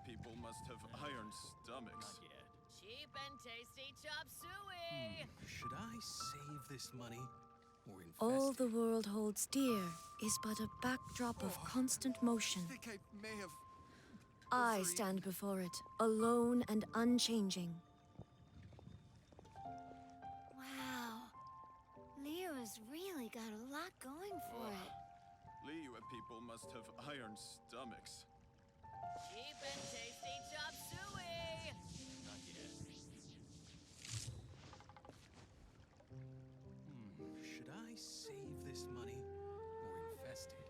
people must have iron stomachs. Cheap and tasty chop suey. Should I save this money or invest All it? the world holds dear is but a backdrop of constant motion. I think I may have... I stand before it, alone and unchanging. Wow. Leo's really got a lot going for it. Liyue people must have iron stomachs. Cheap and tasty chop suey. Should I save this money or invest it?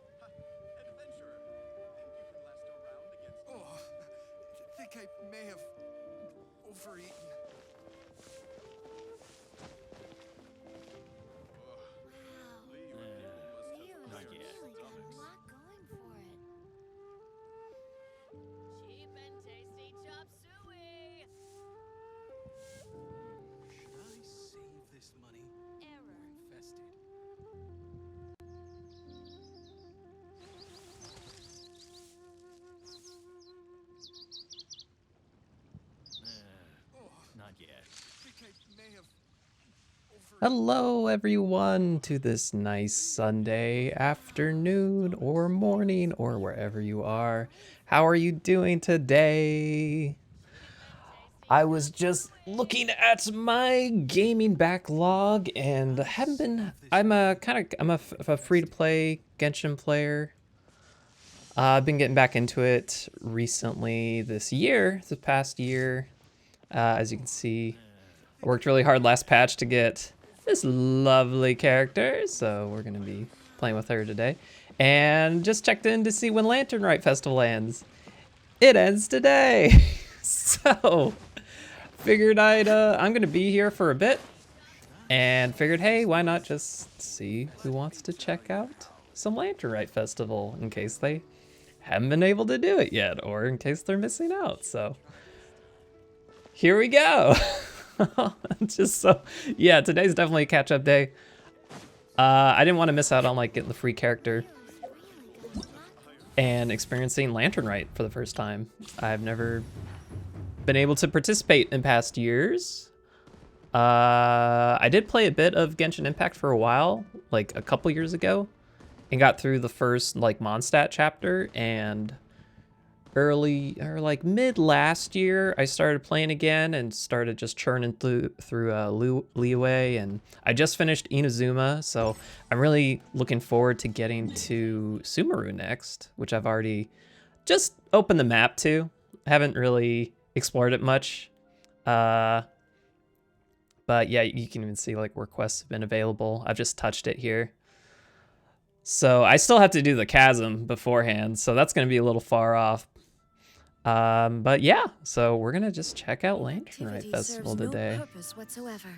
Adventurer, think you can last a round against... Oh, I think I may have overeaten. Wow. Liyue people must have Leo's iron really got a stomachs. lot going for it. Cheap and tasty chop suey. Should I save this money or invest it? Not yet. I think I may have overeaten. Hello, everyone, to this nice Sunday afternoon or morning or wherever you are. How are you doing today? I was just looking at my gaming backlog and haven't been. I'm a free-to-play Genshin player. I've been getting back into it recently this past year. As you can see, I worked really hard last patch to get this lovely character, so we're gonna be playing with her today. And just checked in to see when Lantern Rite Festival ends. It ends today, so figured I'm gonna be here for a bit, and figured, hey, why not just see who wants to check out some Lantern Rite Festival in case they haven't been able to do it yet, or in case they're missing out. So here we go. Today's definitely a catch-up day. I didn't want to miss out on like getting the free character and experiencing Lantern Rite for the first time. I've never been able to participate in past years. I did play a bit of Genshin Impact for a while, like a couple years ago, and got through the first like Mondstadt chapter, and mid last year I started playing again and started just churning through Liyue, and I just finished Inazuma, so I'm really looking forward to getting to Sumeru next, which I've already just opened the map to. Haven't really explored it much, but yeah, you can even see like where quests have been available. I've just touched it here. So I still have to do the chasm beforehand, so that's going to be a little far off. But yeah, so we're going to just check out Lantern Rite Festival today. No purpose whatsoever.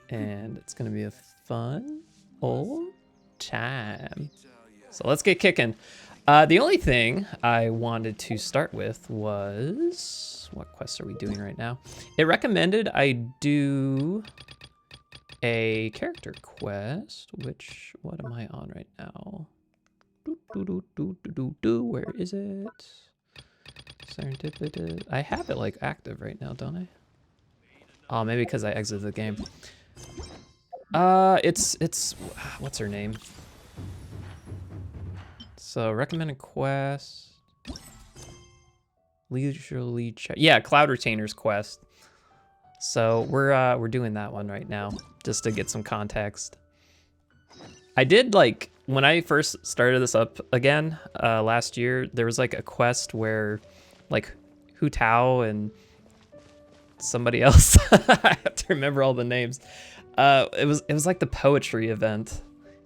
And it's going to be a fun old time. So let's get kicking. The only thing I wanted to start with was... what quests are we doing right now? It recommended I do a character quest, which, what am I on right now? Where is it? Serendipity. I have it like active right now, don't I? Oh, maybe because I exited the game. It's what's her name? So recommended quest. Leisurely check. Yeah, Cloud Retainer's quest. So we're doing that one right now, just to get some context. I did like when I first started this up again last year. There was like a quest where like Hu Tao and somebody else. I have to remember all the names. It was like the poetry event,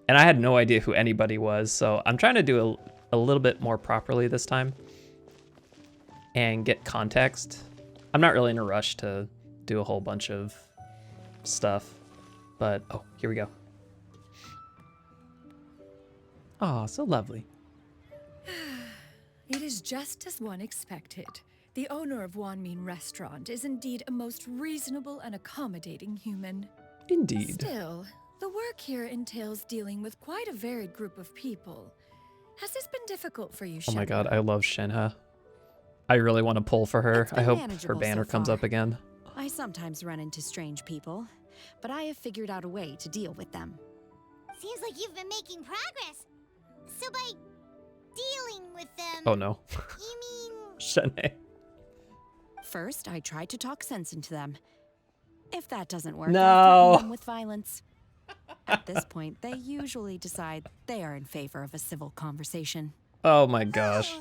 and I had no idea who anybody was. So I'm trying to do a little bit more properly this time and get context. I'm not really in a rush to do a whole bunch of stuff, but oh, here we go. Oh, so lovely. It is just as one expected. The owner of Wanmin Restaurant is indeed a most reasonable and accommodating human. Indeed. Still, the work here entails dealing with quite a varied group of people. Has this been difficult for you, Oh my Xianyun? god, I love Shenhe. I really want to pull for her. It's been I hope her manageable banner so comes far. up again. I sometimes run into strange people, but I have figured out a way to deal with them. Seems like you've been making progress. So by dealing with them, Oh no. you mean... Shanae. First, I try to talk sense into them. If that doesn't work, I No. threaten them with violence. At this point, they usually decide they are in favor of a civil conversation. Oh my gosh.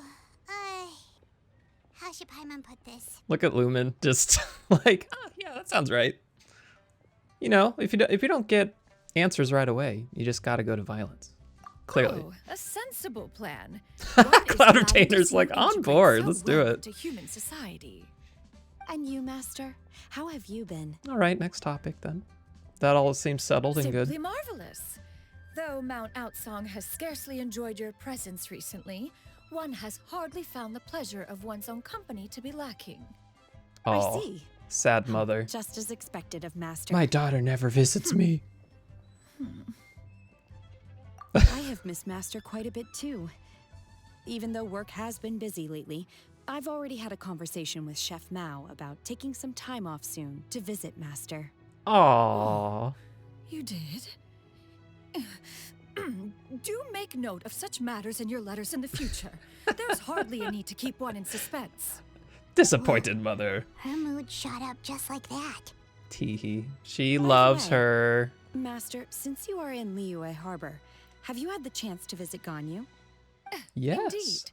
How should Paimon put this? Look at Lumen, just like, oh, yeah, that sounds right. You know, if you don't get answers right away, you just got to go to violence. Clearly. Oh, a sensible plan. What is Cloud allowing Retainer's to like, integrate on board, so let's do well it. into human society. And you, Master? How have you been? All right, next topic then. That all seems settled and Simply good. marvelous. Though Mount Outsong has scarcely enjoyed your presence recently, one has hardly found the pleasure of one's own company to be lacking. Oh, I see. sad mother. Just as expected of Master. My daughter never visits me. I have missed Master quite a bit too. Even though work has been busy lately, I've already had a conversation with Chef Mao about taking some time off soon to visit Master. Aww. You did? Do make note of such matters in your letters in the future. There's hardly a need to keep one in suspense. Disappointed mother. Her mood shot up just like that. Teehee. She By the loves way, her. Master, since you are in Liyue Harbor, have you had the chance to visit Ganyu? Yes. Indeed.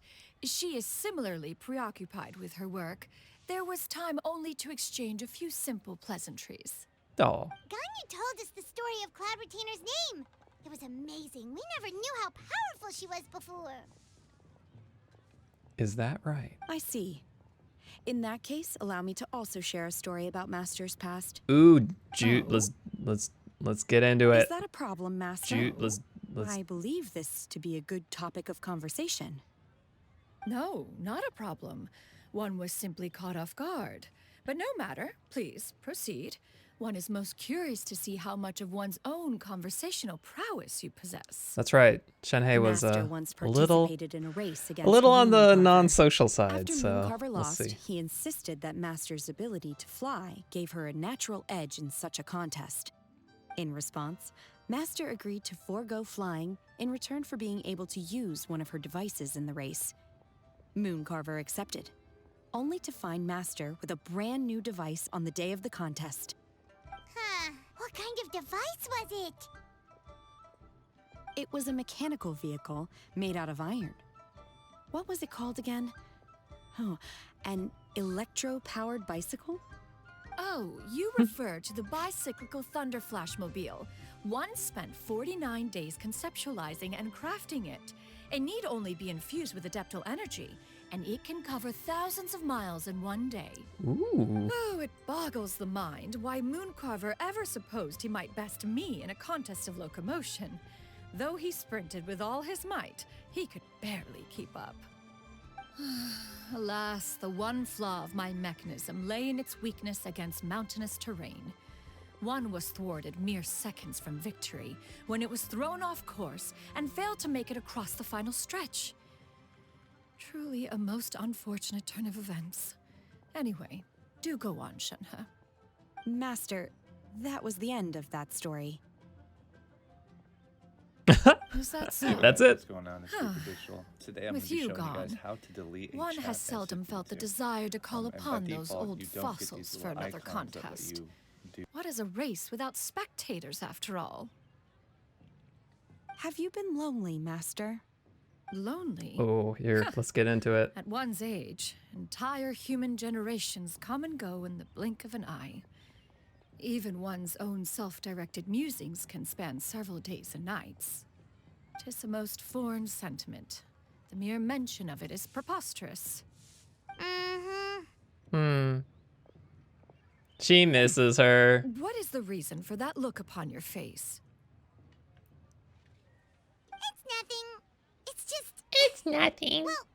She is similarly preoccupied with her work. There was time only to exchange a few simple pleasantries. Oh. Ganyu told us the story of Cloud Retainer's name. It was amazing. We never knew how powerful she was before. Is that right? I see. In that case, allow me to also share a story about Master's past. Ooh, Jude, Oh. let's get into it. Is that a problem, Master? Jude, let's I believe this to be a good topic of conversation. No, not a problem. One was simply caught off guard. But no matter. Please, proceed. One is most curious to see how much of one's own conversational prowess you possess. That's right. Shenhei was Master once a little participated in a race against on the Mooncarver. non-social side, After so Mooncarver let's lost, see. he insisted that Master's ability to fly gave her a natural edge in such a contest. In response, Master agreed to forego flying in return for being able to use one of her devices in the race. Mooncarver accepted, only to find Master with a brand new device on the day of the contest. Huh. What kind of device was it? It was a mechanical vehicle made out of iron. What was it called again? Oh, an electro-powered bicycle? Oh, you refer to the bicyclical Thunder Flashmobile. One spent 49 days conceptualizing and crafting it. It need only be infused with adeptal energy, and it can cover thousands of miles in one day. Ooh. Oh, it boggles the mind why Mooncarver ever supposed he might best me in a contest of locomotion. Though he sprinted with all his might, he could barely keep up. Alas, the one flaw of my mechanism lay in its weakness against mountainous terrain. One was thwarted mere seconds from victory when it was thrown off course and failed to make it across the final stretch. Truly a most unfortunate turn of events. Anyway, do go on, Shenhe. Master, that was the end of that story. Is that so? That's it. What's going on? It's Super Digital. Today I'm With going to be you showing you guys gone, how to delete a One chat has as seldom you felt the do. desire to call And by upon those default, old you don't get these fossils for little another icons that let contest. you do. What is a race without spectators, after all? Have you been lonely, Master? Lonely? Oh, here, let's get into it. At one's age, entire human generations come and go in the blink of an eye. Even one's own self-directed musings can span several days and nights. 'Tis a most foreign sentiment. The mere mention of it is preposterous. She misses her. What is the reason for that look upon your face? It's nothing. It's just... It's nothing. Well,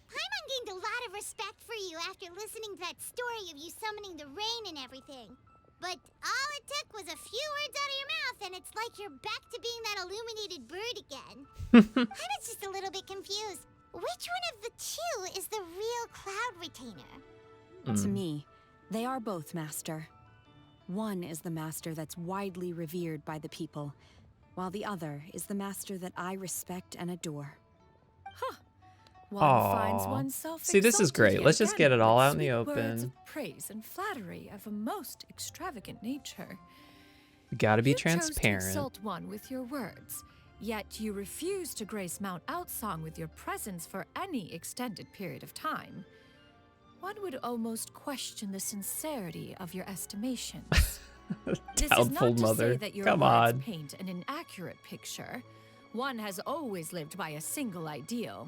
Paimon gained a lot of respect for you after listening to that story of you summoning the rain and everything. But all it took was a few words out of your mouth, and it's like you're back to being that illuminated bird again. I was just a little bit confused. which one of the two is the real Cloud Retainer? To me, they are both, Master. One is the master that's widely revered by the people, while the other is the master that I respect and adore. One finds Aw. oneself See, this is exalted great. yet Let's just again get it all with out in the sweet words open. of praise and flattery of a most extravagant nature. You gotta be You chose to transparent. exalt one with your words, yet you refuse to grace Mount Outsong with your presence for any extended period of time. One would almost question the sincerity of your estimations. This is Doubtful not to mother. say that your Come words on. paint an inaccurate picture. One has always lived by a single ideal.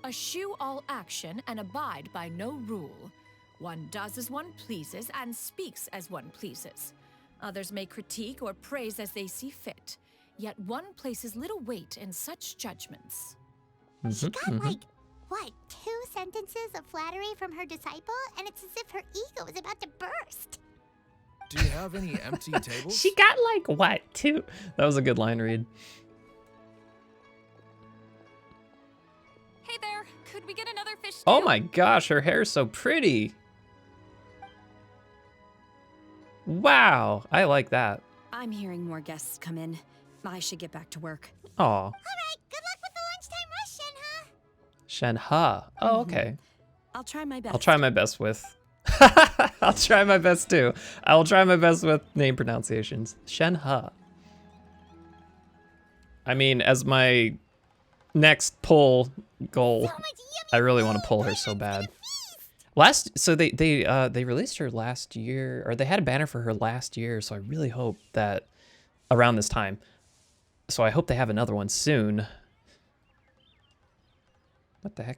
Eschew all action and abide by no rule. One does as one pleases and speaks as one pleases. Others may critique or praise as they see fit, yet one places little weight in such judgments. She got like, what, 2 sentences of flattery from her disciple, and it's as if her ego is about to burst. Do you have any empty tables? She got like what, 2? That was a good line read. Hey there, could we get another fish stew? Oh my gosh, her hair's so pretty. Wow, I like that. I'm hearing more guests come in. I should get back to work. Aw, All right, good luck with the lunchtime rush, Shenhe. Shenhe. Oh, okay. I'll try my best. I'll try my best with. I'll try my best too. I will try my best with name pronunciations. Shenhe. I mean, as my next pull goal, I really want to pull her so bad. So they released her last year, or they had a banner for her last year. So I really hope that around this time. So I hope they have another one soon. What the heck?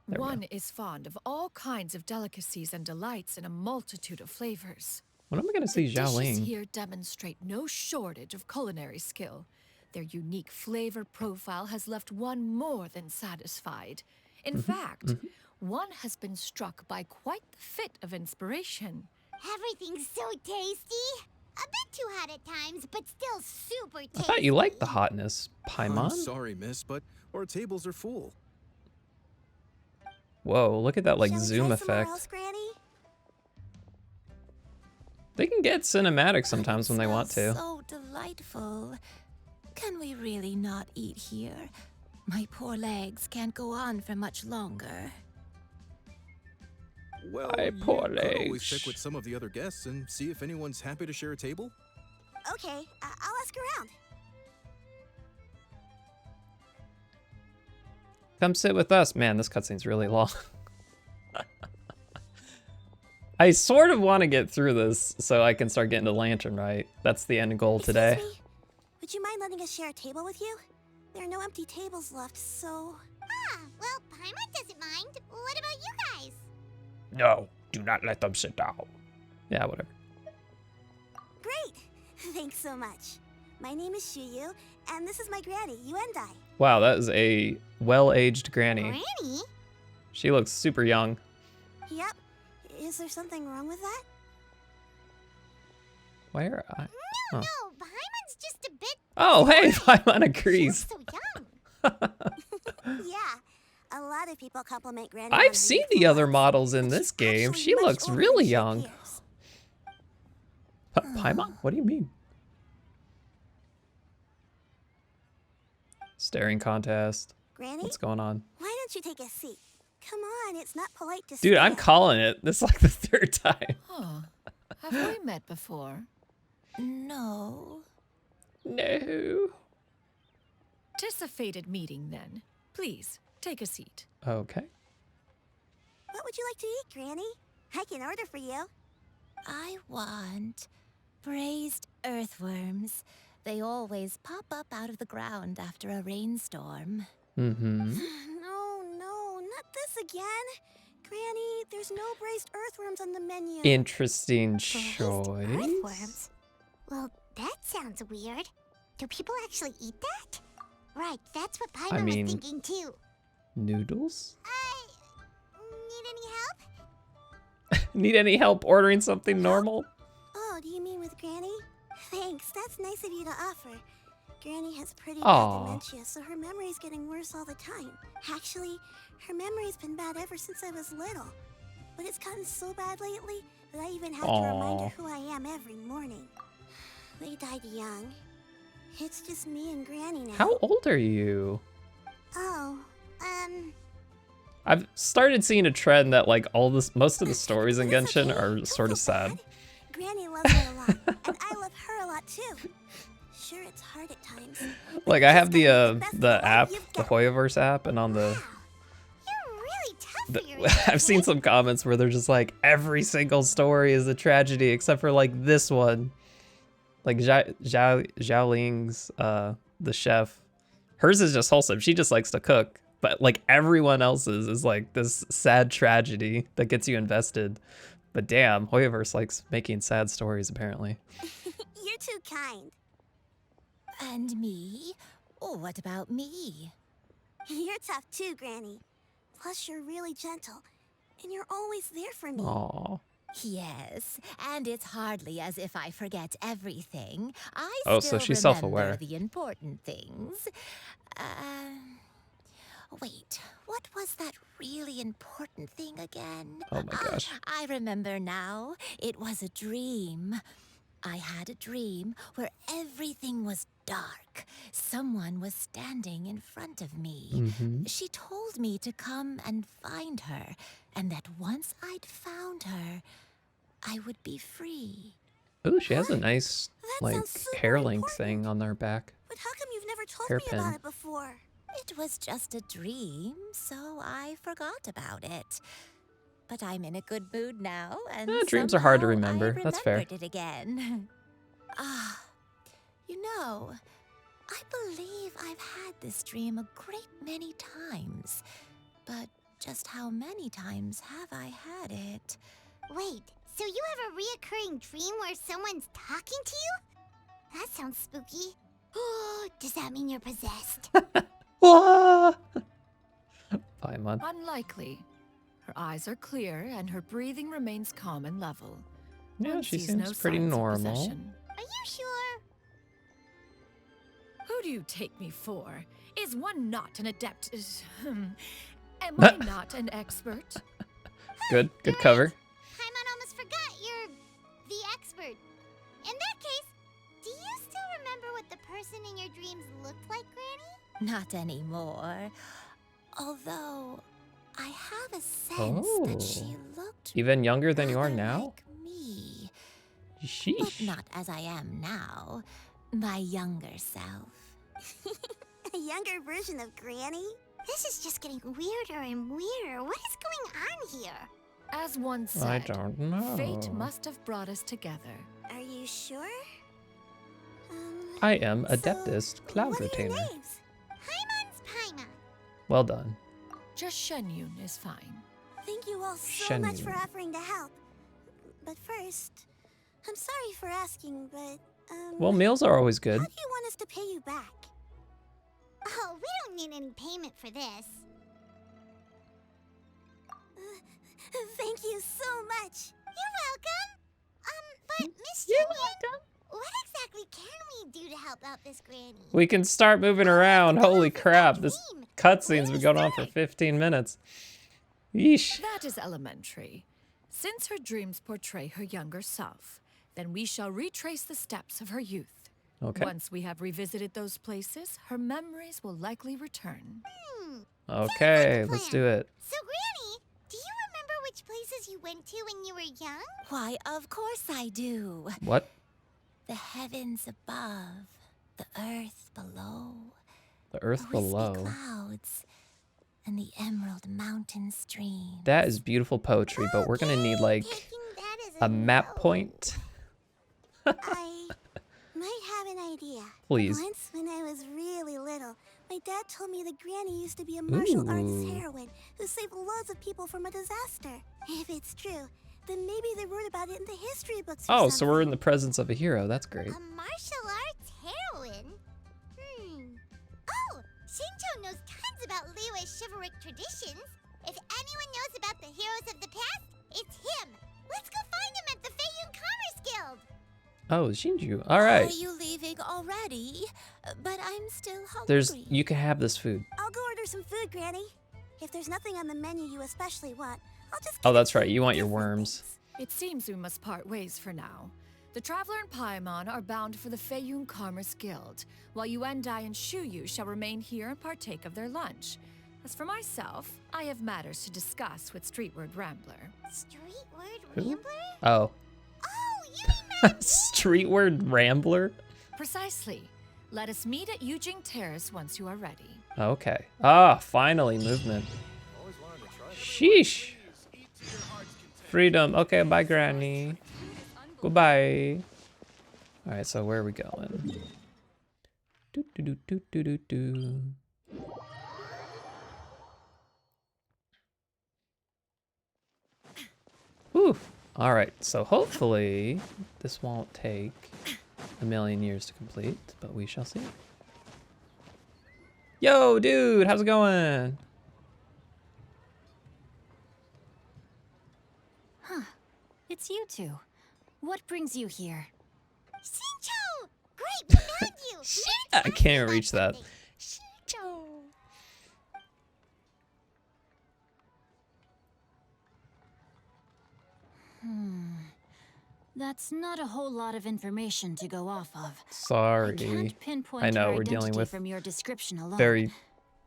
There we One go. is fond of all kinds of delicacies and delights in a multitude of flavors. When am I gonna see The dishes Xiaoling? here demonstrate no shortage of culinary skill. Their unique flavor profile has left one more than satisfied. In fact, one has been struck by quite the fit of inspiration. Everything's so tasty. A bit too hot at times, but still super tasty. I thought you liked the hotness, I'm Paimon. sorry, miss, but our tables are full. Whoa, look at that like Shall we zoom try somewhere effect. else, Granny? They can get cinematic sometimes when they want to. So delightful. Can we really not eat here? My poor legs can't go on for much longer. Well, My you poor could always legs. check with some of the other guests and see if anyone's happy to share a table. Okay, I'll ask around. Come sit with us. Man, this cutscene's really long. I sort of want to get through this so I can start getting the lantern right. That's the end goal today. Excuse me? Would you mind letting us share a table with you? There are no empty tables left, so... well, Paimon doesn't mind. What about you guys? No, do not let them sit down. Yeah, whatever. Great! Thanks so much. My name is Xianyun, and this is my granny, Yuendai. Wow, that is a well-aged granny. Granny? She looks super young. Yep. Is there something wrong with that? Why are I? No, Oh. no, Paimon's just a bit... Oh, hey, Paimon She agrees. looks so young. Yeah, a lot of people compliment Granny. on her I've seen the youthful other looks, models in but this she's game. actually She much looks older really than she young. appears. Paimon? What do you mean? Staring contest. Granny, What's going on? why don't you take a seat? Come on, it's not polite to Dude, I'm stand. calling it. This is like the 3rd time. Huh. Have we met before? No. No. Tis a fated meeting, then. Please, take a seat. Okay. What would you like to eat, Granny? I can order for you. I want braised earthworms. They always pop up out of the ground after a rainstorm. Mm-hmm. No, not this again. Granny, there's no braised earthworms on the menu. Interesting Braised choice. earthworms? Well, that sounds weird. Do people actually eat that? Right, that's what Paimon mean- was thinking too. Noodles? Need any help? Need any help ordering something normal? Oh, do you mean with Granny? Thanks, that's nice of you to offer. Granny has pretty Aw. bad dementia, so her memory's getting worse all the time. Actually, her memory's been bad ever since I was little. But it's gotten so bad lately that I even have to remind her Aw. who I am every morning. They died young. It's just me and Granny now. How old are you? Oh, I've started seeing a trend that like most of the stories in Genshin are sort of sad. Granny loves me a lot, and I love her a lot too. Sure, it's hard at times. Like I have the app, the Hoyoverse app, and on the You're really tough for your age, I've seen some comments where they're just like every single story is a tragedy except for like this one. Like Xiaoling's the chef. Hers is just wholesome. She just likes to cook. But like everyone else's is like this sad tragedy that gets you invested. But damn, Hoyoverse likes making sad stories apparently. You're too kind. And me? Oh, what about me? You're tough too, Granny. Plus, you're really gentle, and you're always there for me. Aw. Yes, and it's hardly as if I forget everything. I Oh, still so she's remember self-aware. the important things. Wait, what was that really important thing again? Oh my gosh. I remember now. It was a dream. I had a dream where everything was dark. Someone was standing in front of me. Mhm. She told me to come and find her, and that once I'd found her, I would be free. Ooh, she has a nice like sounds super hair length important. thing on their back. But how come you've never told Hairpin. me about it before? It was just a dream, so I forgot about it. But I'm in a good mood now, and Dreams are hard to somehow remember. I That's fair. remembered it again. You know, I believe I've had this dream a great many times. But just how many times have I had it? Wait, so you have a reoccurring dream where someone's talking to you? That sounds spooky. Oh, does that mean you're possessed? Wah! Paimon. Unlikely. Her eyes are clear and her breathing remains calm and level. Yeah, One she sees seems no pretty signs of normal. possession. Are you sure? Who do you take me for? Is one not an adept? Am I not an expert? Good cover. Paimon almost forgot you're the expert. In that case, do you still remember what the person in your dreams looked like, Granny? Not anymore. Although, I have a sense that she looked Even younger than you are rather now? like me. But Sheesh. not as I am now. My younger self. A younger version of Granny? This is just getting weirder and weirder. What is going on here? As one said, I don't know. fate must have brought us together. Are you sure? I am So, Adeptus Cloud what are your Retainer. names? Paimon's Paimon. Well done. Just Xianyun is fine. Thank you all so much for Xianyun. offering to help. But first, I'm sorry for asking, but, Well, meals are always good. how do you want us to pay you back? Oh, we don't need any payment for this. Thank you so much. You're welcome. But Miss Xianyun, what exactly can we do to help out this Granny? We can start moving around. Holy crap, this dream. cutscene's been going on for 15 minutes. Yeesh. That is elementary. Since her dreams portray her younger self, then we shall retrace the steps of her youth. Okay. Once we have revisited those places, her memories will likely return. Okay, let's do it. So, Granny, do you remember which places you went to when you were young? Why, of course I do. What? The heavens above, the earth below, The earth the wispy below. clouds, and the emerald mountain stream. That is beautiful poetry, but we're gonna need like Taking that as a map no. point. I might have an idea. Please. Once when I was really little, my dad told me that Granny used to be a martial arts Ooh. heroine who saved loads of people from a disaster. If it's true, then maybe they wrote about it in the history books or Oh, something. so we're in the presence of a hero. That's great. A martial arts heroine? Oh, Shinjo knows tons about Liyue's chivalric traditions. If anyone knows about the heroes of the past, it's him. Let's go find him at the Feiyun Commerce Guild. Oh, Shinju. All right. Are you leaving already? but I'm still hungry. You can have this food. I'll go order some food, Granny. If there's nothing on the menu you especially want, I'll just. Oh, that's right. You want your worms. It seems we must part ways for now. The Traveler and Paimon are bound for the Feiyun Commerce Guild, while Yuendai and Shuyu shall remain here and partake of their lunch. As for myself, I have matters to discuss with Streetward Rambler. Streetward Who? Rambler? Oh. Oh, you mean that? Streetward Rambler? Precisely. Let us meet at Yujing Terrace once you are ready. Okay. Ah, finally, movement. Sheesh. Freedom. Okay, bye, Granny. Goodbye. All right, so where are we going? Do do do do do do do. Whew. All right, so hopefully this won't take a million years to complete, but we shall see. Yo, dude, how's it going? Huh. It's you two. What brings you here? Xinqiu! Great, we found you! I can't reach that. Xinqiu! That's not a whole lot of information to go off of. Sorry. I can't pinpoint I know her we're dealing identity with from your description alone. very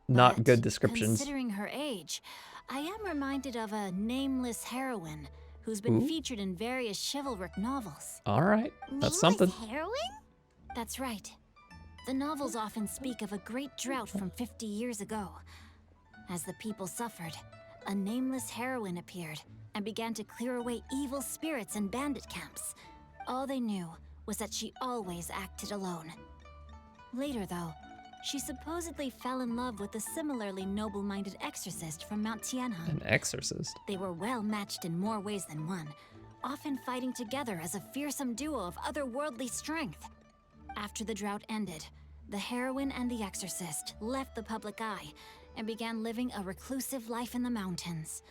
not But good descriptions. Considering her age, I am reminded of a nameless heroine who's been Ooh. featured in various chivalric novels. All right, that's Nameless something. heroine? That's right. The novels often speak of a great drought from 50 years ago. As the people suffered, a nameless heroine appeared and began to clear away evil spirits and bandit camps. All they knew was that she always acted alone. Later, though, she supposedly fell in love with a similarly noble-minded exorcist from Mount Tianhan. An exorcist. They were well matched in more ways than one, often fighting together as a fearsome duo of otherworldly strength. After the drought ended, the heroine and the exorcist left the public eye and began living a reclusive life in the mountains.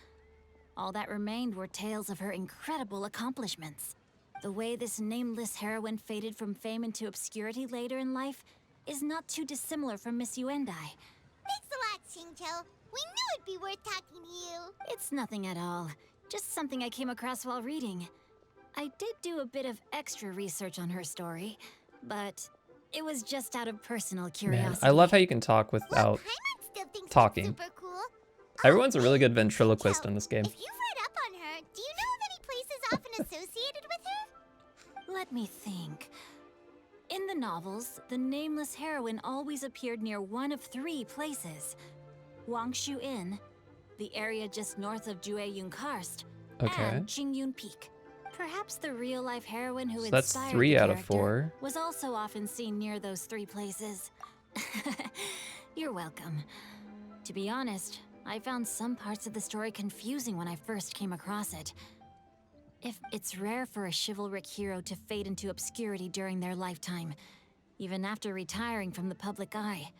All that remained were tales of her incredible accomplishments. The way this nameless heroine faded from fame into obscurity later in life is not too dissimilar from Miss Yuendai. Thanks a lot, Xinqiu. We knew it'd be worth talking to you. It's nothing at all, just something I came across while reading. I did do a bit of extra research on her story, but it was just out of personal curiosity. Man, I love how you can talk without Paimon still thinks talking. it's super cool. Everyone's a really good ventriloquist in this game. If you've read up on her, do you know of any places often associated with her? Let me think. In the novels, the nameless heroine always appeared near one of 3 places. Wangshu Inn, the area just north of Jueyun Karst, Okay. and Qingyun Peak. Perhaps the real-life heroine who So that's inspired 3 the out of character 4. was also often seen near those 3 places. You're welcome. To be honest, I found some parts of the story confusing when I first came across it. If it's rare for a chivalric hero to fade into obscurity during their lifetime, even after retiring from the public eye,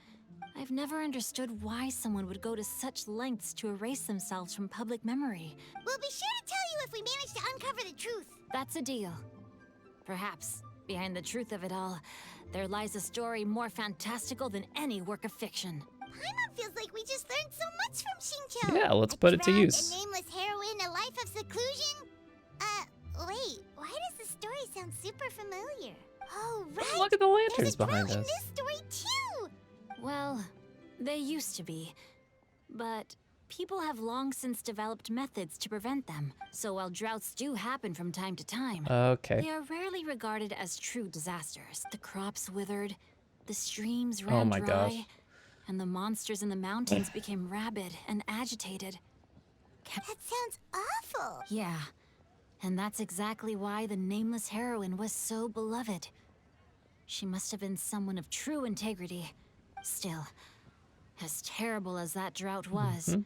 I've never understood why someone would go to such lengths to erase themselves from public memory. We'll be sure to tell you if we manage to uncover the truth. That's a deal. Perhaps, behind the truth of it all, there lies a story more fantastical than any work of fiction. Paimon feels like we just learned so much from Xinqiu. Yeah, let's put it to drought, use. A nameless heroine, a life of seclusion. Wait, why does the story sound super familiar? Oh, right. Look at the lanterns There's a behind drought in us. this story too. Well, they used to be. But people have long since developed methods to prevent them. So while droughts do happen from time to time, Okay. they are rarely regarded as true disasters. The crops withered, the streams Oh ran my dry, gosh. and the monsters in the mountains became rabid and agitated. That sounds awful. Yeah, and that's exactly why the nameless heroine was so beloved. She must have been someone of true integrity. Still, as terrible as that drought was,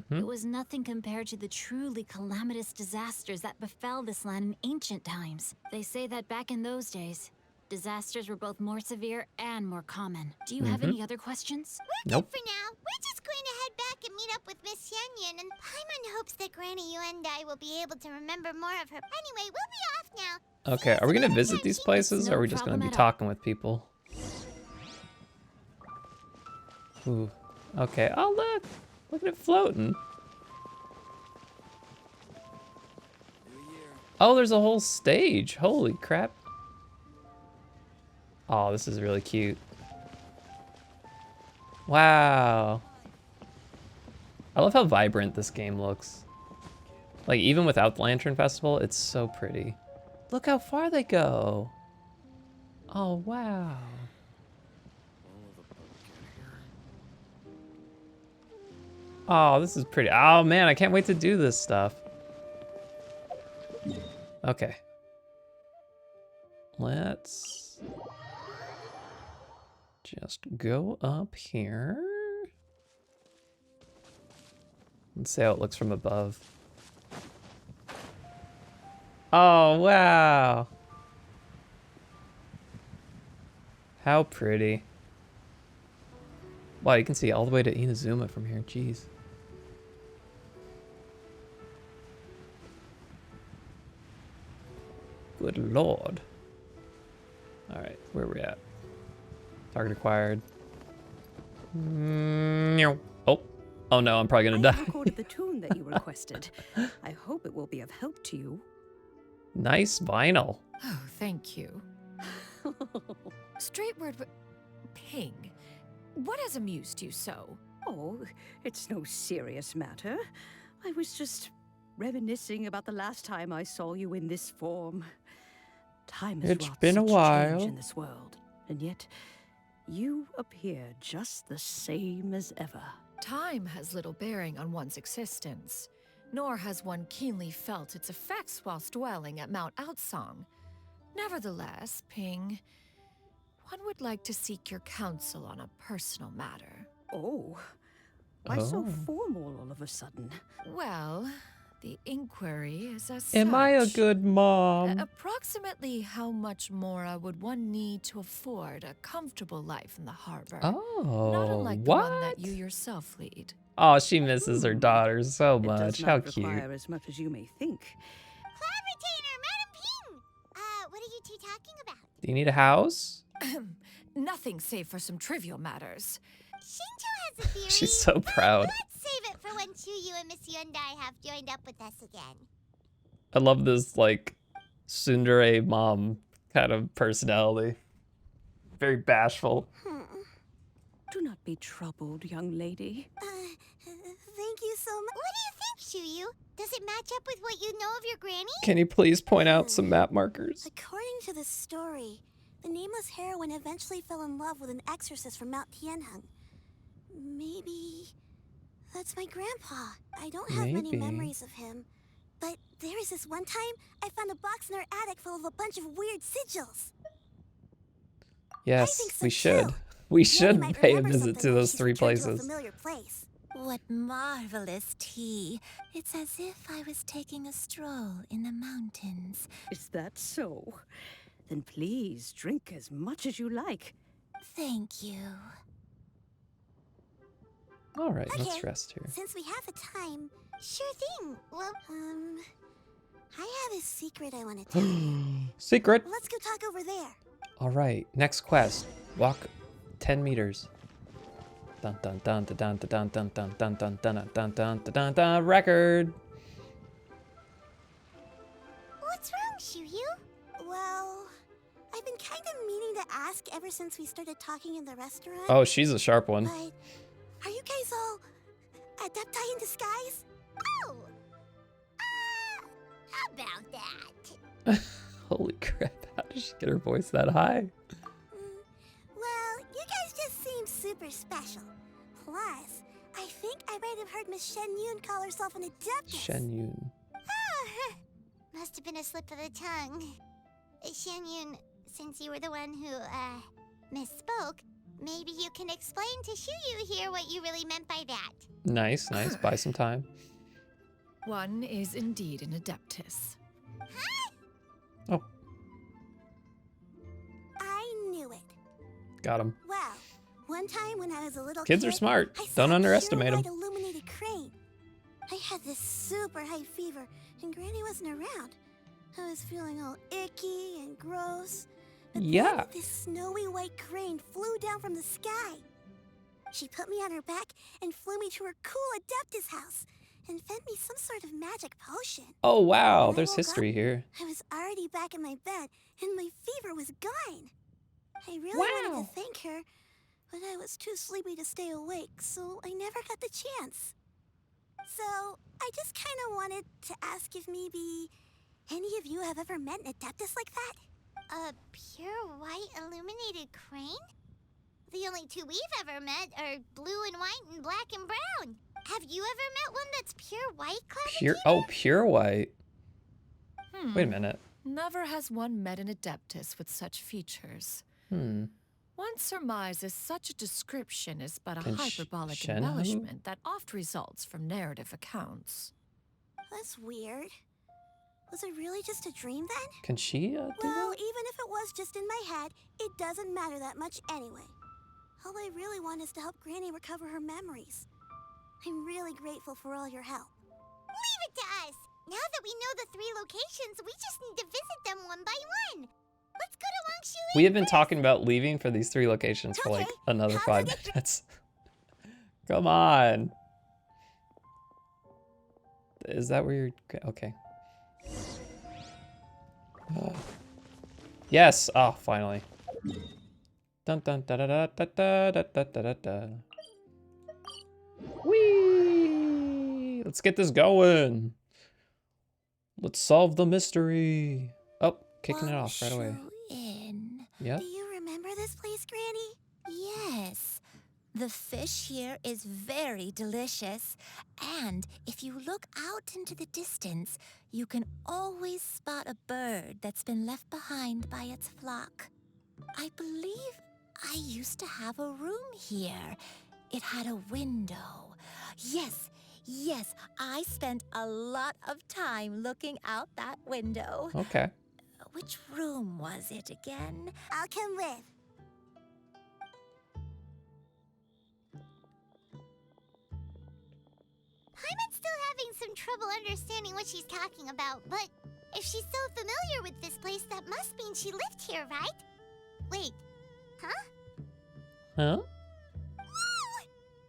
it was nothing compared to the truly calamitous disasters that befell this land in ancient times. They say that back in those days, disasters were both more severe and more common. Do you have any other questions? We're Nope. good for now. We're just going to head back and meet up with Miss Xianyun, and Paimon hopes that Granny Yuendai will be able to remember more of her. Anyway, we'll be off now. Okay, are we gonna visit these places, or No are we just gonna be problem at all. talking with people? Ooh. Okay. Oh, look. Look at it floating. Oh, there's a whole stage. Holy crap. Oh, this is really cute. Wow. I love how vibrant this game looks. Like, even without the Lantern Festival, it's so pretty. Look how far they go. Oh, wow. Oh, this is pretty. Oh, man, I can't wait to do this stuff. Okay. Let's just go up here. Let's see how it looks from above. Oh, wow. How pretty. Wow, you can see all the way to Inazuma from here. Jeez. Good lord. Alright, where are we at? Target acquired. Oh. Oh no, I'm probably gonna die. I recorded the tune that you requested. I hope it will be of help to you. Nice vinyl. Oh, thank you. Straight word, Ping. What has amused you so? Oh, it's no serious matter. I was just reminiscing about the last time I saw you in this form. Time has It's wrought been a such while. change in this world, and yet you appear just the same as ever. Time has little bearing on one's existence, nor has one keenly felt its effects whilst dwelling at Mount Outsong. Nevertheless, Ping, one would like to seek your counsel on a personal matter. Oh, why so formal all of a sudden? Well, the inquiry is as such. Am I a good mom? Approximately how much more would one need to afford a comfortable life in the harbor? Oh, Not unlike the one that you yourself lead. Oh, she misses her daughters so It much. does How not require cute. as much as you may think. Club retainer, Madam Ping! What are you two talking about? Do you need a house? Nothing save for some trivial matters. Shinto has a theory. She's so proud. Let's save it for when Chuyu and Miss Yundai have joined up with us again. I love this, like, tsundere mom kind of personality. Very bashful. Do not be troubled, young lady. Thank you so much. What do you think, Chuyu? Does it match up with what you know of your granny? Can you please point out some map markers? According to the story, the nameless heroine eventually fell in love with an exorcist from Mount Tianheng. Maybe that's my grandpa. I don't have many Maybe. memories of him, but there was this one time I found a box in our attic full of a bunch of weird sigils. Yes, so we should. too. We Maybe should might pay a remember visit to something when those she's 3 returned to a places. familiar place. What marvelous tea. It's as if I was taking a stroll in the mountains. Is that so? Then please drink as much as you like. Thank you. All right, Okay, let's rest here. Since we have the time, Sure thing. Well, I have a secret I want to tell you. Secret. Let's go talk over there. All right, next quest. Walk 10 meters. Dun dun dun dun dun dun dun dun dun dun dun dun dun dun dun. Record. what's wrong, Chuyu? Well, I've been kind of meaning to ask ever since we started talking in the restaurant. Oh, she's a sharp one. But are you guys all adepti in disguise? Oh! How about that? Holy crap! How did she get her voice that high? Well, you guys just seem super special. Plus, I think I might have heard Miss Xianyun call herself an adeptus. Xianyun. Oh, must have been a slip of the tongue. Xianyun, since you were the one who, misspoke, maybe you can explain to Chuyu here what you really meant by that. Nice, nice. Buy some time. One is indeed an adeptus. Oh, I knew it. got him. Well, one time when I was a little Kids kid, are smart. I Don't saw a underestimate pure them. white illuminated crane. I had this super high fever, and Granny wasn't around. I was feeling all icky and gross. But Yeah. then this snowy white crane flew down from the sky. She put me on her back and flew me to her cool Adeptus house and fed me some sort of magic potion. Oh, wow. When I There's woke history up, here. I was already back in my bed and my fever was gone. I really wanted to thank her, but I was too sleepy to stay awake, so I never got the chance. So, I just kind of wanted to ask if maybe any of you have ever met an Adeptus like that? A pure white illuminated crane? The only two we've ever met are blue and white and black and brown. Have you ever met one that's pure white, Cloud? Pure white. Wait a minute. Never has one met an Adeptus with such features. One surmises such a description is but a hyperbolic Xianyun? embellishment that oft results from narrative accounts. That's weird. Was it really just a dream then? Can she do Well, that? even if it was just in my head, it doesn't matter that much anyway. All I really want is to help Granny recover her memories. I'm really grateful for all your help. Leave it to us! Now that we know the 3 locations, we just need to visit them one by one. Let's go to Longshu. We have been talking about leaving for these 3 locations for like another 5 minutes. Come on. Is that where you're... Okay. Yes! Oh, finally. Dun dun da da da da da da da da da. Whee! Let's get this going. Let's solve the mystery. Oh, kicking it off right away. Yep. Do you remember this place, Granny? Yes. The fish here is very delicious. And if you look out into the distance, you can always spot a bird that's been left behind by its flock. I believe I used to have a room here. It had a window. Yes, I spent a lot of time looking out that window. Okay. Which room was it again? I'll come with. Paimon's still having some trouble understanding what she's talking about, but if she's so familiar with this place, that must mean she lived here, right? Wait, huh? Huh?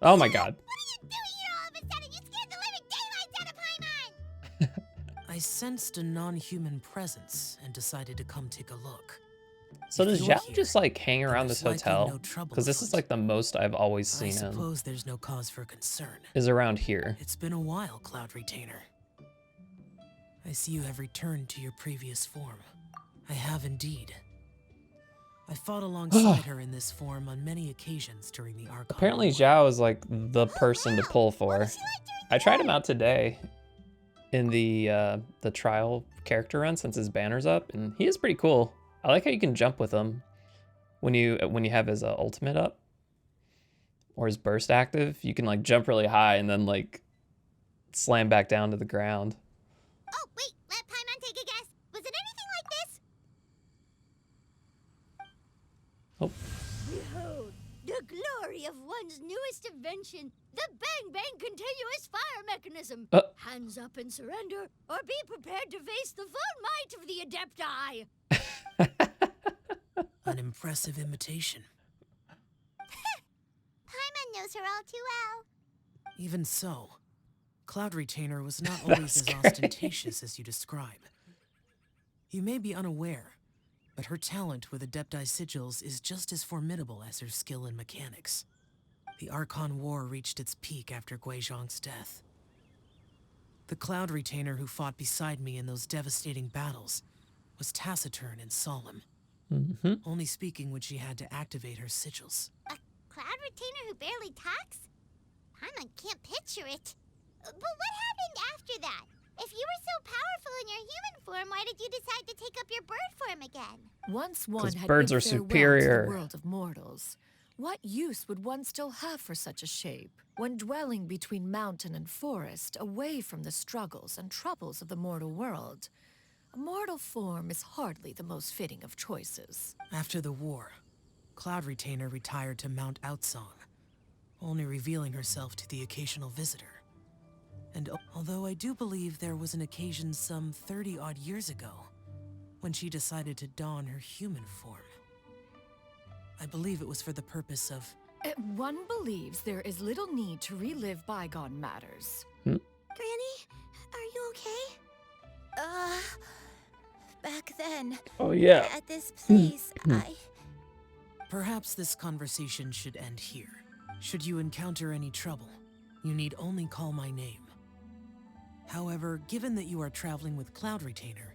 Oh my god. What are you doing here all of a sudden? You scared the living daylights out of Paimon! I sensed a non-human presence and decided to come take a look. So does If you're Zhao here, just like hang around this there's likely hotel? no trouble Because this is afoot. like the most I've always I seen him. suppose there's no cause for concern. Is around here. It's been a while, Cloud Retainer. I see you have returned to your previous form. I have indeed. I fought alongside her in this form on many occasions during the Archon Apparently War. Zhao is like the person to pull for. I tried him out today in the trial character run since his banner's up, and he is pretty cool. I like how you can jump with him when you have his ultimate up or his burst active. You can like jump really high and then like slam back down to the ground. Oh, wait, let Paimon take a guess. Was it anything like this? Oh. Behold, the glory of one's newest invention, the Bang Bang Continuous Fire Mechanism. Hands up and surrender, or be prepared to face the full might of the Adepti. An impressive imitation. Paimon knows her all too well. Even so, Cloud Retainer was not always as ostentatious as you describe. You may be unaware, but her talent with Adepti sigils is just as formidable as her skill in mechanics. The Archon War reached its peak after Guizhong's death. The Cloud Retainer who fought beside me in those devastating battles was taciturn and solemn, only speaking when she had to activate her sigils. A Cloud Retainer who barely talks? Paimon can't picture it. But what happened after that? If you were so powerful in your human form, why did you decide to take up your bird form again? Once one had birds bid are farewell superior. to the world of mortals, what use would one still have for such a shape when dwelling between mountain and forest, away from the struggles and troubles of the mortal world? A mortal form is hardly the most fitting of choices. After the war, Cloud Retainer retired to Mount Outsong, only revealing herself to the occasional visitor. And although I do believe there was an occasion some 30-odd years ago when she decided to don her human form, I believe it was for the purpose of One believes there is little need to relive bygone matters. Granny, are you okay? Back then. Oh, yeah. At this place, Perhaps this conversation should end here. Should you encounter any trouble, you need only call my name. However, given that you are traveling with Cloud Retainer,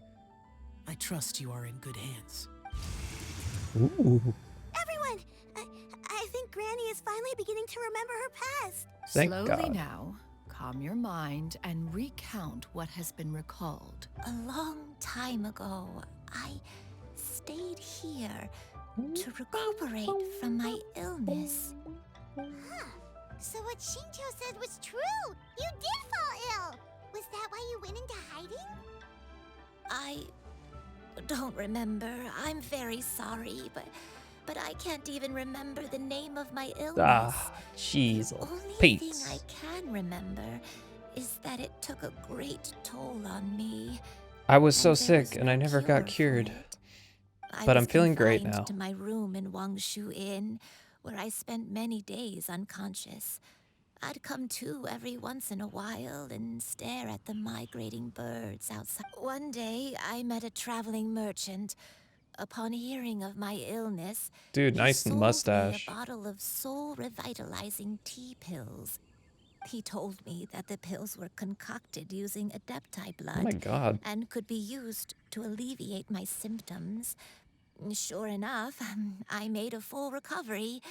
I trust you are in good hands. Ooh. Everyone, I think Granny is finally beginning to remember her past. Thank Slowly God. now, calm your mind and recount what has been recalled. a long time ago, I stayed here to recuperate from my illness. Huh. So what Shinto said was true. You did fall ill. Was that why you went into hiding? I don't remember. I'm very sorry, but I can't even remember the name of my illness. Ah, jeez. Only Pete. thing I can remember is that it took a great toll on me. I was so and there sick was and no I never cure got for cured. it. I But was I'm feeling great confined now. to my room in Wangshu Inn, where I spent many days unconscious. I'd come to every once in a while and stare at the migrating birds outside. One day, I met a traveling merchant. Upon hearing of my illness, Dude, he nice sold mustache. me a bottle of soul-revitalizing tea pills. He told me that the pills were concocted using adepti blood Oh my God. and could be used to alleviate my symptoms. Sure enough, I made a full recovery.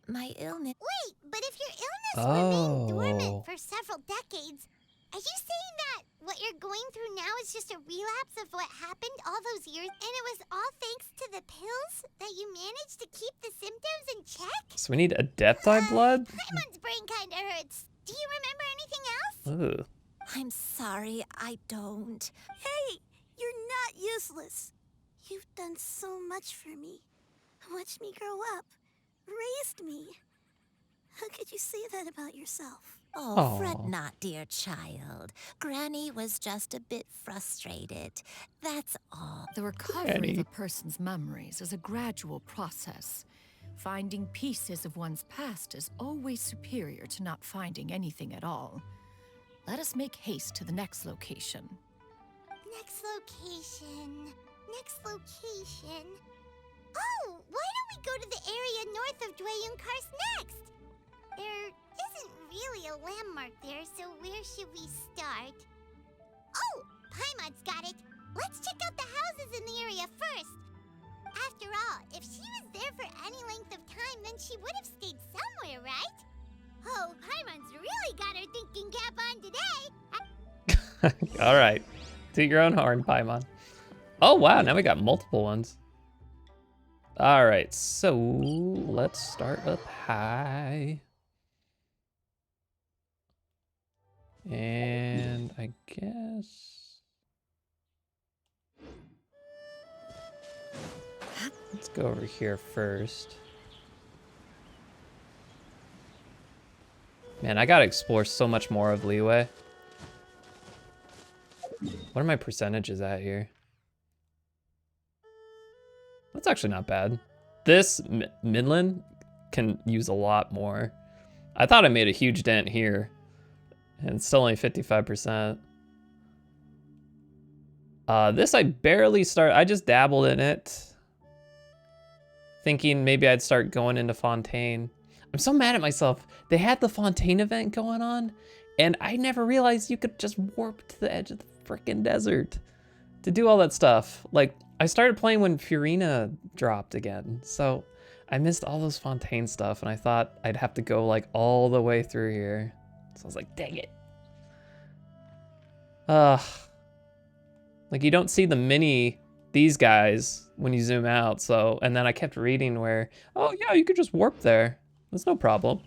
My illness... Wait, but if your illness remained Oh. dormant for several decades, are you saying that what you're going through now is just a relapse of what happened all those years, and it was all thanks to the pills that you managed to keep the symptoms in check? So we need Adepti blood? Paimon's brain kinda hurts. Do you remember anything else? Ugh. I'm sorry, I don't. Hey, you're not useless. You've done so much for me. Watched me grow up. Raised me. How could you say that about yourself? Oh, fret Aw. not, dear child. Granny was just a bit frustrated. That's all. The recovery Granny. of a person's memories is a gradual process. Finding pieces of one's past is always superior to not finding anything at all. Let us make haste to the next location. Next location. Next location. Oh, why don't we go to the area north of Dwayun Karst next? There isn't really a landmark there, so where should we start? Oh, Paimon's got it. Let's check out the houses in the area first. After all, if she was there for any length of time, then she would have stayed somewhere, right? Oh, Paimon's really got her thinking cap on today. All right. Toot your own horn, Paimon. Oh, wow. Now we got multiple ones. All right. So let's start up high. And I guess... let's go over here first. Man, I gotta explore so much more of Leeway. What are my percentages at here? That's actually not bad. This Midland can use a lot more. I thought I made a huge dent here. And it's still only 55%. This I barely started. I just dabbled in it. Thinking maybe I'd start going into Fontaine. I'm so mad at myself. They had the Fontaine event going on, and I never realized you could just warp to the edge of the frickin' desert to do all that stuff. Like, I started playing when Furina dropped again, so I missed all those Fontaine stuff, and I thought I'd have to go like all the way through here. So I was like, dang it. Like you don't see these guys when you zoom out, so, and then I kept reading where, oh yeah, you could just warp there. That's no problem.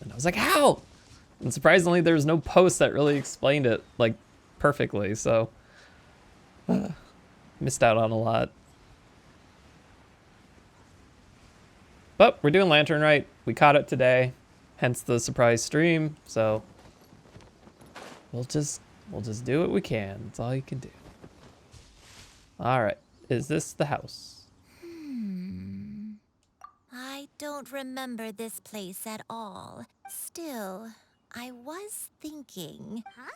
And I was like, how? And surprisingly, there's no post that really explained it, like, perfectly, so. Missed out on a lot. But we're doing Lantern right. We caught it today, hence the surprise stream, so. We'll just do what we can. That's all you can do. All right. Is this the house? don't remember this place at all. Still, I was thinking. Huh?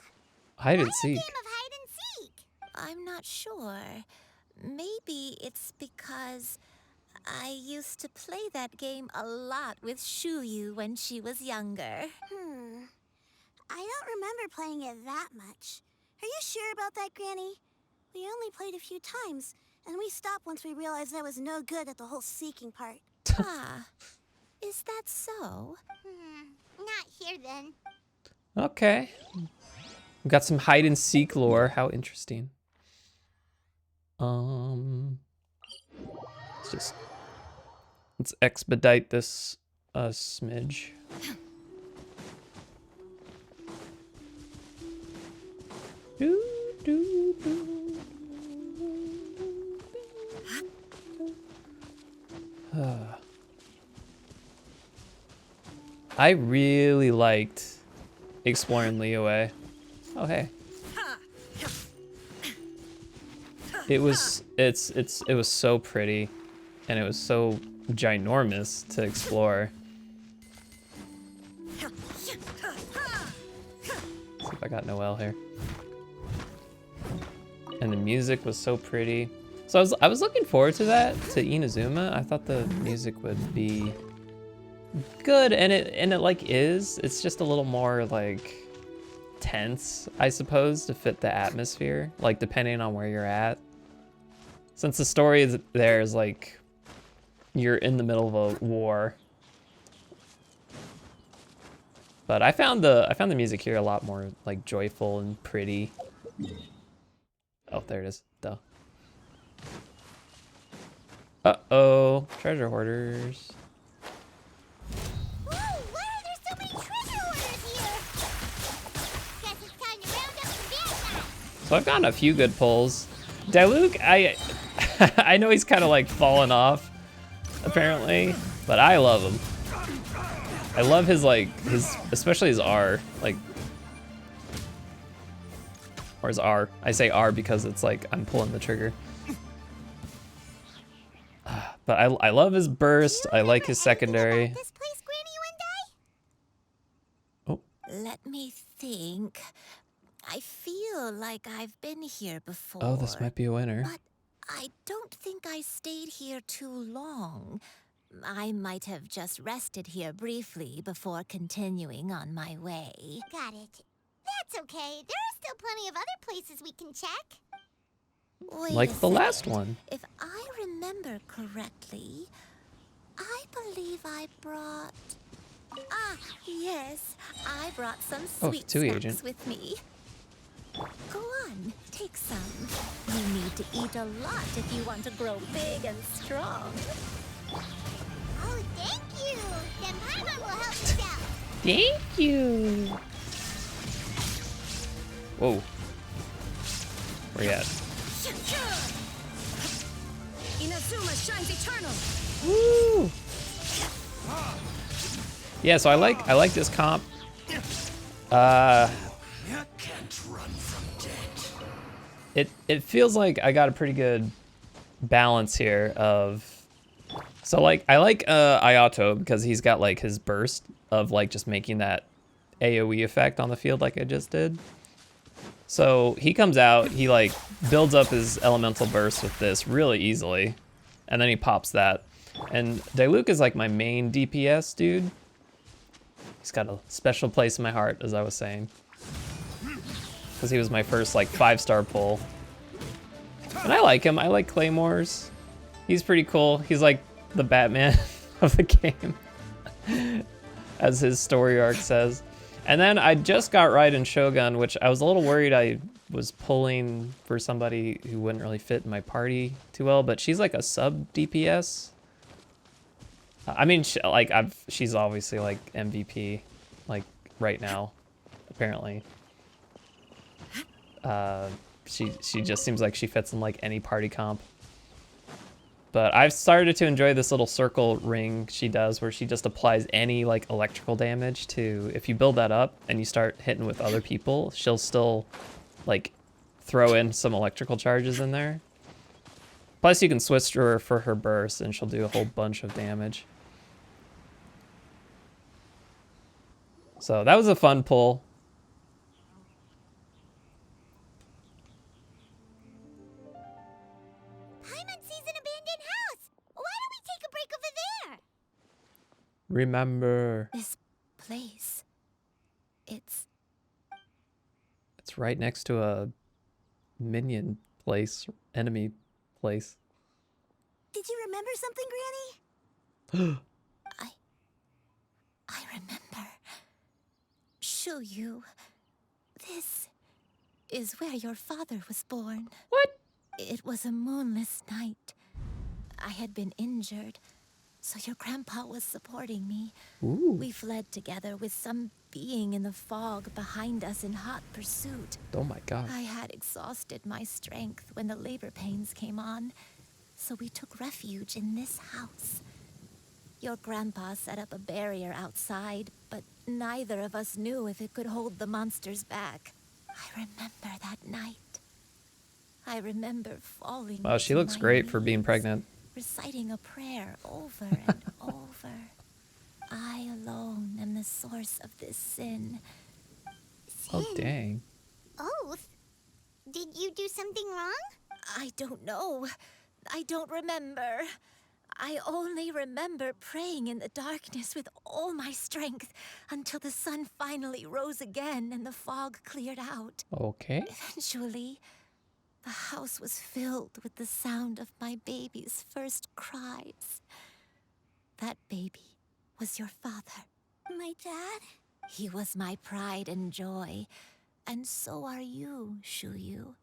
Hide and Why a seek. game of hide and seek? I'm not sure. Maybe it's because I used to play that game a lot with Shuyu when she was younger. I don't remember playing it that much. Are you sure about that, Granny? We only played a few times, and we stopped once we realized I was no good at the whole seeking part. Ah, is that so? Not here then. Okay. We got some hide and seek lore. How interesting. Let's expedite this a smidge. I really liked exploring Liyue. Oh hey. It was so pretty, and it was so ginormous to explore. Let's see if I got Noelle here. And the music was so pretty. So I was looking forward to that, to Inazuma. I thought the music would be good, and it like is. It's just a little more like tense, I suppose, to fit the atmosphere, like depending on where you're at. Since the story is there is like you're in the middle of a war. But I found the music here a lot more like joyful and pretty. Oh, there it is. Duh. Uh-oh. Treasure hoarders. Whoa, why are there so many treasure hoarders here? Guess it's time to round up the bad guys. So I've gotten a few good pulls. Diluc, I know he's kind of like fallen off, apparently, but I love him. I love his especially his R, like, or his R. I say R because it's like I'm pulling the trigger. But I love his burst. I like his secondary. This place, Granny One Day? Oh. Let me think. I feel like I've been here before. Oh, this might be a winner. But I don't think I stayed here too long. I might have just rested here briefly before continuing on my way. Got it. That's okay. There are still plenty of other places we can check. Wait Like a the last second. one. If I remember correctly, I believe I brought... Ah, yes. I brought some sweet Tui snacks agent. with me. Go on, take some. You need to eat a lot if you want to grow big and strong. Oh, thank you. Then Paimon will help us out. Thank you. Whoa. Where you at? Inazuma shines eternal. Woo! Yeah, so I like this comp. It feels like I got a pretty good balance here of, so like I like Ayato because he's got like his burst of like just making that AoE effect on the field like I just did. So he comes out, he like builds up his elemental burst with this really easily, and then he pops that. And Diluc is like my main DPS dude. He's got a special place in my heart, as I was saying, because he was my first like 5-star pull. And I like him. I like Claymores. He's pretty cool. He's like the Batman of the game, as his story arc says. And then I just got Raiden Shogun, which I was a little worried I was pulling for somebody who wouldn't really fit in my party too well, but she's like a sub DPS. I mean, she's obviously like MVP, like right now, apparently. She just seems like she fits in like any party comp. But I've started to enjoy this little circle ring she does where she just applies any like electrical damage to, if you build that up and you start hitting with other people, she'll still like throw in some electrical charges in there. Plus you can switch to her for her burst and she'll do a whole bunch of damage. So that was a fun pull. Paimon sees an abandoned house. Why don't we take a break over there? Remember, This place. It's it's right next to a minion place, enemy place. Did you remember something, Granny? I remember. Xianyun. This is where your father was born. What? It was a moonless night. I had been injured, so your grandpa was supporting me. Ooh. We fled together with some being in the fog behind us in hot pursuit. Oh my god. I had exhausted my strength when the labor pains came on, so we took refuge in this house. Your grandpa set up a barrier outside, but neither of us knew if it could hold the monsters back. I remember that night. I remember falling. Wow, she to looks my great for being knees, pregnant. reciting a prayer over and over. I alone am the source of this sin. Oh, dang. Oath? Did you do something wrong? I don't know. I don't remember. I only remember praying in the darkness with all my strength until the sun finally rose again and the fog cleared out. Okay. Eventually, the house was filled with the sound of my baby's first cries. That baby was your father. My dad? He was my pride and joy, and so are you, Xianyun.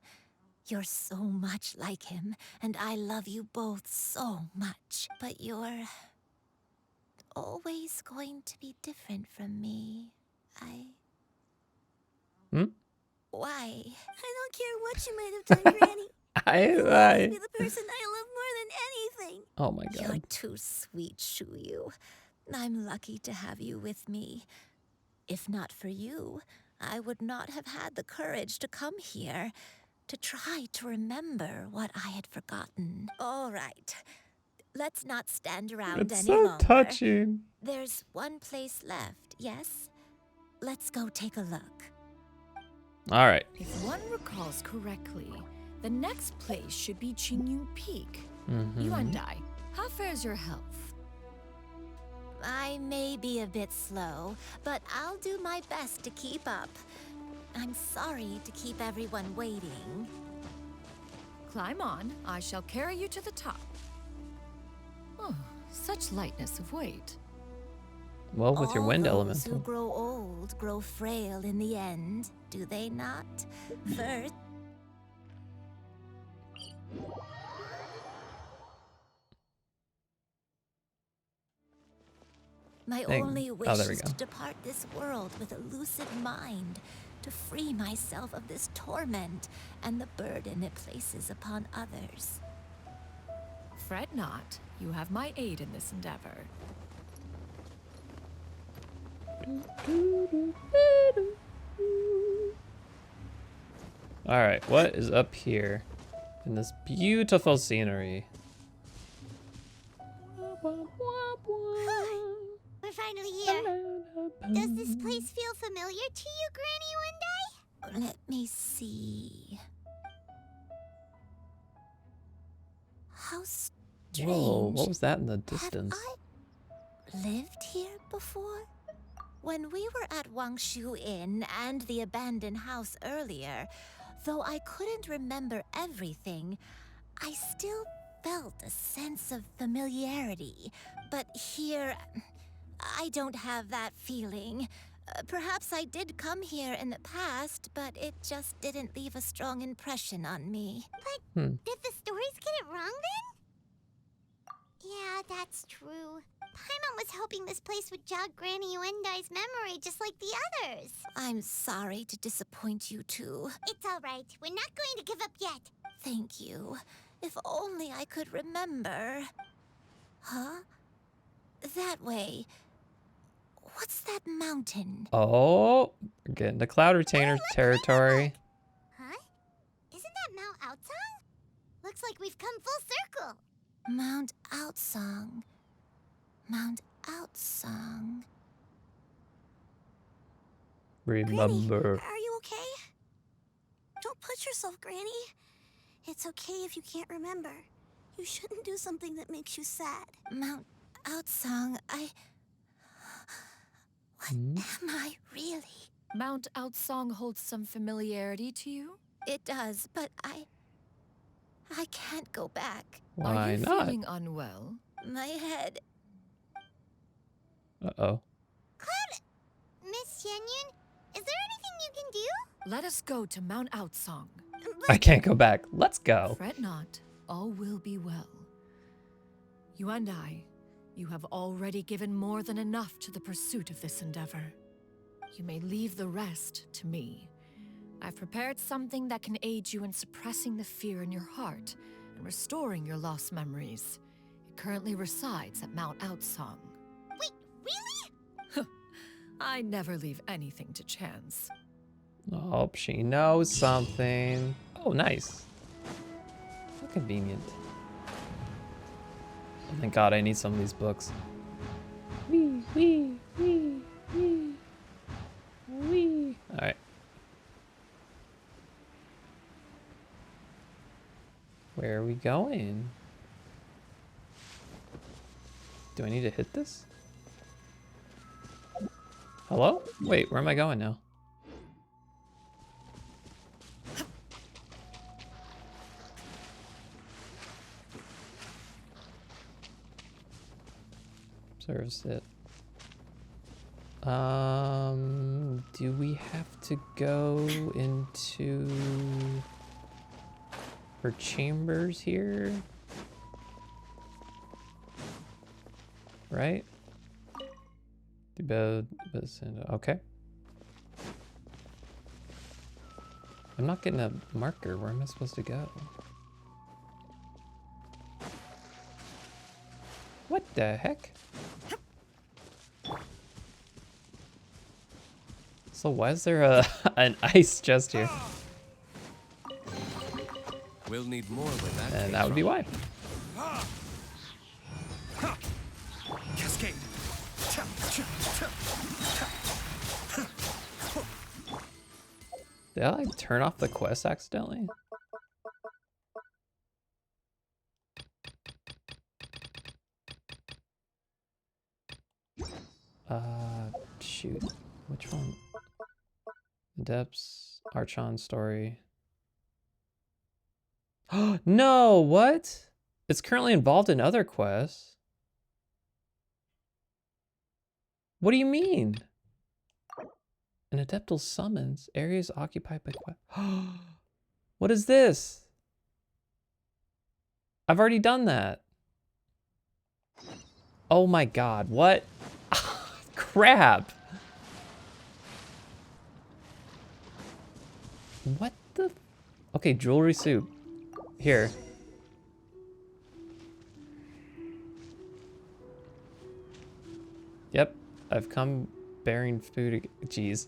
You're so much like him, and I love you both so much. But you're always going to be different from me. Why? I don't care what you might have done, Granny. You'll always be the person I love more than anything. Oh my god. You're too sweet, Xianyun. I'm lucky to have you with me. If not for you, I would not have had the courage to come here, to try to remember what I had forgotten. All right. Let's not stand around It's any so longer. touching. There's one place left, yes? Let's go take a look. All right. If one recalls correctly, the next place should be Xianyun Peak. You and I, how fares your health? I may be a bit slow, but I'll do my best to keep up. I'm sorry to keep everyone waiting. Climb on. I shall carry you to the top. Oh, such lightness of weight. Well, with your wind All those elemental. who grow old grow frail in the end, do they not? First, my only wish there we is go. to depart this world with a lucid mind, to free myself of this torment and the burden it places upon others. Fret not. You have my aid in this endeavor. All right, what is up here in this beautiful scenery? We're finally here. Does this place feel familiar to you, Granny One Day? Let me see. How strange. Whoa, what was that in the distance? Have I lived here before? When we were at Wangshu Inn and the abandoned house earlier, though I couldn't remember everything, I still felt a sense of familiarity. But here, I don't have that feeling. Perhaps I did come here in the past, but it just didn't leave a strong impression on me. But did the stories get it wrong then? Yeah, that's true. Paimon was hoping this place would jog Granny Yuendai's memory just like the others. I'm sorry to disappoint you two. It's all right. We're not going to give up yet. Thank you. If only I could remember. Huh? That way. What's that mountain? Oh, we're getting to Cloud Retainer territory. Huh? Isn't that Mount Outsong? Looks like we've come full circle. Mount Outsong. Mount Outsong. Remember. Are you okay? Don't push yourself, Granny. It's okay if you can't remember. You shouldn't do something that makes you sad. Mount Outsong, What am I really? Mount Outsong holds some familiarity to you? It does, but I can't go back. Why Are you not? feeling unwell? My head. Uh-oh. Miss Xianyun, is there anything you can do? Let us go to Mount Outsong. I can't go back. Let's go. Fret not, all will be well. You and I, you have already given more than enough to the pursuit of this endeavor. You may leave the rest to me. I've prepared something that can aid you in suppressing the fear in your heart and restoring your lost memories. It currently resides at Mount Outsong. Wait, really? I never leave anything to chance. Oh, she knows something. Oh, nice. How convenient. Oh, thank God, I need some of these books. Wee, wee, wee, wee, wee. All right. Where are we going? Do I need to hit this? Hello? Wait, where am I going now? Service it. Do we have to go into her chambers here? Right? Okay. I'm not getting a marker. Where am I supposed to go? What the heck? So why is there an ice chest here? We'll need more with that. And that would be why. Cascade. Did I like turn off the quest accidentally? Shoot. Which one? Depths, Archon story. Oh no, what? It's currently involved in other quests. What do you mean? An Adeptal summons areas occupied by quest. What is this? I've already done that. Oh my god, what? Crap. What the? Okay, jewelry soup. Here. Yep, I've come bearing food. Jeez.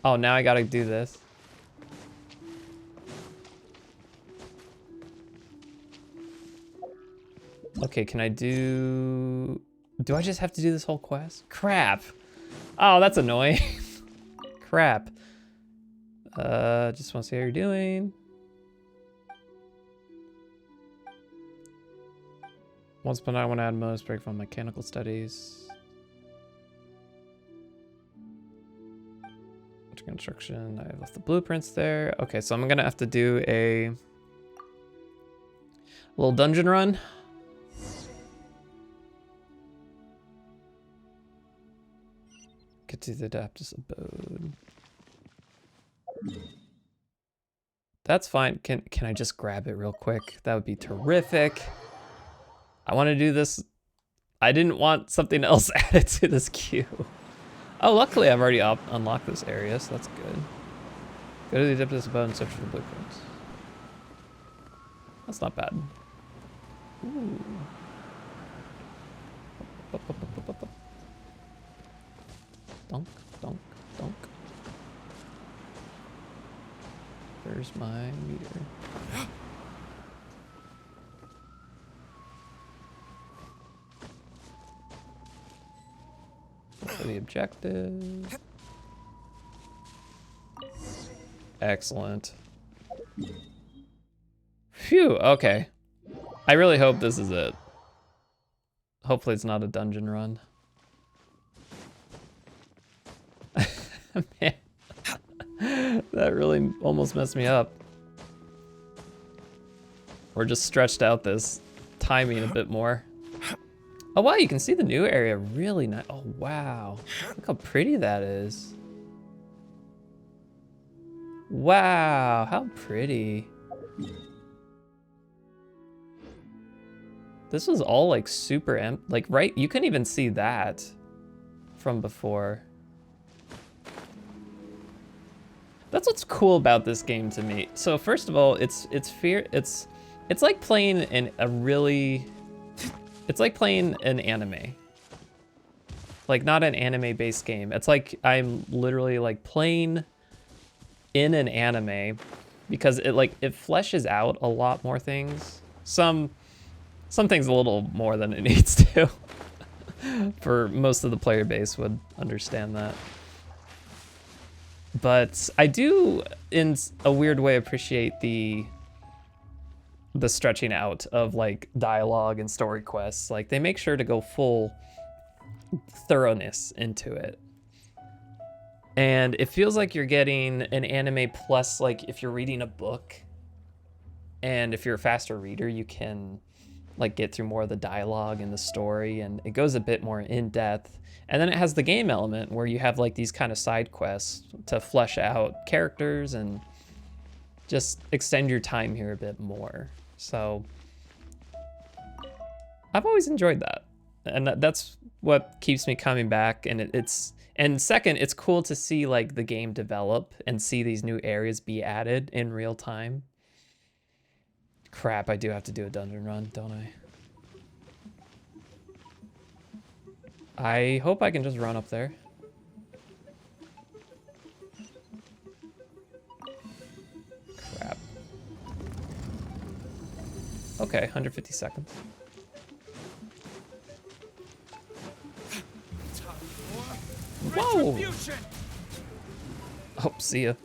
Oh, now I gotta do this. Okay, can I do... Do I just have to do this whole quest? Crap. Oh, that's annoying. Crap. Just want to see how you're doing. Once upon a time, I want to add most break from mechanical studies. Construction. I left the blueprints there. Okay, so I'm gonna have to do a little dungeon run. Get to the Adeptus abode. That's fine. Can I just grab it real quick? That would be terrific. I want to do this. I didn't want something else added to this queue. Oh, luckily I've already unlocked this area, so that's good. Go to the Adeptus abode and search for the blueprints. That's not bad. Ooh. Donk, donk, donk. Where's my meter? For the objective. Excellent. Phew, okay. I really hope this is it. Hopefully it's not a dungeon run. Man, that really almost messed me up. Or just stretched out this timing a bit more. Oh wow, you can see the new area really nice. Oh wow, look how pretty that is. Wow, how pretty. This was all like super like right, you couldn't even see that from before. That's what's cool about this game to me. So first of all, it's like playing in a really, it's like playing an anime. Like not an anime based game. It's like I'm literally like playing in an anime because it fleshes out a lot more things. Some things a little more than it needs to. For most of the player base would understand that. But I do, in a weird way, appreciate the stretching out of like dialogue and story quests. Like they make sure to go full thoroughness into it. And it feels like you're getting an anime plus, like if you're reading a book and if you're a faster reader, you can like get through more of the dialogue and the story, and it goes a bit more in depth. And then it has the game element where you have like these kind of side quests to flesh out characters and just extend your time here a bit more. So I've always enjoyed that. And that's what keeps me coming back. And and second, it's cool to see like the game develop and see these new areas be added in real time. Crap, I do have to do a dungeon run, don't I? I hope I can just run up there. Crap. Okay, 150 seconds. Whoa! Oh, see ya.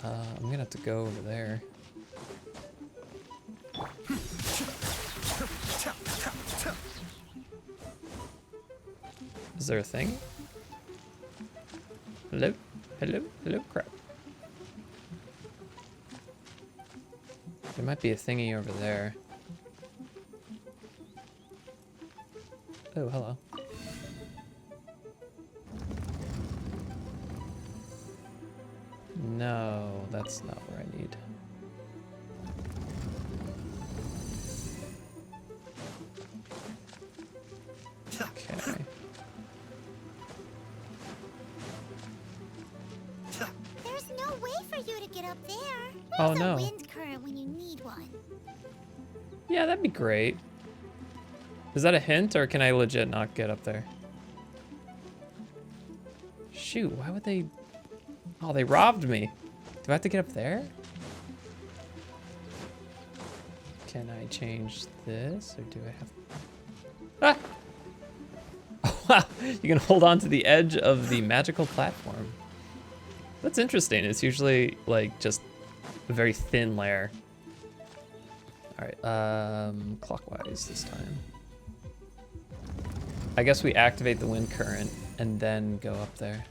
I'm gonna have to go over there. Is there a thing? Hello? Hello? Hello? Crap. There might be a thingy over there. Oh, hello. No, that's not where I need. Okay. There's no way for you to get up there. Oh There's no. a wind current when you need one. Yeah, that'd be great. Is that a hint, or can I legit not get up there? Shoot, why would they... Oh, they robbed me. Do I have to get up there? Can I change this, or do I have... Ah! Oh, wow, you can hold on to the edge of the magical platform. That's interesting. It's usually, like, just a very thin layer. All right, clockwise this time. I guess we activate the wind current and then go up there.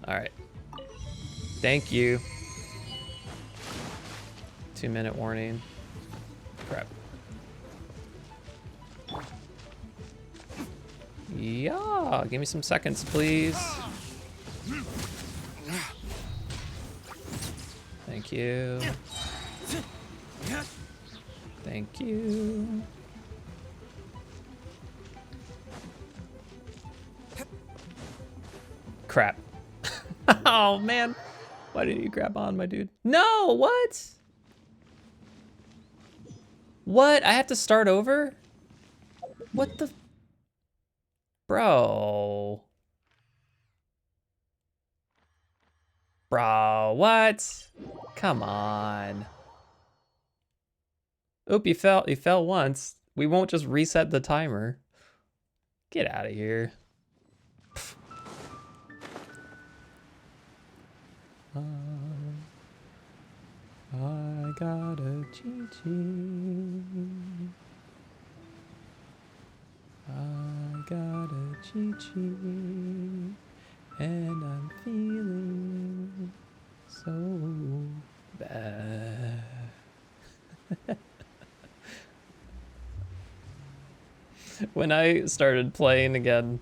All right. Thank you. 2-minute warning. Crap. Yeah, give me some seconds, please. Thank you. Thank you. Crap. Oh, man. Why didn't you grab on, my dude? No, what? What? I have to start over? What the... Bro. Bro, what? Come on. Oop, you fell. You fell once. We won't just reset the timer. Get out of here. I got a cheat. I got a cheat, and I'm feeling so bad. When I started playing again,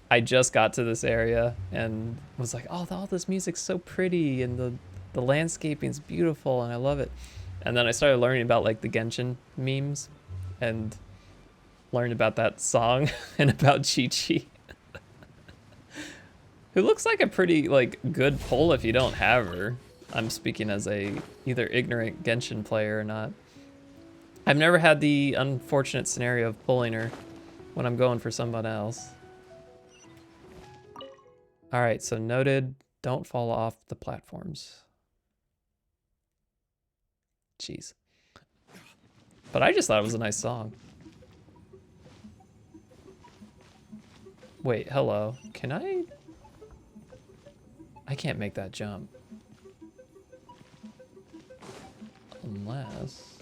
I just got to this area and was like, oh, all this music's so pretty and the landscaping's beautiful and I love it. And then I started learning about like the Genshin memes and learned about that song and about Chi-Chi. Who looks like a pretty like good pull if you don't have her. I'm speaking as a either ignorant Genshin player or not. I've never had the unfortunate scenario of pulling her when I'm going for someone else. All right, so noted, don't fall off the platforms. Jeez. But I just thought it was a nice song. Wait, hello. Can I? I can't make that jump. Unless...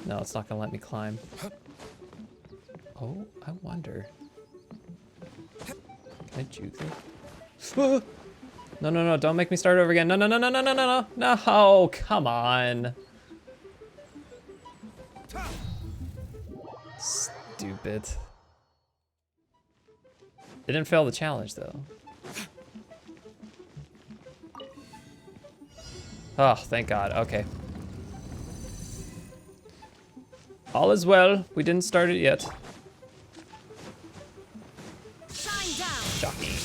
No, it's not gonna let me climb. Oh, I wonder. Can I juke it? No, no, no, don't make me start over again. No, no, no, no, no, no, no, no. No, come on. Stupid. It didn't fail the challenge, though. Oh, thank God. Okay. All is well. We didn't start it yet. Shocking.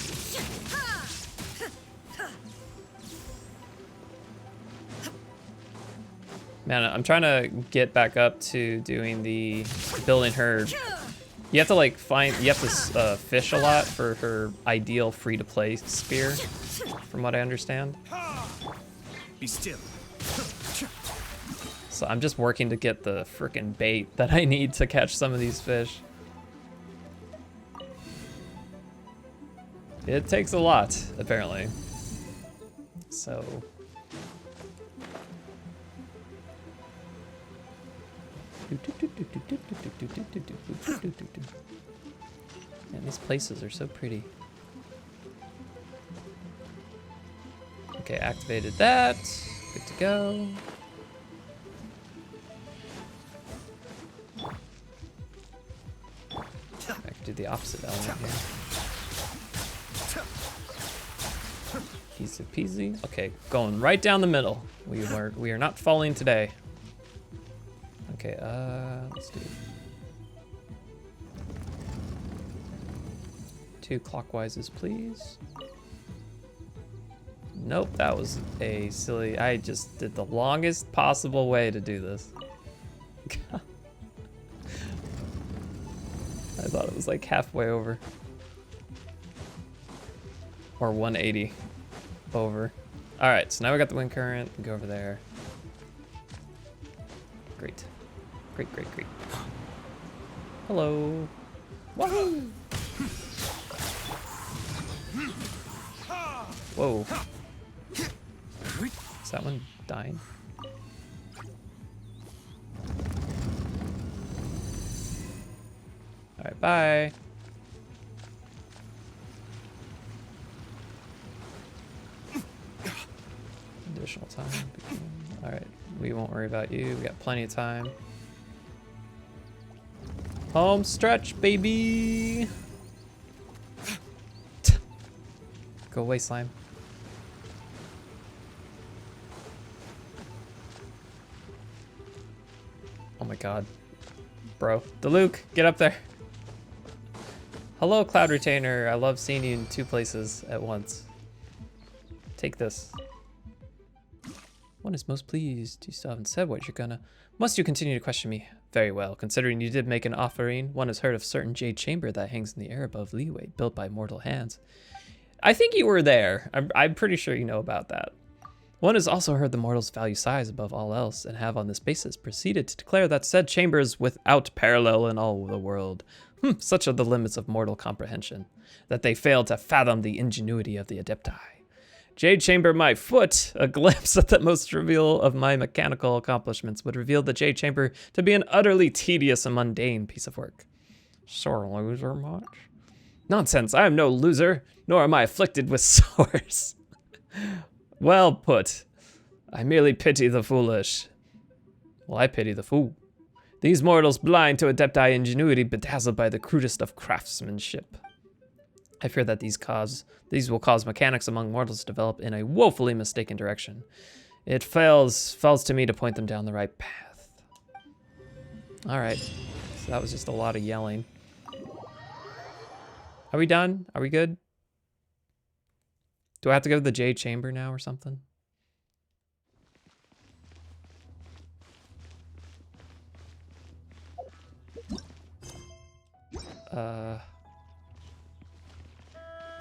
Man, I'm trying to get back up to doing the building her. You have to like you have to fish a lot for her ideal free-to-play spear, from what I understand. Be still. So I'm just working to get the frickin' bait that I need to catch some of these fish. It takes a lot, apparently. So... Man, these places are so pretty. Okay, activated that. Good to go. I could do the opposite element here. Easy peasy. Okay, going right down the middle. We are not falling today. Okay, let's do 2 clockwise, please. Nope, that was a silly. I just did the longest possible way to do this. I thought it was like halfway over. Or 180 over. All right, so now we got the wind current. Go over there. Great. Great, great, great. Hello. Wahoo! Whoa. Is that one dying? Alright, bye. Additional time. Alright, we won't worry about you. We got plenty of time. Home stretch, baby! Go away, slime. Oh my god. Bro. Diluc, get up there. Hello, Cloud Retainer. I love seeing you in 2 places at once. Take this. One is most pleased. You still haven't said what you're gonna. Must you continue to question me? Very well. Considering you did make an offering, one has heard of certain jade chamber that hangs in the air above Leeway, built by mortal hands. I think you were there. I'm pretty sure you know about that. One has also heard the mortals value size above all else, and have on this basis proceeded to declare that said chamber is without parallel in all the world. Such are the limits of mortal comprehension, that they fail to fathom the ingenuity of the Adepti. Jade Chamber my foot, a glimpse at the most trivial of my mechanical accomplishments would reveal the Jade Chamber to be an utterly tedious and mundane piece of work. Sore loser much? Nonsense, I am no loser, nor am I afflicted with sores. Well put. I merely pity the foolish. Well, I pity the fool. These mortals blind to Adepti ingenuity, bedazzled by the crudest of craftsmanship. I fear that these will cause mechanics among mortals to develop in a woefully mistaken direction. It falls to me to point them down the right path. All right, so that was just a lot of yelling. Are we done? Are we good? Do I have to go to the Jade Chamber now or something?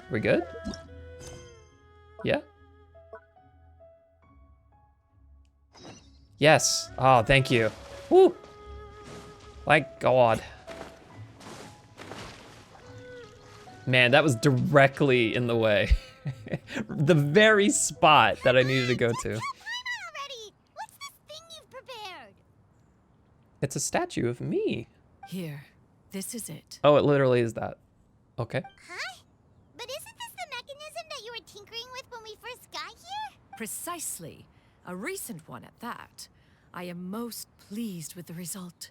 We good? Yeah? Yes. Oh, thank you. Woo! Thank God. Man, that was directly in the way. The very spot that I needed to go to. Already! What's this thing you've prepared? It's a statue of me. Here, this is it. Oh, it literally is that. Okay. Huh? But isn't this the mechanism that you were tinkering with when we first got here? Precisely. A recent one at that. I am most pleased with the result.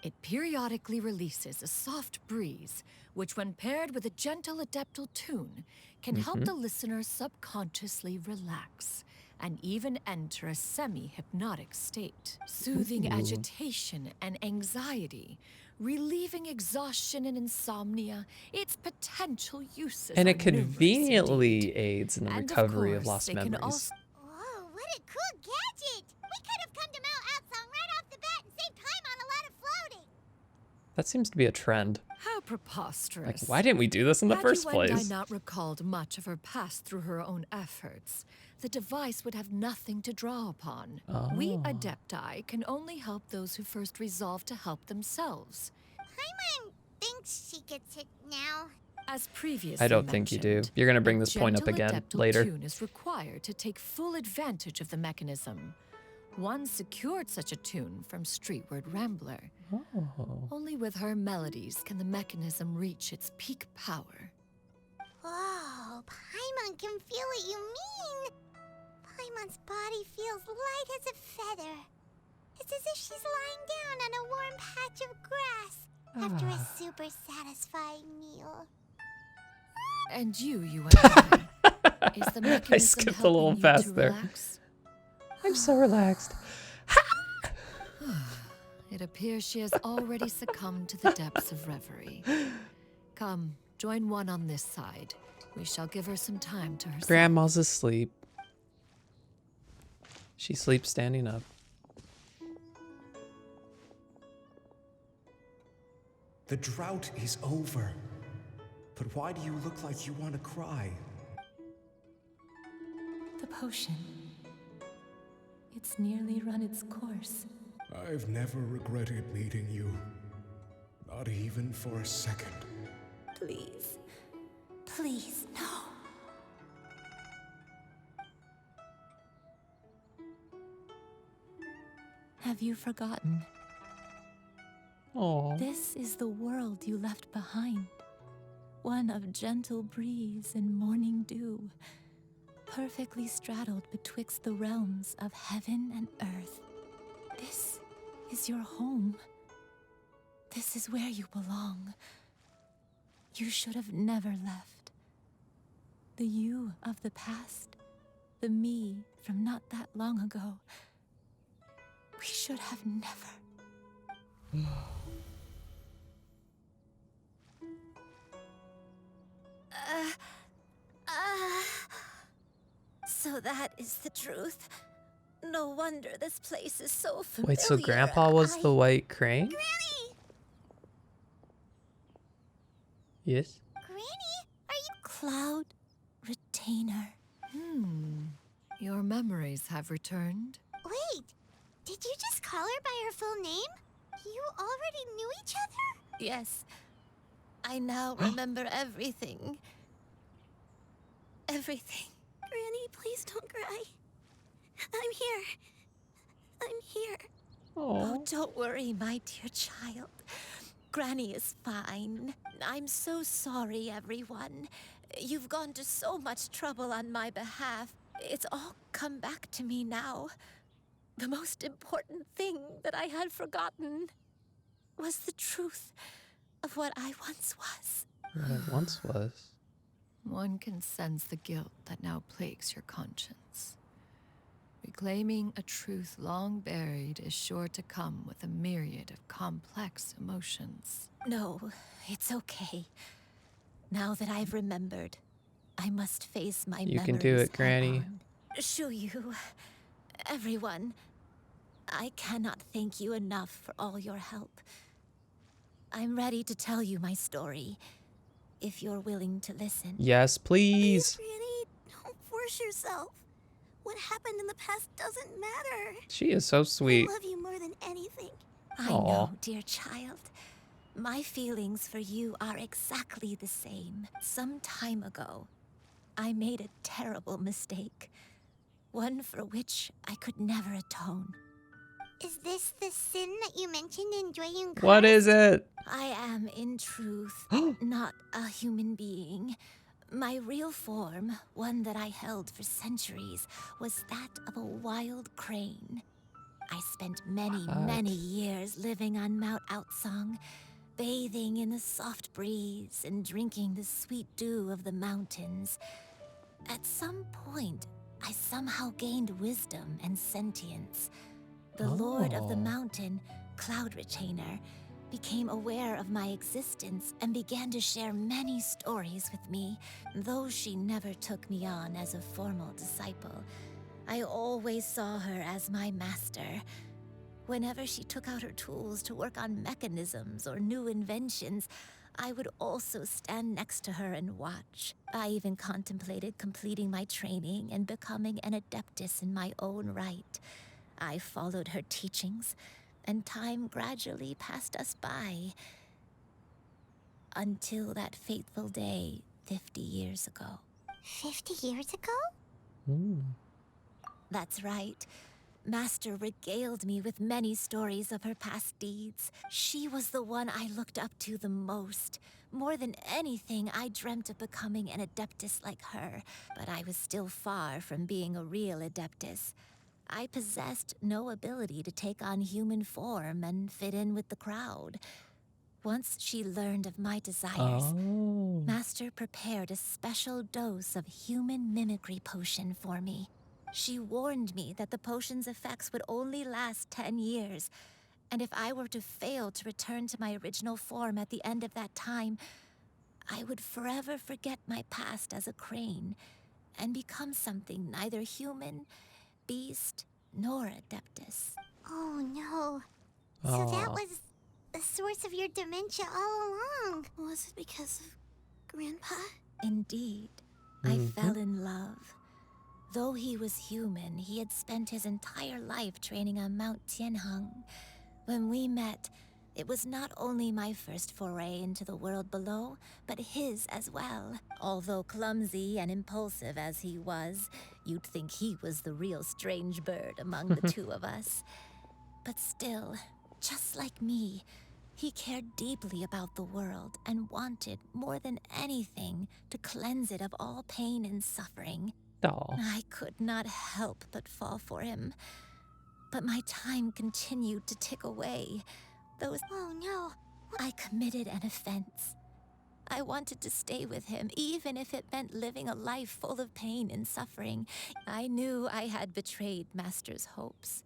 It periodically releases a soft breeze, which when paired with a gentle adeptal tune, can help the listener subconsciously relax and even enter a semi-hypnotic state, soothing agitation and anxiety, relieving exhaustion and insomnia. Its potential uses And are it conveniently numerous indeed. aids in the And of recovery of course, lost they can memories. also Whoa, what a cool gadget! We could have come to Mount Outsong right off the bat and saved time on a lot of floating. That seems to be a trend. How preposterous. Like, why didn't we do this in the first Had place? Yuendai not recalled much of her past through her own efforts, the device would have nothing to draw upon. We Adepti can only help those who first resolve to help themselves. Paimon thinks she gets it now. As previously I don't think you do. mentioned, You're gonna bring a this point up gentle again adeptal later. tune is required to take full advantage of the mechanism. One secured such a tune from Streetward Rambler. Only with her melodies can the mechanism reach its peak power. Whoa, Paimon can feel what you mean. Paimon's body feels light as a feather. It's as if she's lying down on a warm patch of grass after a super satisfying meal. And you Yuendai, is the mechanism I skipped a helping little you fast to there. relax? I'm so relaxed. It appears she has already succumbed to the depths of reverie. Come, join one on this side. We shall give her some time to herself. Grandma's asleep. She sleeps standing up. The drought is over. But why do you look like you want to cry? The potion. It's nearly run its course. I've never regretted meeting you. Not even for a second. Please. Please, no. Have you forgotten? Oh. This is the world you left behind. One of gentle breeze and morning dew, perfectly straddled betwixt the realms of heaven and earth. This is your home. This is where you belong. You should have never left. The you of the past, the me from not that long ago. We should have never. So that is the truth. No wonder this place is so familiar. Wait, so Grandpa was the white crane? Granny! Yes. Granny, are you... Cloud retainer. Your memories have returned. Wait, did you just call her by her full name? You already knew each other? Yes. I now remember everything. Everything. Granny, please don't cry. I'm here. I'm here. Oh, don't worry, my dear child. Granny is fine. I'm so sorry, everyone. You've gone to so much trouble on my behalf. It's all come back to me now. The most important thing that I had forgotten was the truth of what I once was. What it once was. One can sense the guilt that now plagues your conscience. Reclaiming a truth long buried is sure to come with a myriad of complex emotions. No, it's okay. Now that I've remembered, I must face my memories. You can do it, Granny. Shuyu, everyone, I cannot thank you enough for all your help. I'm ready to tell you my story, if you're willing to listen. Yes, please. Granny, don't force yourself. What happened in the past doesn't matter. She is so sweet. I love you more than anything. I know, dear child. My feelings for you are exactly the same. Some time ago, I made a terrible mistake. One for which I could never atone. Is this the sin that you mentioned in Xianyun? What is it? I am, in truth, not a human being. My real form, one that I held for centuries, was that of a wild crane. I spent many years living on Mount Outsong, bathing in the soft breeze and drinking the sweet dew of the mountains. At some point, I somehow gained wisdom and sentience. The Lord of the Mountain, Cloud Retainer, became aware of my existence and began to share many stories with me. Though she never took me on as a formal disciple, I always saw her as my master. Whenever she took out her tools to work on mechanisms or new inventions, I would also stand next to her and watch. I even contemplated completing my training and becoming an adeptus in my own right. I followed her teachings, and time gradually passed us by. Until that fateful day 50 years ago. 50 years ago? That's right. Master regaled me with many stories of her past deeds. She was the one I looked up to the most. More than anything, I dreamt of becoming an adeptus like her, but I was still far from being a real adeptus. I possessed no ability to take on human form and fit in with the crowd. Once she learned of my desires, Master prepared a special dose of human mimicry potion for me. She warned me that the potion's effects would only last 10 years, and if I were to fail to return to my original form at the end of that time, I would forever forget my past as a crane and become something neither human, beast, nor adeptus. Oh no. So that was the source of your dementia all along. Was it because of Grandpa? Indeed. I fell in love. Though he was human, he had spent his entire life training on Mount Tianheng. When we met, it was not only my first foray into the world below, but his as well. Although clumsy and impulsive as he was, you'd think he was the real strange bird among the two of us. But still, just like me, he cared deeply about the world and wanted, more than anything, to cleanse it of all pain and suffering. I could not help but fall for him. But my time continued to tick away. Oh no. I committed an offense. I wanted to stay with him, even if it meant living a life full of pain and suffering. I knew I had betrayed Master's hopes,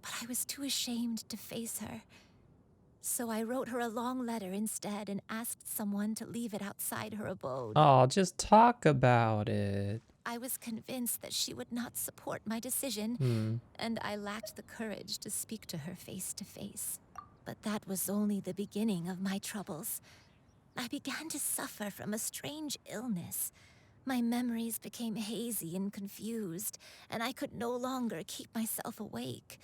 but I was too ashamed to face her. So I wrote her a long letter instead and asked someone to leave it outside her abode. Oh, just talk about it. I was convinced that she would not support my decision, and I lacked the courage to speak to her face to face. But that was only the beginning of my troubles. I began to suffer from a strange illness. My memories became hazy and confused, and I could no longer keep myself awake.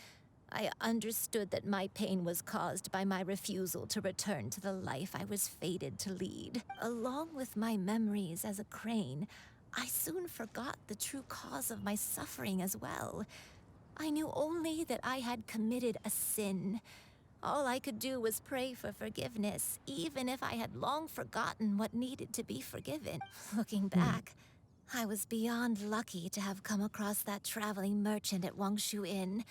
I understood that my pain was caused by my refusal to return to the life I was fated to lead. Along with my memories as a crane, I soon forgot the true cause of my suffering as well. I knew only that I had committed a sin. All I could do was pray for forgiveness, even if I had long forgotten what needed to be forgiven. Looking back, I was beyond lucky to have come across that traveling merchant at Wangshu Inn.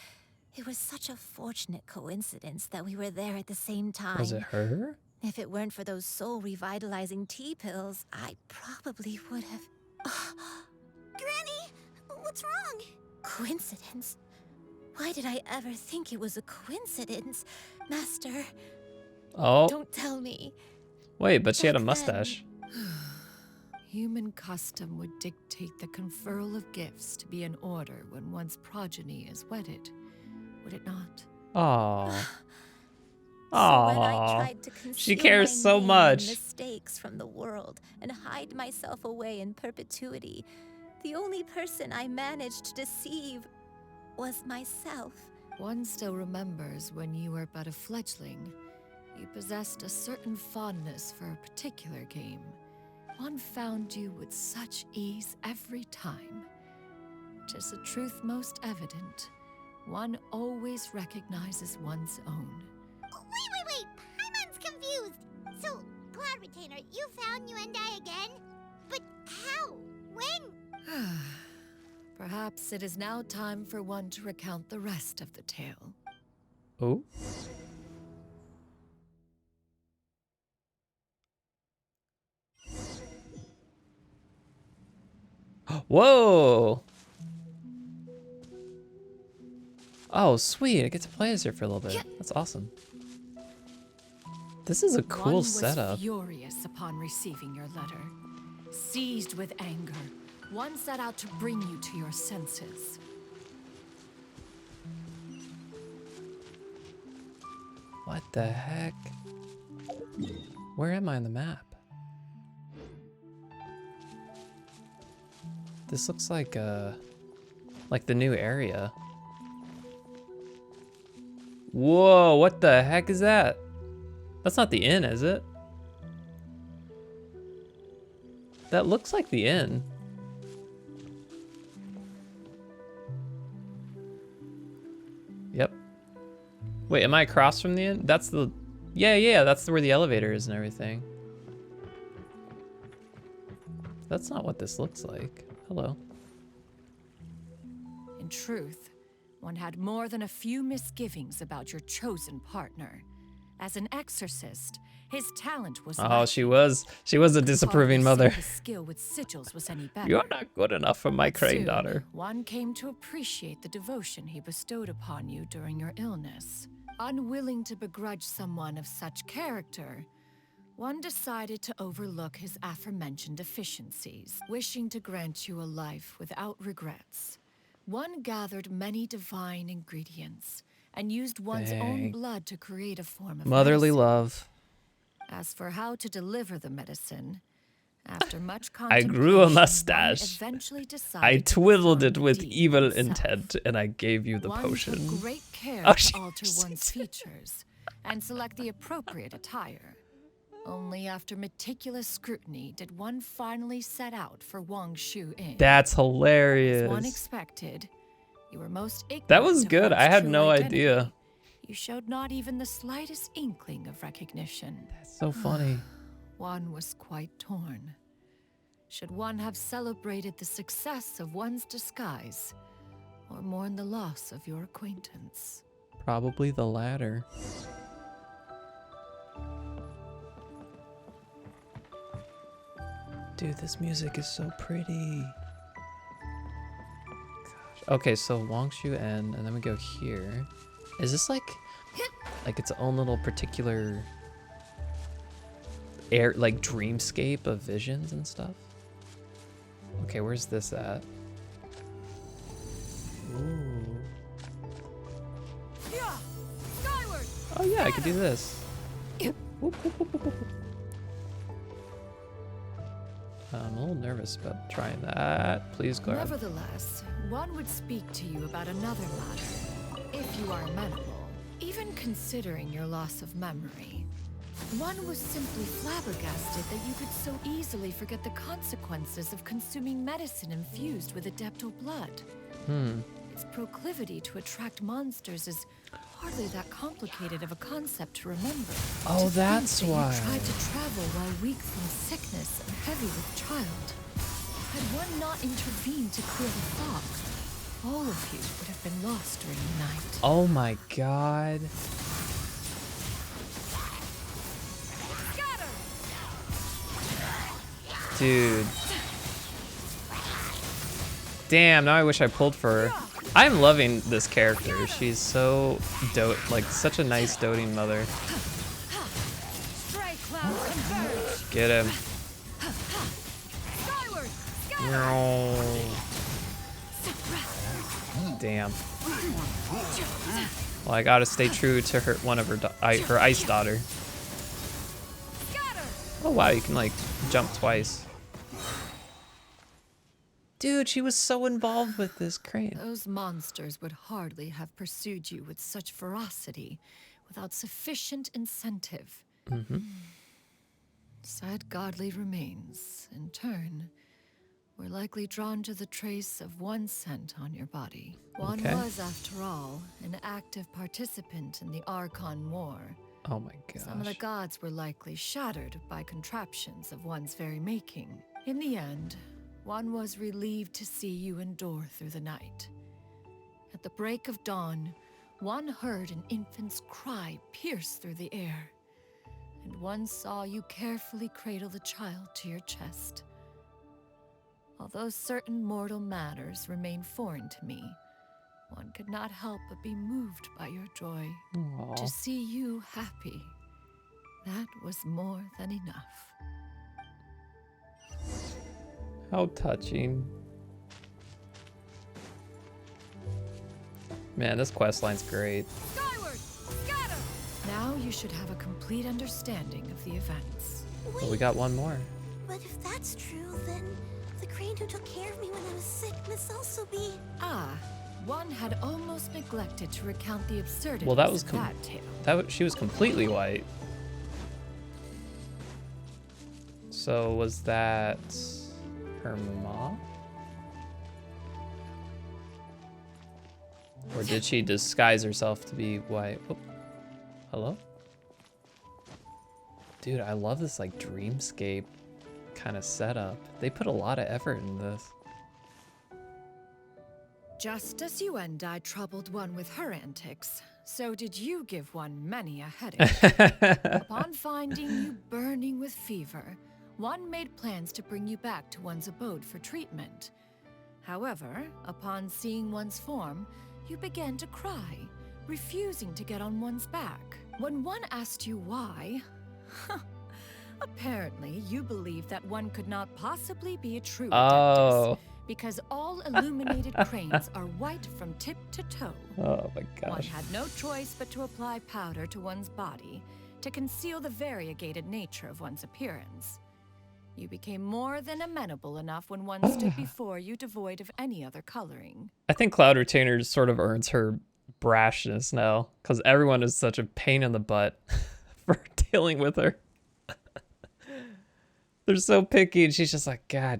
It was such a fortunate coincidence that we were there at the same time. Was it her? If it weren't for those soul-revitalizing tea pills, I probably would have... Granny, what's wrong? Coincidence? Why did I ever think it was a coincidence, Master? Oh. Don't tell me. Wait, but she had a Back mustache. Human custom would dictate the conferral of gifts to be in order when one's progeny is wedded, would it not? Aww. So when I tried to She conceal cares my so name much. and mistakes from the world and hide myself away in perpetuity, the only person I managed to deceive was myself. One still remembers when you were but a fledgling. You possessed a certain fondness for a particular game. One found you with such ease every time. 'Tis a truth most evident. One always recognizes one's own. Wait! Paimon's confused! So, Cloud Retainer, you found Yuendai again? But how? When? Perhaps it is now time for one to recount the rest of the tale. Oh. Whoa! Oh, sweet. I get to play as her for a little bit. That's awesome. This is a cool setup. One was furious upon receiving your letter. Seized with anger, one set out to bring you to your senses. What the heck? Where am I on the map? This looks like the new area. Whoa, what the heck is that? That's not the inn, is it? That looks like the inn. Yep. Wait, am I across from the inn? That's the... Yeah, that's where the elevator is and everything. That's not what this looks like. Hello. In truth, one had more than a few misgivings about your chosen partner. As an exorcist, his talent was... Oh, she was a disapproving mother. His skill with sigils was any better. You're not good enough for my crane Soon, daughter. one came to appreciate the devotion he bestowed upon you during your illness. Unwilling to begrudge someone of such character, one decided to overlook his aforementioned deficiencies, wishing to grant you a life without regrets. One gathered many divine ingredients and used one's own blood to create a form of motherly medicine. love. As for how to deliver the medicine, after much I grew a contemplation, mustache. one eventually decided I to twiddled perform it with the deed evil himself. intent, and I gave you the One potion. took great care Oh, to alter one's features and select the appropriate attire. Only after meticulous scrutiny did one finally set out for Wangshu Inn. That's As one hilarious. expected, you were most ignorant That was of good. one's I had true no identity. idea. You showed not even the slightest inkling of recognition. That's so funny. One was quite torn. Should one have celebrated the success of one's disguise, or mourn the loss of your acquaintance? Probably the latter. Dude, this music is so pretty. Gosh. Okay, so Wangshu Inn, and then we go here. Is this like its own little particular like dreamscape of visions and stuff? Okay, where's this at? Ooh. Yeah! Skyward! Oh yeah, I could do this. Whoop, whoop, whoop, whoop, whoop. I'm a little nervous about trying that. Please go ahead. Nevertheless, one would speak to you about another matter, if you are amenable. Even considering your loss of memory, one was simply flabbergasted that you could so easily forget the consequences of consuming medicine infused with adeptal blood. Its proclivity to attract monsters is hardly that complicated of a concept to remember. Oh, that's why. You tried to travel while weak from sickness and heavy with child. Had one not intervened to clear the fog, all of you would have been lost during the night. Oh my god. Dude. Damn, now I wish I pulled for her. I'm loving this character. She's so like such a nice doting mother. Get him. No. Damn. Well, I gotta stay true to her her ice daughter. Oh wow, you can like jump twice. Dude, she was so involved with this crane. Those monsters would hardly have pursued you with such ferocity without sufficient incentive. Sad godly remains, in turn, were likely drawn to the trace of one scent on your body. One was, after all, an active participant in the Archon War. Oh my gosh. Some of the gods were likely shattered by contraptions of one's very making. In the end, one was relieved to see you endure through the night. At the break of dawn, one heard an infant's cry pierce through the air, and one saw you carefully cradle the child to your chest. Although certain mortal matters remain foreign to me, one could not help but be moved by your joy. Aww. To see you happy, that was more than enough. How touching. Man, this questline's great. Skyward! Scatter! Now you should have a complete understanding of the events. Wait, Well, we got one more. but if that's true, then the crane who took care of me when I was sick must also be... Ah, one had almost neglected to recount the absurdity Well, that was of that tale. she was completely white. So was that her mom? Or did she disguise herself to be white? Oh, hello? Dude, I love this like dreamscape kind of setup. They put a lot of effort in this. Just as you and I troubled one with her antics, so did you give one many a headache. Upon finding you burning with fever, one made plans to bring you back to one's abode for treatment. However, upon seeing one's form, you began to cry, refusing to get on one's back. When one asked you why, apparently you believed that one could not possibly be a true adeptus, because all illuminated cranes are white from tip to toe. Oh my gosh. One had no choice but to apply powder to one's body to conceal the variegated nature of one's appearance. You became more than amenable enough when one stood before you devoid of any other coloring. I think Cloud Retainer sort of earns her brashness now, because everyone is such a pain in the butt for dealing with her. They're so picky, and she's just like, God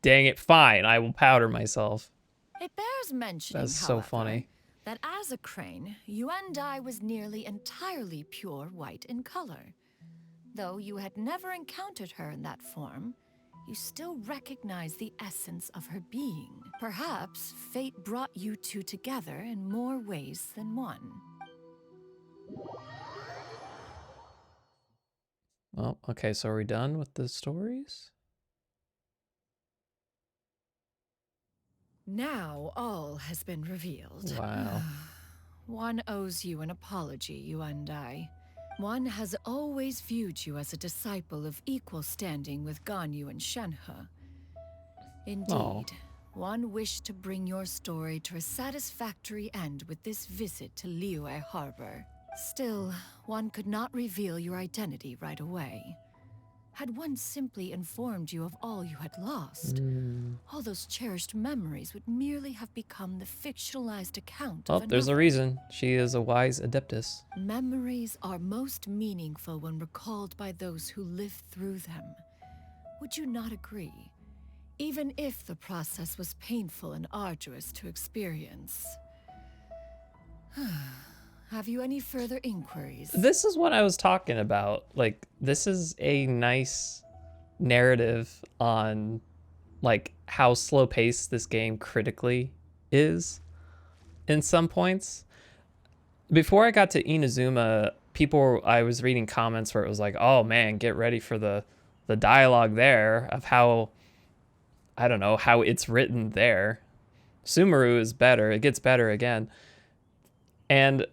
dang it, fine, I will powder myself. It bears mentioning, That's so however, funny. that as a crane, Yuandai was nearly entirely pure white in color. Though you had never encountered her in that form, you still recognized the essence of her being. Perhaps fate brought you two together in more ways than one. Well, okay, so are we done with the stories? Now all has been revealed. Wow. One owes you an apology, Yuandai. One has always viewed you as a disciple of equal standing with Ganyu and Shenhe. Indeed, one wished to bring your story to a satisfactory end with this visit to Liyue Harbor. Still, one could not reveal your identity right away. Had one simply informed you of all you had lost, all those cherished memories would merely have become the fictionalized account Oh, of there's a another. reason. She is a wise adeptus. Memories are most meaningful when recalled by those who live through them. Would you not agree? Even if the process was painful and arduous to experience. Have you any further inquiries? This is what I was talking about. Like, this is a nice narrative on, like, how slow-paced this game critically is in some points. Before I got to Inazuma, I was reading comments where it was like, oh man, get ready for the dialogue there of how, I don't know, how it's written there. Sumeru is better. It gets better again. And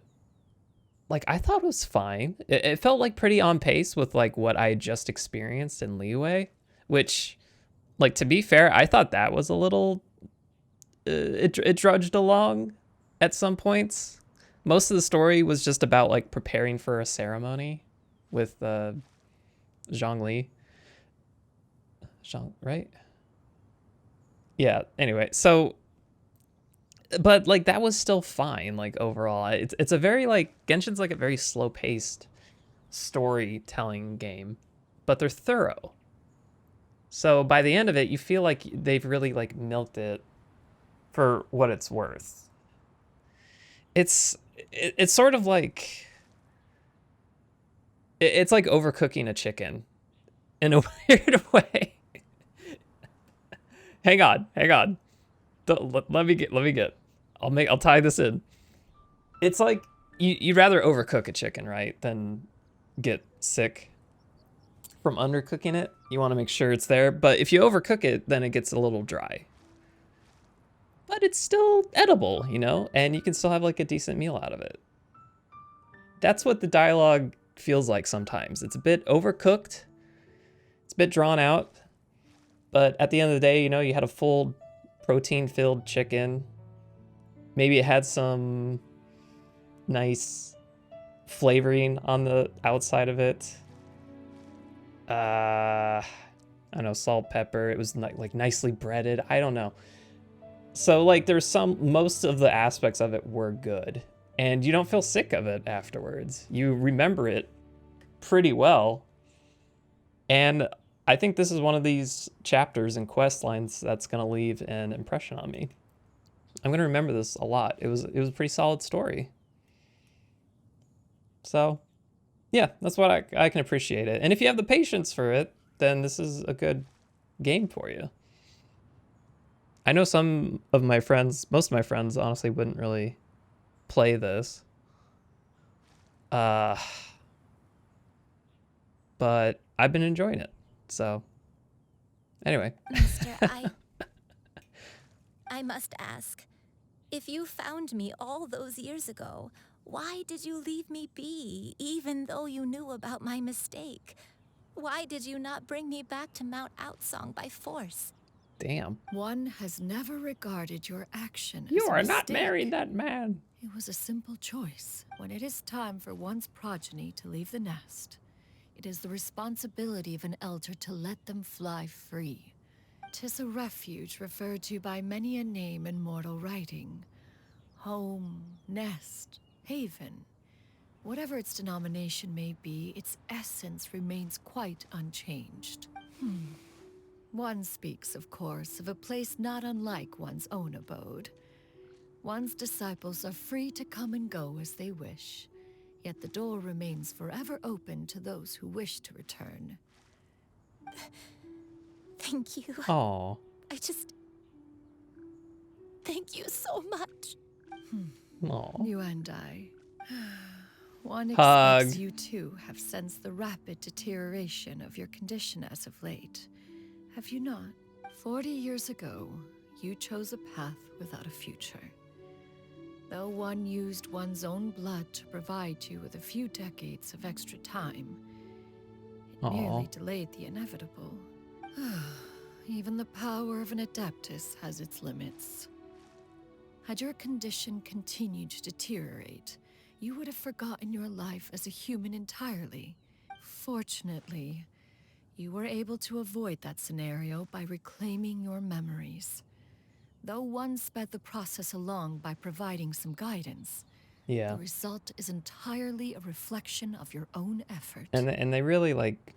like, I thought it was fine. It felt like pretty on pace with like what I had just experienced in Liyue, which, like, to be fair, I thought that was a little, it drudged along at some points. Most of the story was just about like preparing for a ceremony with Zhongli. Right? Yeah, anyway, so, but like that was still fine, like overall. It's a very like, Genshin's like a very slow-paced storytelling game, but they're thorough. So by the end of it, you feel like they've really like milked it for what it's worth. It's sort of like, it's like overcooking a chicken in a weird way. Hang on. Let me get. I'll tie this in. It's like you'd rather overcook a chicken, right, than get sick from undercooking it. You want to make sure it's there, but if you overcook it, then it gets a little dry. But it's still edible, you know, and you can still have like a decent meal out of it. That's what the dialogue feels like sometimes. It's a bit overcooked. It's a bit drawn out. But at the end of the day, you know, you had a full protein-filled chicken. Maybe it had some nice flavoring on the outside of it. I don't know, salt, pepper. It was like nicely breaded. I don't know. So like there's most of the aspects of it were good. And you don't feel sick of it afterwards. You remember it pretty well. And I think this is one of these chapters and quest lines that's going to leave an impression on me. I'm going to remember this a lot. It was a pretty solid story. So, yeah, that's what I can appreciate it. And if you have the patience for it, then this is a good game for you. I know some of my friends, most of my friends, honestly, wouldn't really play this. But I've been enjoying it. So, anyway. Mister, I must ask, if you found me all those years ago, why did you leave me be, even though you knew about my mistake? Why did you not bring me back to Mount Outsong by force? Damn. One has never regarded your action You as a are not mistake. marrying that man. It was a simple choice. When it is time for one's progeny to leave the nest, it is the responsibility of an elder to let them fly free. 'Tis a refuge referred to by many a name in mortal writing. Home, nest, haven. Whatever its denomination may be, its essence remains quite unchanged. One speaks, of course, of a place not unlike one's own abode. One's disciples are free to come and go as they wish, yet the door remains forever open to those who wish to return. Thank you. Aw. Thank you so much. Aw. You and I. One Hug. expects you too have sensed the rapid deterioration of your condition as of late. Have you not? 40 years ago, you chose a path without a future. Though one used one's own blood to provide you with a few decades of extra time, it merely delayed the inevitable. Even the power of an adeptus has its limits. Had your condition continued to deteriorate, you would have forgotten your life as a human entirely. Fortunately, You were able to avoid that scenario by reclaiming your memories. Though one sped the process along by providing some guidance, Yeah. the result is entirely a reflection of your own effort. And they really like,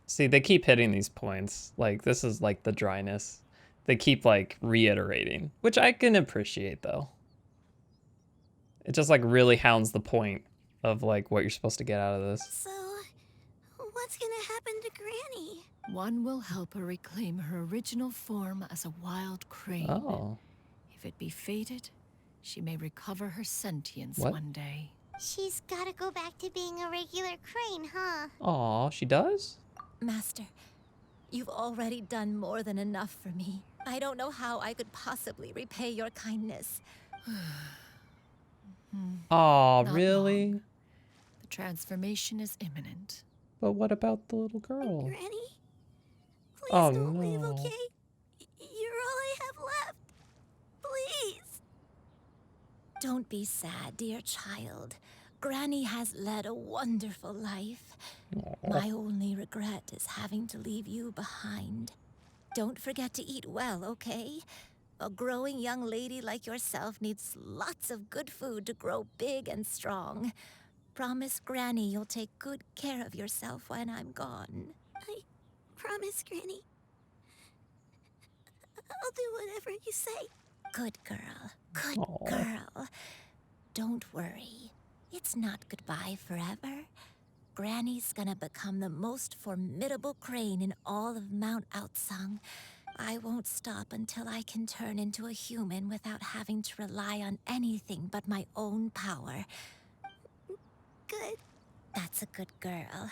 see, they keep hitting these points. Like, this is like the dryness. They keep like reiterating, which I can appreciate though. It just like really hounds the point of like what you're supposed to get out of this. So, what's gonna happen to Granny? One will help her reclaim her original form as a wild crane. Oh. If it be fated, she may recover her sentience What? one day. She's gotta go back to being a regular crane, huh? Aw, she does? Master, you've already done more than enough for me. I don't know how I could possibly repay your kindness. Aw, Not really? long. The transformation is imminent. But what about the little girl? Granny? Please Oh, don't leave, no. okay? You're all I have left. Please. Don't be sad, dear child. Granny has led a wonderful life. My only regret is having to leave you behind. Don't forget to eat well, okay? A growing young lady like yourself needs lots of good food to grow big and strong. Promise Granny you'll take good care of yourself when I'm gone. I promise, Granny. I'll do whatever you say. Good girl. Good Aw. girl. Don't worry. It's not goodbye forever. Granny's gonna become the most formidable crane in all of Mount Outsung. I won't stop until I can turn into a human without having to rely on anything but my own power. Good. That's a good girl.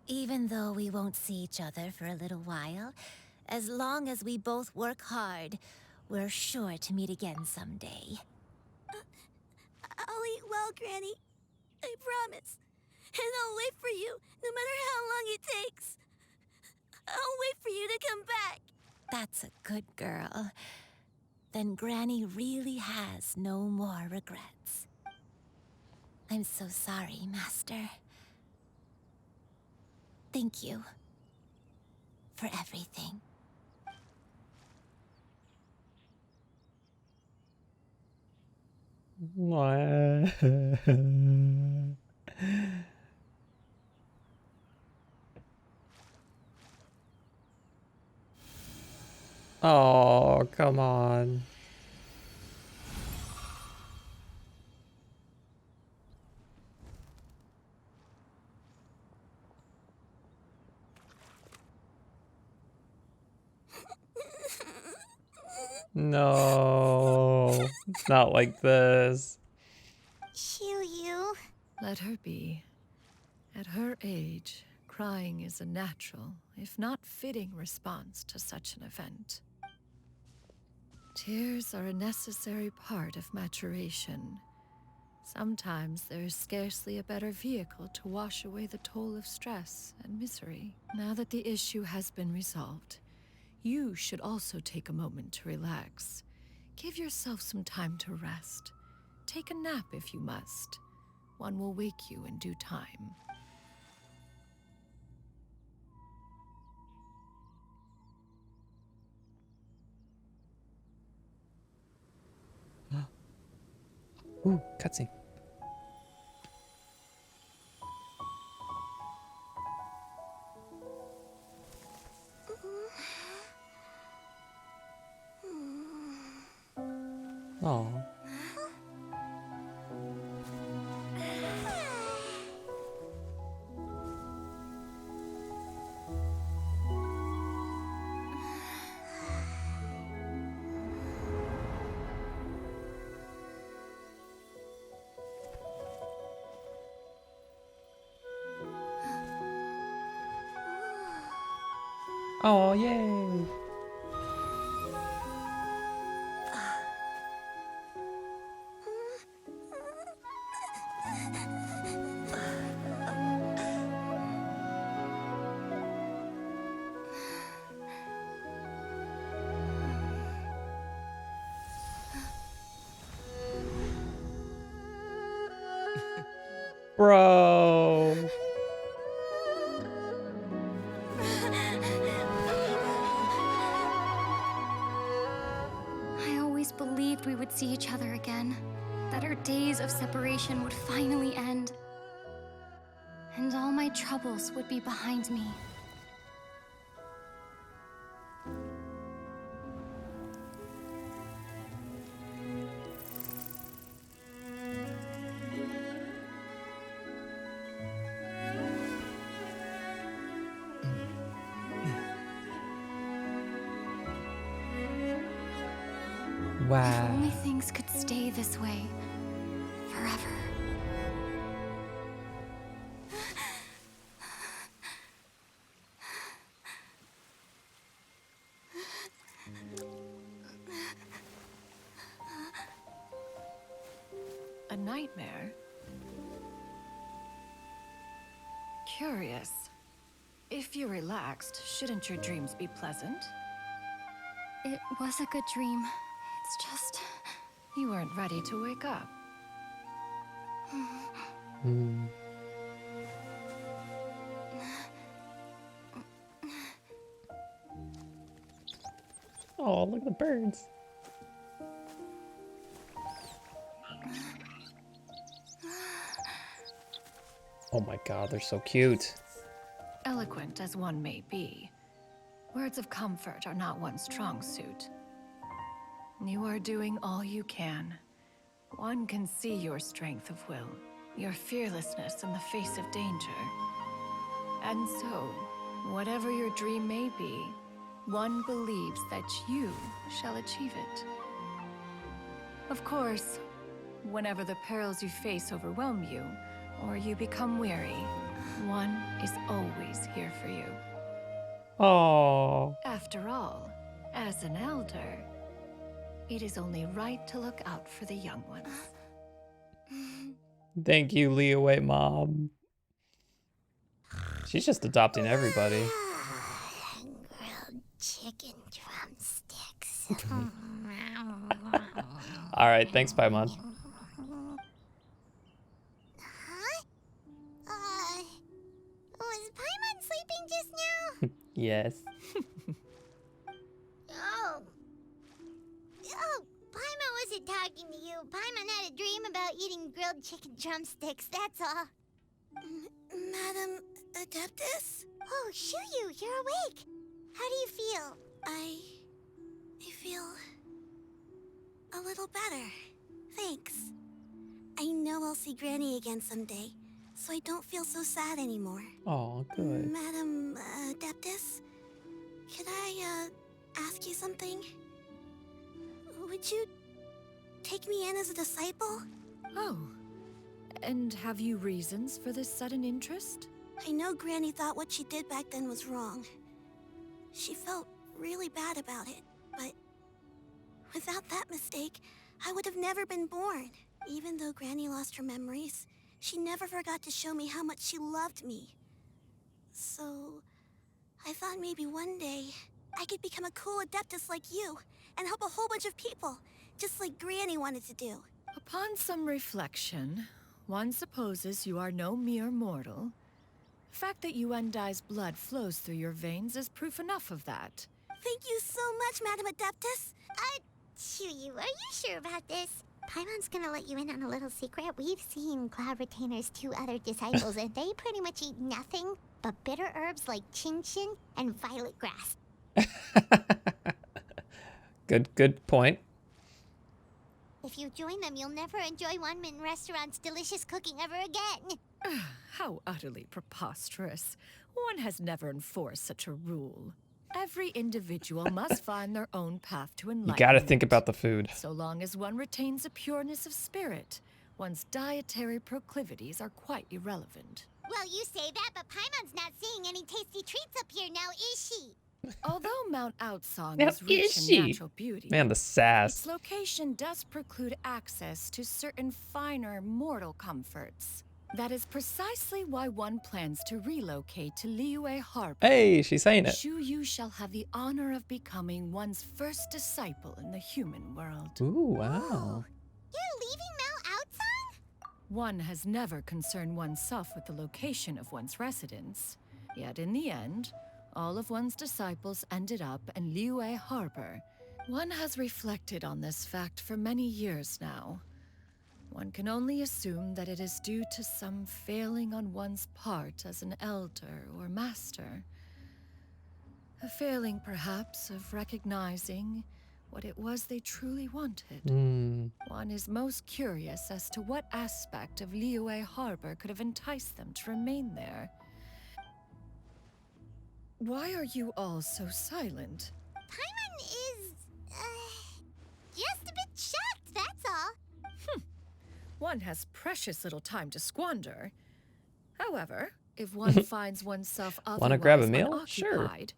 Even though we won't see each other for a little while, as long as we both work hard, we're sure to meet again someday. I'll eat well, Granny. I promise. And I'll wait for you, no matter how long it takes. I'll wait for you to come back. That's a good girl. Then Granny really has no more regrets. I'm so sorry, Master. Thank you for everything. Oh, come on. No, not like this. Xianyun. Let her be. At her age, crying is a natural, if not fitting, response to such an event. Tears are a necessary part of maturation. Sometimes there is scarcely a better vehicle to wash away the toll of stress and misery. Now that the issue has been resolved, you should also take a moment to relax. Give yourself some time to rest. Take a nap if you must. One will wake you in due time. Ooh, cutscene. Oh. Oh, yay. Bro. would see each other again, that our days of separation would finally end, and all my troubles would be behind me. Wow. If only things could stay this way forever. A nightmare? Curious. If you're relaxed, shouldn't your dreams be pleasant? It was a good dream. It's just... You weren't ready to wake up. Oh, look at the birds. Oh my god, they're so cute. Eloquent as one may be, words of comfort are not one's strong suit. You are doing all you can. One can see your strength of will, your fearlessness in the face of danger. And so, whatever your dream may be, one believes that you shall achieve it. Of course, whenever the perils you face overwhelm you, or you become weary, one is always here for you. Oh. After all, as an elder, it is only right to look out for the young ones. Thank you, Leeway Mom. She's just adopting everybody. Grilled chicken drumsticks. All right, thanks, Paimon. Was Paimon sleeping just now? Yes. Oh, Paimon wasn't talking to you. Paimon had a dream about eating grilled chicken drumsticks, that's all. Madam Adeptus? Oh, Xianyun, you're awake. How do you feel? I feel a little better. Thanks. I know I'll see Granny again someday, so I don't feel so sad anymore. Oh, good. Madam Adeptus, could I ask you something? Would you take me in as a disciple? Oh, and have you reasons for this sudden interest? I know Granny thought what she did back then was wrong. She felt really bad about it, but without that mistake, I would have never been born. Even though Granny lost her memories, she never forgot to show me how much she loved me. So, I thought maybe one day I could become a cool Adeptus like you and help a whole bunch of people, just like Granny wanted to do. Upon some reflection, one supposes you are no mere mortal. The fact that Yuendai's blood flows through your veins is proof enough of that. Thank you so much, Madam Adeptus. Xianyun, are you sure about this? Paimon's gonna let you in on a little secret. We've seen Cloud Retainer's 2 other disciples, and they pretty much eat nothing but bitter herbs like Genshin and violet grass. Good point. If you join them, you'll never enjoy Wanmin Restaurant's delicious cooking ever again. How utterly preposterous. One has never enforced such a rule. Every individual must find their own path to You enlightenment. gotta think about the food. So long as one retains a pureness of spirit, one's dietary proclivities are quite irrelevant. Well, you say that, but Paimon's not seeing any tasty treats up here now, is she? Although Mount Outsong Now, is rich is in she? natural beauty, Man, the sass. its location does preclude access to certain finer mortal comforts. That is precisely why one plans to relocate to Liyue Harbor. Hey, she's saying it. Shu Yu shall have the honor of becoming one's first disciple in the human world. Ooh, wow. You're leaving Mount Outsong? One has never concerned oneself with the location of one's residence. Yet in the end, all of one's disciples ended up in Liyue Harbor, One has reflected on this fact for many years now. One can only assume that it is due to some failing on one's part as an elder or master. A failing, perhaps, of recognizing what it was they truly wanted. One is most curious as to what aspect of Liyue Harbor could have enticed them to remain there. Why are you all so silent? Paimon is, just a bit shocked, that's all. One has precious little time to squander. However, if one finds oneself Wanna grab a otherwise meal? Sure. unoccupied,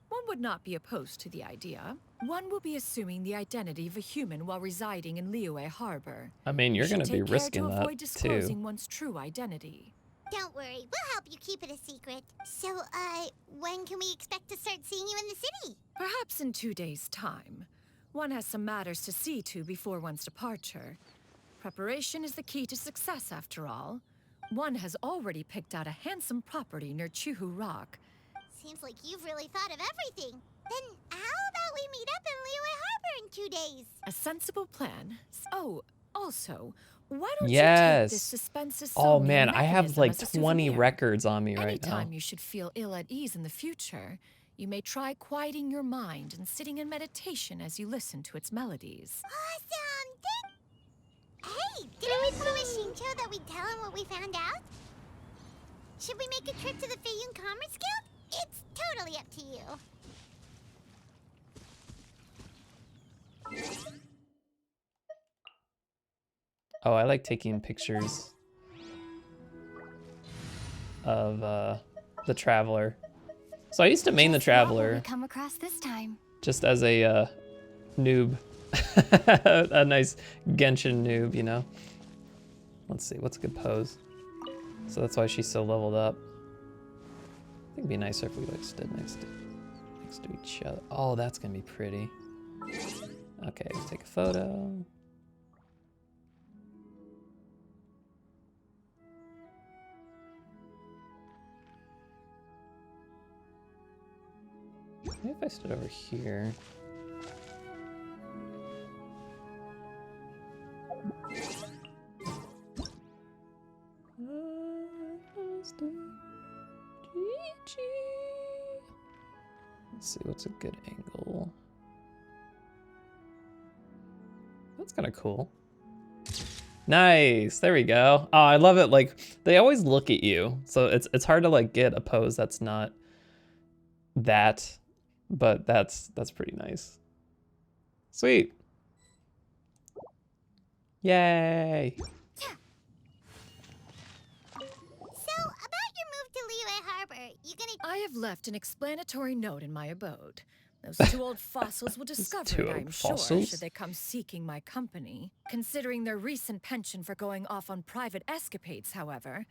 one would not be opposed to the idea. One will be assuming the identity of a human while residing in Liyue Harbor. I mean, you're gonna be risking to that avoid disclosing too. one's true identity. Don't worry, we'll help you keep it a secret. So, when can we expect to start seeing you in the city? Perhaps in 2 days' time. One has some matters to see to before one's departure. Preparation is the key to success, after all. One has already picked out a handsome property near Chuhu Rock. Seems like you've really thought of everything. Then how about we meet up in Liyue Harbor in 2 days? A sensible plan. Oh, also, why don't Yes. you take this suspense Oh insomnia man, I have mechanism like as a 20 souvenir? records on me right Anytime now. you should feel ill at ease in the future, you may try quieting your mind and sitting in meditation as you listen to its melodies. Awesome! Hey, didn't we promise Shincho that we'd tell him what we found out? Should we make a trip to the Feiyun Commerce Guild? It's totally up to you. Oh, I like taking pictures of the Traveler. So I used to main the Traveler Come across this time. just as a noob. A nice Genshin noob, you know? Let's see, what's a good pose? So that's why she's so leveled up. I think it'd be nicer if we like stood next to each other. Oh, that's gonna be pretty. Okay, take a photo. Maybe if I stood over here. Let's see, what's a good angle? That's kind of cool. Nice, there we go. Oh, I love it. Like they always look at you, so it's hard to like get a pose that's not that, but that's pretty nice. Sweet. Yay. So, about your move to Liyue Harbor, you gonna... I have left an explanatory note in my abode. Those two old fossils will discover two it, old I'm sure, fossils? should they come seeking my company. Considering their recent penchant for going off on private escapades, however,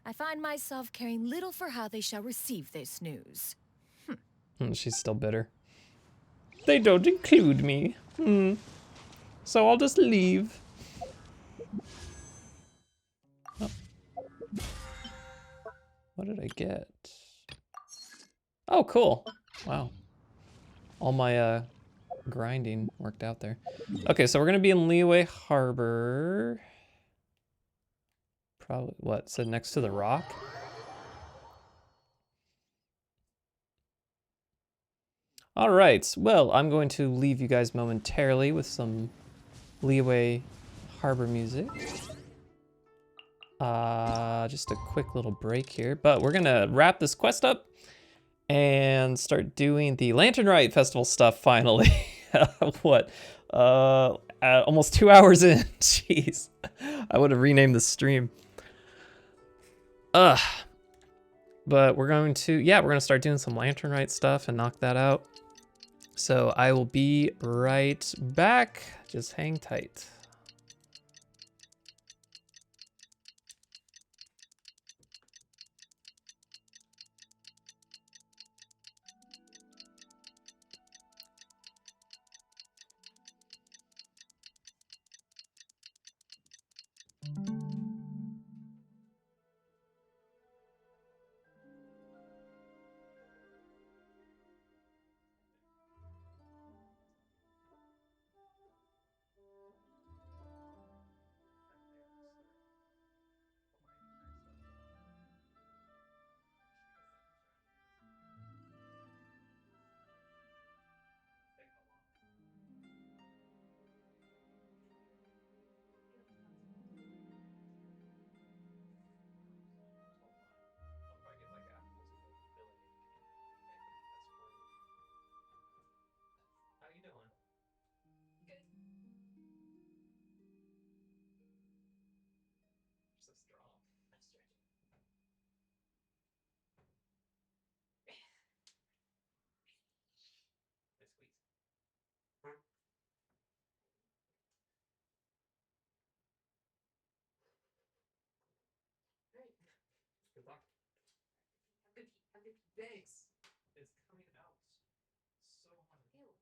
I find myself caring little for how they shall receive this news. She's still bitter. They don't include me. So I'll just leave. Oh. What did I get? Oh, cool. Wow. All my grinding worked out there. Okay, so we're gonna be in Liyue Harbor. Probably, what, so next to the rock? All right, well, I'm going to leave you guys momentarily with some Liyue Harbor music. Just a quick little break here, but we're gonna wrap this quest up and start doing the Lantern Rite Festival stuff finally. What? Almost 2 hours in. Jeez, I would have renamed the stream. But we're going to, yeah, we're gonna start doing some Lantern Rite stuff and knock that out. So I will be right back. Just hang tight. Thanks. It's coming out so hard.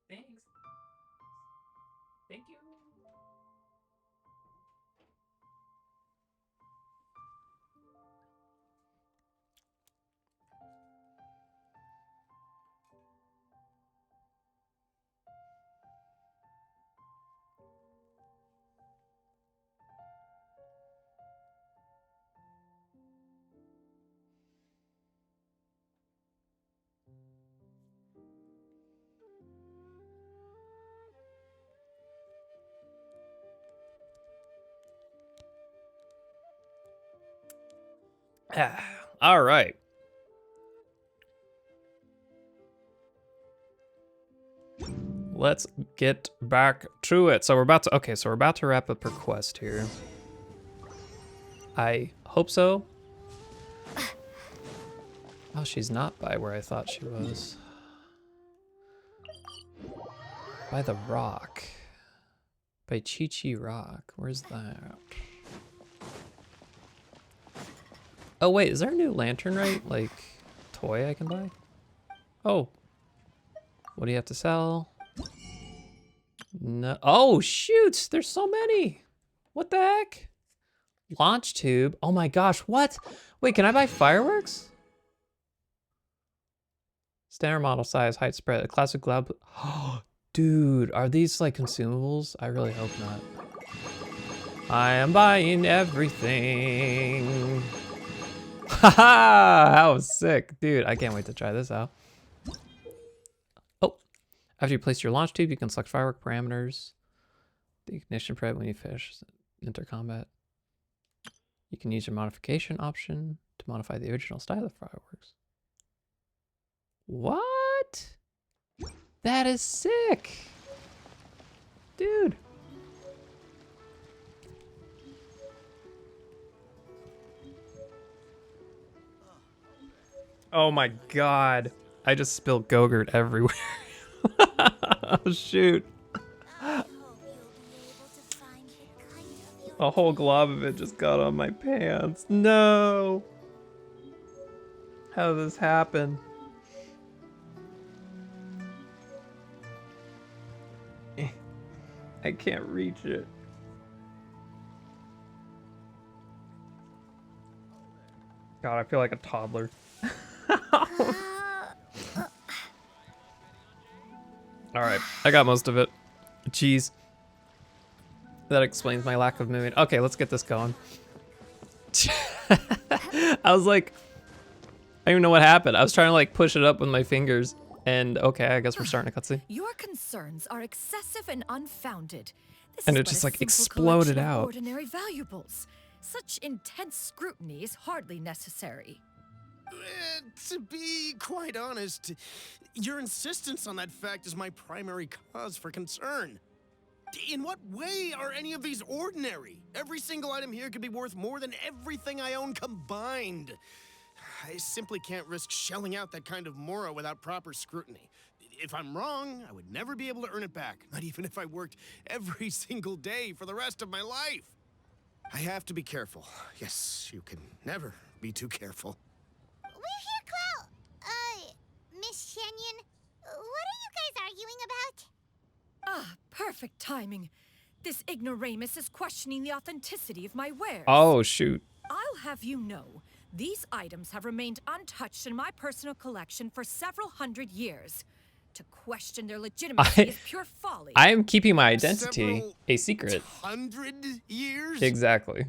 Thanks. Thank you. All right. Let's get back to it. So we're about to wrap up her quest here. I hope so. Oh, she's not by where I thought she was. By the rock. By Chi Chi Rock. Where's that? Oh wait, is there a new lantern, right? Like, toy I can buy? Oh. What do you have to sell? No. Oh shoot, there's so many. What the heck? Launch tube. Oh my gosh, what? Wait, can I buy fireworks? Standard model size, height spread, a classic cloud. Oh, dude, are these like consumables? I really hope not. I am buying everything. Haha, that was sick. Dude, I can't wait to try this out. Oh, after you place your launch tube, you can select firework parameters. The ignition prep when you fish enter combat. You can use your modification option to modify the original style of fireworks. What? That is sick. Dude. Oh my god. I just spilled Go-Gurt everywhere. Oh shoot. A whole glob of it just got on my pants. No. How did this happen? I can't reach it. God, I feel like a toddler. Alright, I got most of it. Jeez. That explains my lack of movement. Okay, let's get this going. I was like, I don't even know what happened. I was trying to like push it up with my fingers. And okay, I guess we're starting a cutscene. Your concerns are excessive and unfounded. This And is it but just a like simple exploded collection of out. Ordinary valuables. Such intense scrutiny is hardly necessary. To be quite honest, your insistence on that fact is my primary cause for concern. In what way are any of these ordinary? Every single item here could be worth more than everything I own combined. I simply can't risk shelling out that kind of mora without proper scrutiny. If I'm wrong, I would never be able to earn it back, not even if I worked every single day for the rest of my life. I have to be careful. Yes, you can never be too careful. We're here, Clo. Miss Xianyun, what are you guys arguing about? Ah, perfect timing. This ignoramus is questioning the authenticity of my wares. Oh, shoot. I'll have you know, these items have remained untouched in my personal collection for several hundred years. To question their legitimacy is pure folly. I am keeping my identity a secret. 100 years? Exactly.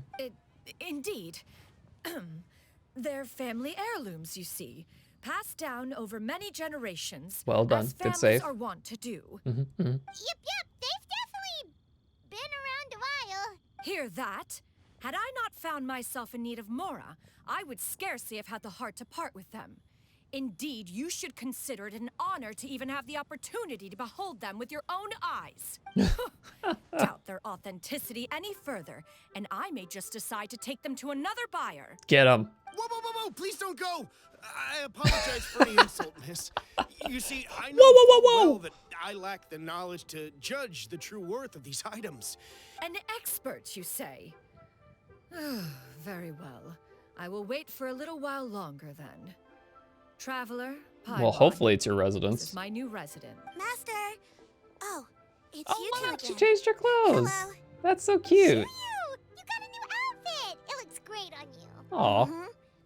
Indeed. They're family heirlooms, you see. Passed down over many generations. Well done. As Good families save. are wont to do. Yep, they've definitely been around a while. Hear that? Had I not found myself in need of mora, I would scarcely have had the heart to part with them. Indeed, you should consider it an honor to even have the opportunity to behold them with your own eyes. Doubt their authenticity any further, and I may just decide to take them to another buyer. Get them. Whoa, please don't go. I apologize for the insult, miss. You see, I know Whoa. well that I lack the knowledge to judge the true worth of these items. An expert, you say? Very well. I will wait for a little while longer then. Traveler, Well, hopefully it's your This residence. is my new resident. Master! Oh, it's Oh, you wow, two she again. changed her clothes. Hello. That's so cute. You got a new outfit. It looks great on you. Aw.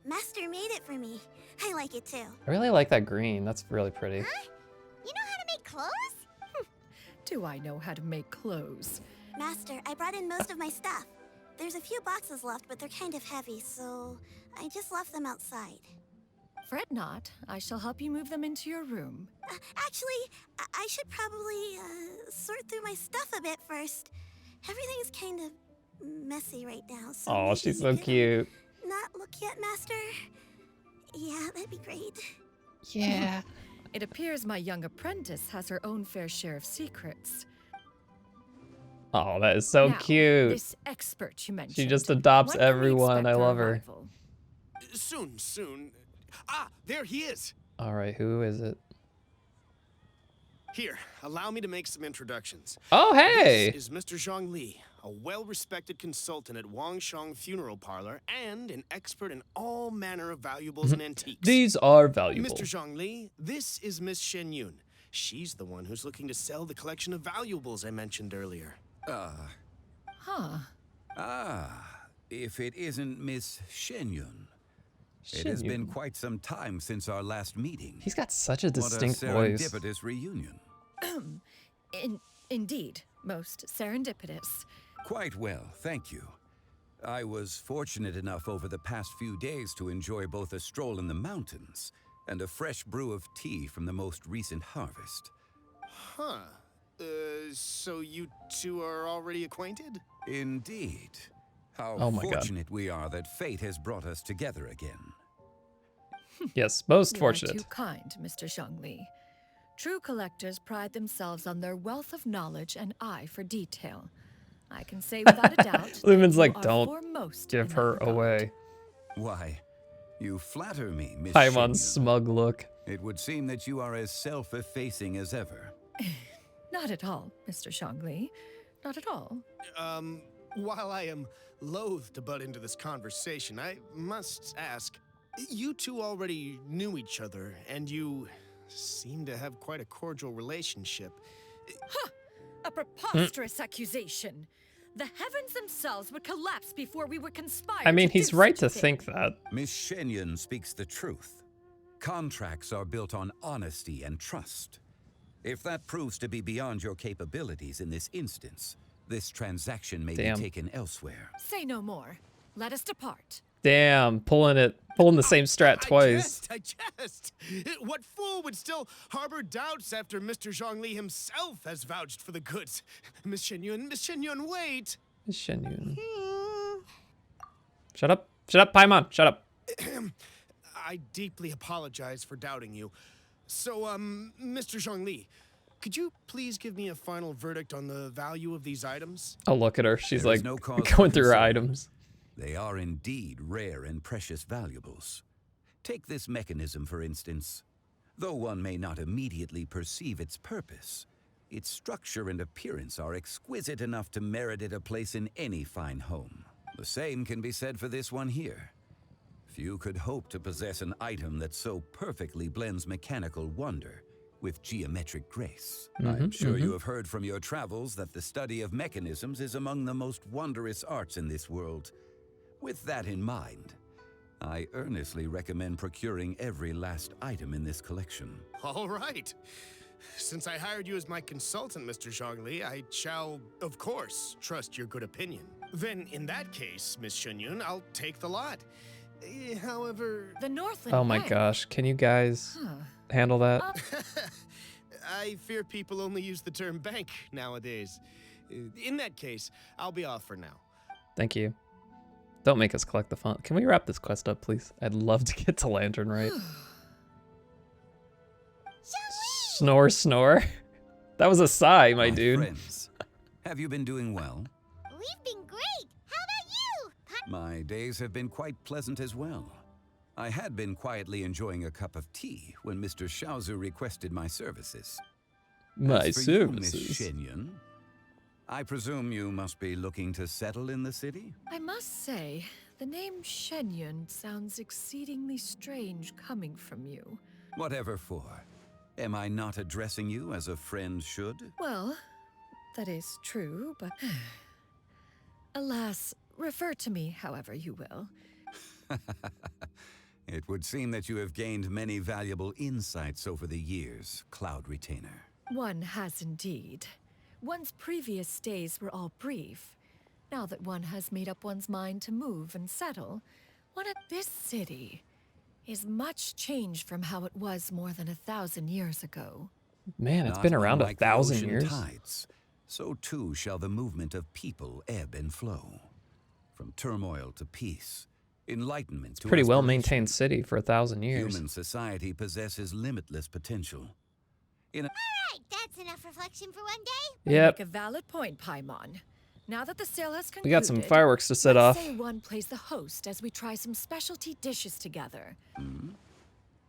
Master made it for me. I like it too. I really like that green. That's really pretty. You know how to make clothes? Do I know how to make clothes? Master, I brought in most of my stuff. There's a few boxes left, but they're kind of heavy, so I just left them outside. Fret not. I shall help you move them into your room. Actually, I should probably sort through my stuff a bit first. Everything's kind of messy right now, so Oh, maybe she's you so could, cute. Not look yet, Master? Yeah, that'd be great. Yeah. It appears my young apprentice has her own fair share of secrets. Oh, that is so Now, cute. This expert you mentioned. She just adopts when can we everyone. expect I her love her. arrival? Soon. Ah, there he is. All right, who is it? Here, allow me to make some introductions. Oh, hey! This is Mr. Zhang Li, a well-respected consultant at Wangshang Funeral Parlor and an expert in all manner of valuables and antiques. These are valuable. Mr. Zhang Li, this is Miss Xianyun. She's the one who's looking to sell the collection of valuables I mentioned earlier. Huh. If it isn't Miss Xianyun. It has been quite some time since our last meeting. He's got such a distinct what a voice. serendipitous reunion. Indeed, most serendipitous. Quite well, thank you. I was fortunate enough over the past few days to enjoy both a stroll in the mountains and a fresh brew of tea from the most recent harvest. Huh. So you two are already acquainted? Indeed. How Oh my God. fortunate we are that fate has brought us together again. Yes, most You are fortunate. too kind, Mr. Zhongli. True collectors pride themselves on their wealth of knowledge and eye for detail. I can say without a doubt Lumen's that like, you are don't foremost give in her that regard. away. Why, you flatter me, Miss Paimon's Xianyun. smug look. It would seem that you are as self-effacing as ever. Not at all, Mr. Zhongli. Not at all. While I am loath to butt into this conversation, I must ask, you two already knew each other, and you seem to have quite a cordial relationship. Huh! A preposterous accusation. The heavens themselves would collapse before we would conspire. I mean, to he's do right such to a think that. Miss Xianyun speaks the truth. Contracts are built on honesty and trust. If that proves to be beyond your capabilities in this instance, this transaction may be taken elsewhere. Say no more. Let us depart. Damn, pulling the same strat twice. I jest. What fool would still harbor doubts after Mr. Zhongli himself has vouched for the goods? Miss Xianyun, wait. Miss Xianyun. Shut up, Paimon, shut up. I deeply apologize for doubting you. So, Mr. Zhongli, could you please give me a final verdict on the value of these items? Oh, look at her. She's There is like no cause going for through her concern. items. They are indeed rare and precious valuables. Take this mechanism, for instance. Though one may not immediately perceive its purpose, its structure and appearance are exquisite enough to merit it a place in any fine home. The same can be said for this one here. Few could hope to possess an item that so perfectly blends mechanical wonder with geometric grace. I'm sure you have heard from your travels that the study of mechanisms is among the most wondrous arts in this world. With that in mind, I earnestly recommend procuring every last item in this collection. All right. Since I hired you as my consultant, Mr. Zhongli, I shall, of course, trust your good opinion. Then, in that case, Miss Xianyun, I'll take the lot. However... The Northland Oh my Bank. gosh, can you guys handle that? I fear people only use the term bank nowadays. In that case, I'll be off for now. Thank you. Don't make us collect the font. Can we wrap this quest up, please? I'd love to get to Lantern Right. Snore, snore. That was a sigh, my dude. Friends, have you been doing well? We've been great. How about you? My days have been quite pleasant as well. I had been quietly enjoying a cup of tea when Mr. Xiaozu requested my services. My As for you, Miss services. Xianyun, I presume you must be looking to settle in the city? I must say, the name Xianyun sounds exceedingly strange coming from you. Whatever for. Am I not addressing you as a friend should? Well, that is true, but alas, refer to me however you will. It would seem that you have gained many valuable insights over the years, Cloud Retainer. One has indeed. One's previous stays were all brief. Now that one has made up one's mind to move and settle, one at this city is much changed from how it was more than 1,000 years ago. Man, it's Not been around unlike the 1,000 ocean years. tides, so too shall the movement of people ebb and flow. From turmoil to peace, enlightenment to Pretty well aspiration, maintained city for 1,000 years. Human society possesses limitless potential. In a Alright, that's enough reflection for one day. Yep. Make a valid point, Paimon. Now that the sale has concluded, We got some fireworks to set let's off. say one plays the host as we try some specialty dishes together.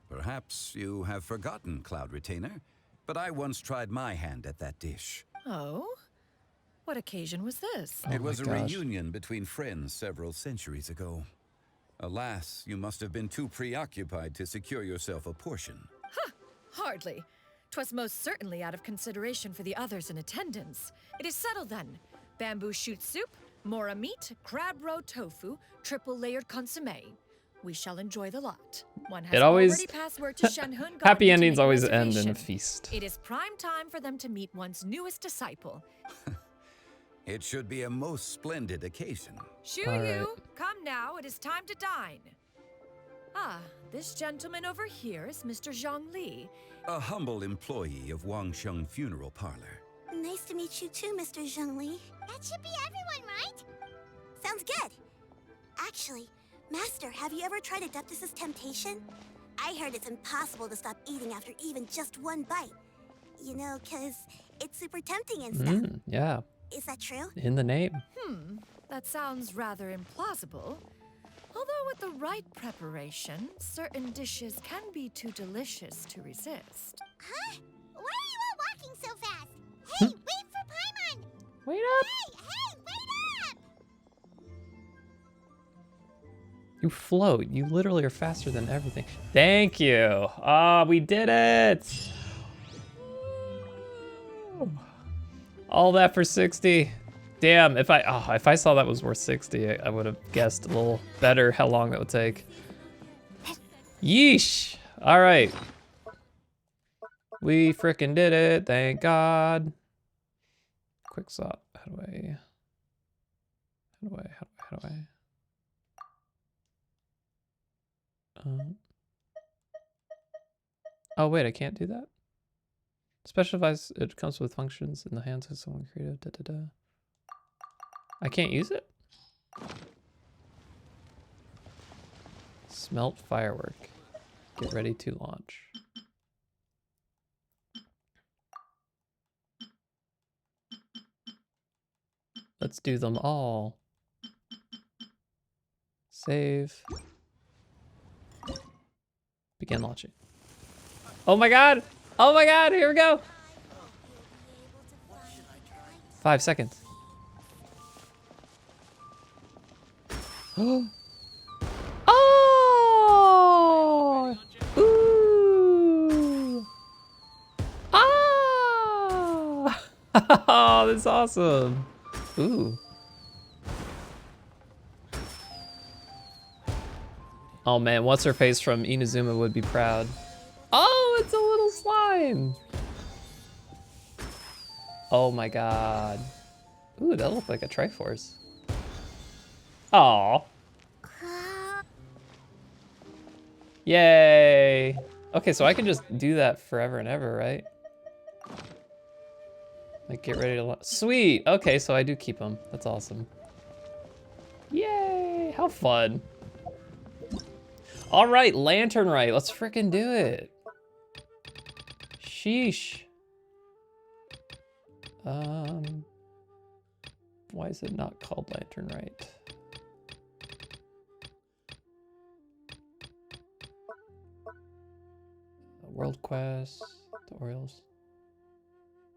Perhaps you have forgotten, Cloud Retainer, but I once tried my hand at that dish. Oh? What occasion was this? It was a reunion between friends several centuries ago. Alas, you must have been too preoccupied to secure yourself a portion. Hardly. 'Twas most certainly out of consideration for the others in attendance. It is settled then. Bamboo shoot soup, mora meat, crab roe tofu, triple layered consommé. We shall enjoy the lot. One has It always- already passed word to Shenhun Happy Garden to endings make a always end in a reservation. feast. It is prime time for them to meet one's newest disciple. It should be a most splendid occasion. Shu All Yu, right. come now, it is time to dine. Ah, this gentleman over here is Mr. Zhongli. A humble employee of Wangsheng Funeral Parlor. Nice to meet you too, Mr. Zhengli. That should be everyone, right? Sounds good. Actually, Master, have you ever tried Adeptus' temptation? I heard it's impossible to stop eating after even just one bite. You know, 'cause it's super tempting and stuff. Yeah. Is that true? In the name. That sounds rather implausible. Although with the right preparation, certain dishes can be too delicious to resist. Huh? Why are you all walking so fast? Hey, wait for Paimon! Wait up! Hey, wait up! You float. You literally are faster than everything. Thank you. Ah, we did it. All that for 60. Damn, if I saw that was worth 60, I would have guessed a little better how long that would take. Yeesh. All right. We frickin' did it. Thank God. Quick stop. How do I? Oh wait, I can't do that. Special device, it comes with functions in the hands of someone creative. I can't use it? Smelt firework. Get ready to launch. Let's do them all. Save. Begin launching. Oh my God! Oh my God, here we go! 5 seconds. Oh! Ooh! Ah! Oh, that's awesome. Ooh. Oh man, what's her face from Inazuma would be proud. Oh, it's a little slime. Oh my God. Ooh, that looked like a Triforce. Aw. Yay. Okay, so I can just do that forever and ever, right? Like, get ready to... Sweet! Okay, so I do keep them. That's awesome. Yay! How fun. All right, Lantern Rite. Let's frickin' do it. Sheesh. Why is it not called Lantern Rite? World Quest, tutorials.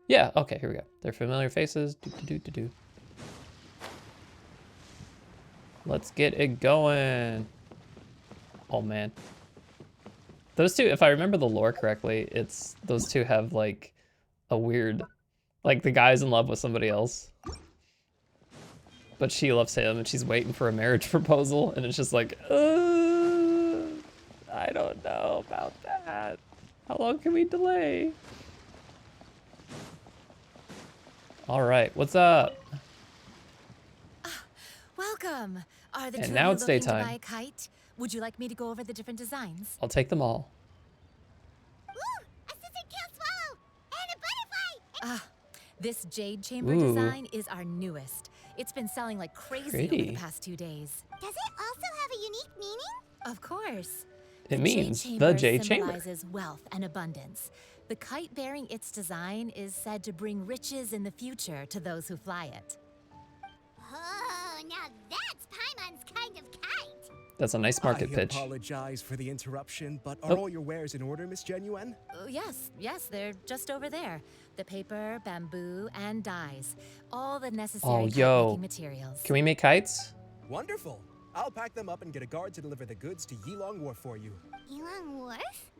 Yeah, okay, here we go. They're familiar faces. Do. Let's get it going. Oh man. Those two, if I remember the lore correctly, it's those two have like a weird, like the guy's in love with somebody else. But she loves him and she's waiting for a marriage proposal and it's just like, I don't know about that. How long can we delay? All right, what's up? Welcome. Are the And two now of you it's looking to daytime. buy a kite? Would you like me to go over the different designs? I'll take them all. Ooh, a scissor-tail swallow! And a butterfly! This jade chamber Ooh. design is our newest. It's been selling like crazy Pretty. over the past 2 days. Does it also have a unique meaning? Of course. It means jade the Jade Chamber. symbolizes wealth and abundance. The kite bearing its design is said to bring riches in the future to those who fly it. Oh, now that's Paimon's kind of kite! That's a nice market I pitch. apologize for the interruption, but are Oh. all your wares in order, Miss Xianyun? Yes, they're just over there. The paper, bamboo, and dyes. All the necessary Oh, kite yo. making materials. Can we make kites? Wonderful. I'll pack them up and get a guard to deliver the goods to Yilong Wharf for you. Yilong Wharf?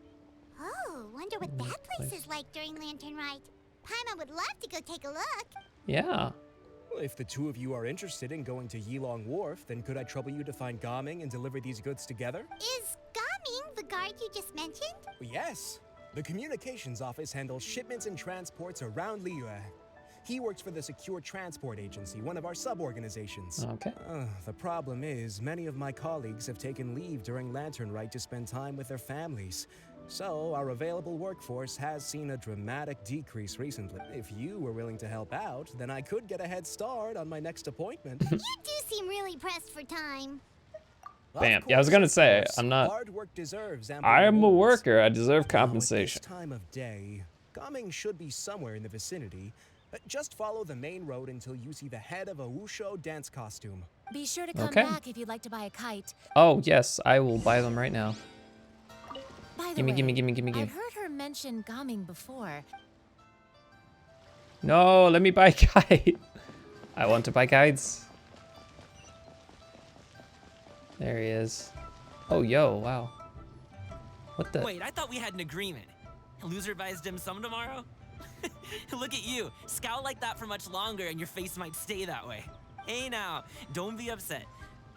Oh, wonder what that place is like during Lantern Rite. Paimon would love to go take a look. Yeah. Well, if the two of you are interested in going to Yilong Wharf, then could I trouble you to find Gaming and deliver these goods together? Is Gaming the guard you just mentioned? Well, yes. The communications office handles shipments and transports around Liyue. He works for the Secure Transport Agency, one of our sub-organizations. Okay. The problem is, many of my colleagues have taken leave during Lantern Rite to spend time with their families. So, our available workforce has seen a dramatic decrease recently. If you were willing to help out, then I could get a head start on my next appointment. You do seem really pressed for time. Bam. Yeah, I was gonna say, I'm not. Hard work deserves ample I am a rewards. worker. I deserve Now, compensation. at this time of day, Gaming should be somewhere in the vicinity. Just follow the main road until you see the head of a Wusho dance costume. Be sure to come Okay. back if you'd like to buy a kite. Oh yes, I will buy them right now. By the Gimme, way, gimme, gimme, gimme, I've gimme. heard her mention Gaming before. No, let me buy a kite. I want to buy kites. There he is. Oh, yo, wow. What the? Wait, I thought we had an agreement. Loser buys dim sum tomorrow? Look at you. Scowl like that for much longer and your face might stay that way. Hey now, don't be upset.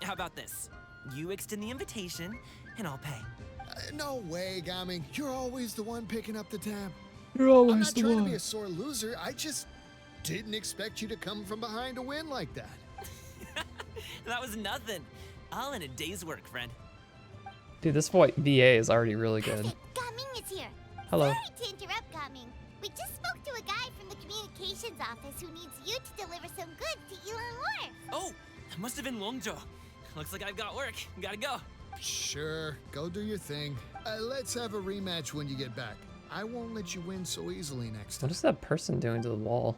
How about this? You extend the invitation and I'll pay. No way, Gaming. You're always the one picking up the tab. You're always I'm not the trying one. to be a sore loser. I just didn't expect you to come from behind to win like that. That was nothing. All in a day's work, friend. Dude, this VA is already really good. Gaming is here. Hello. Sorry to interrupt, Gaming. We just spoke to a guy from the communications office who needs you to deliver some goods to Elon Wharf. Oh, it must have been Longjo. Looks like I've got work. Gotta go. Sure, go do your thing. Let's have a rematch when you get back. I won't let you win so easily next time. What is that person doing to the wall?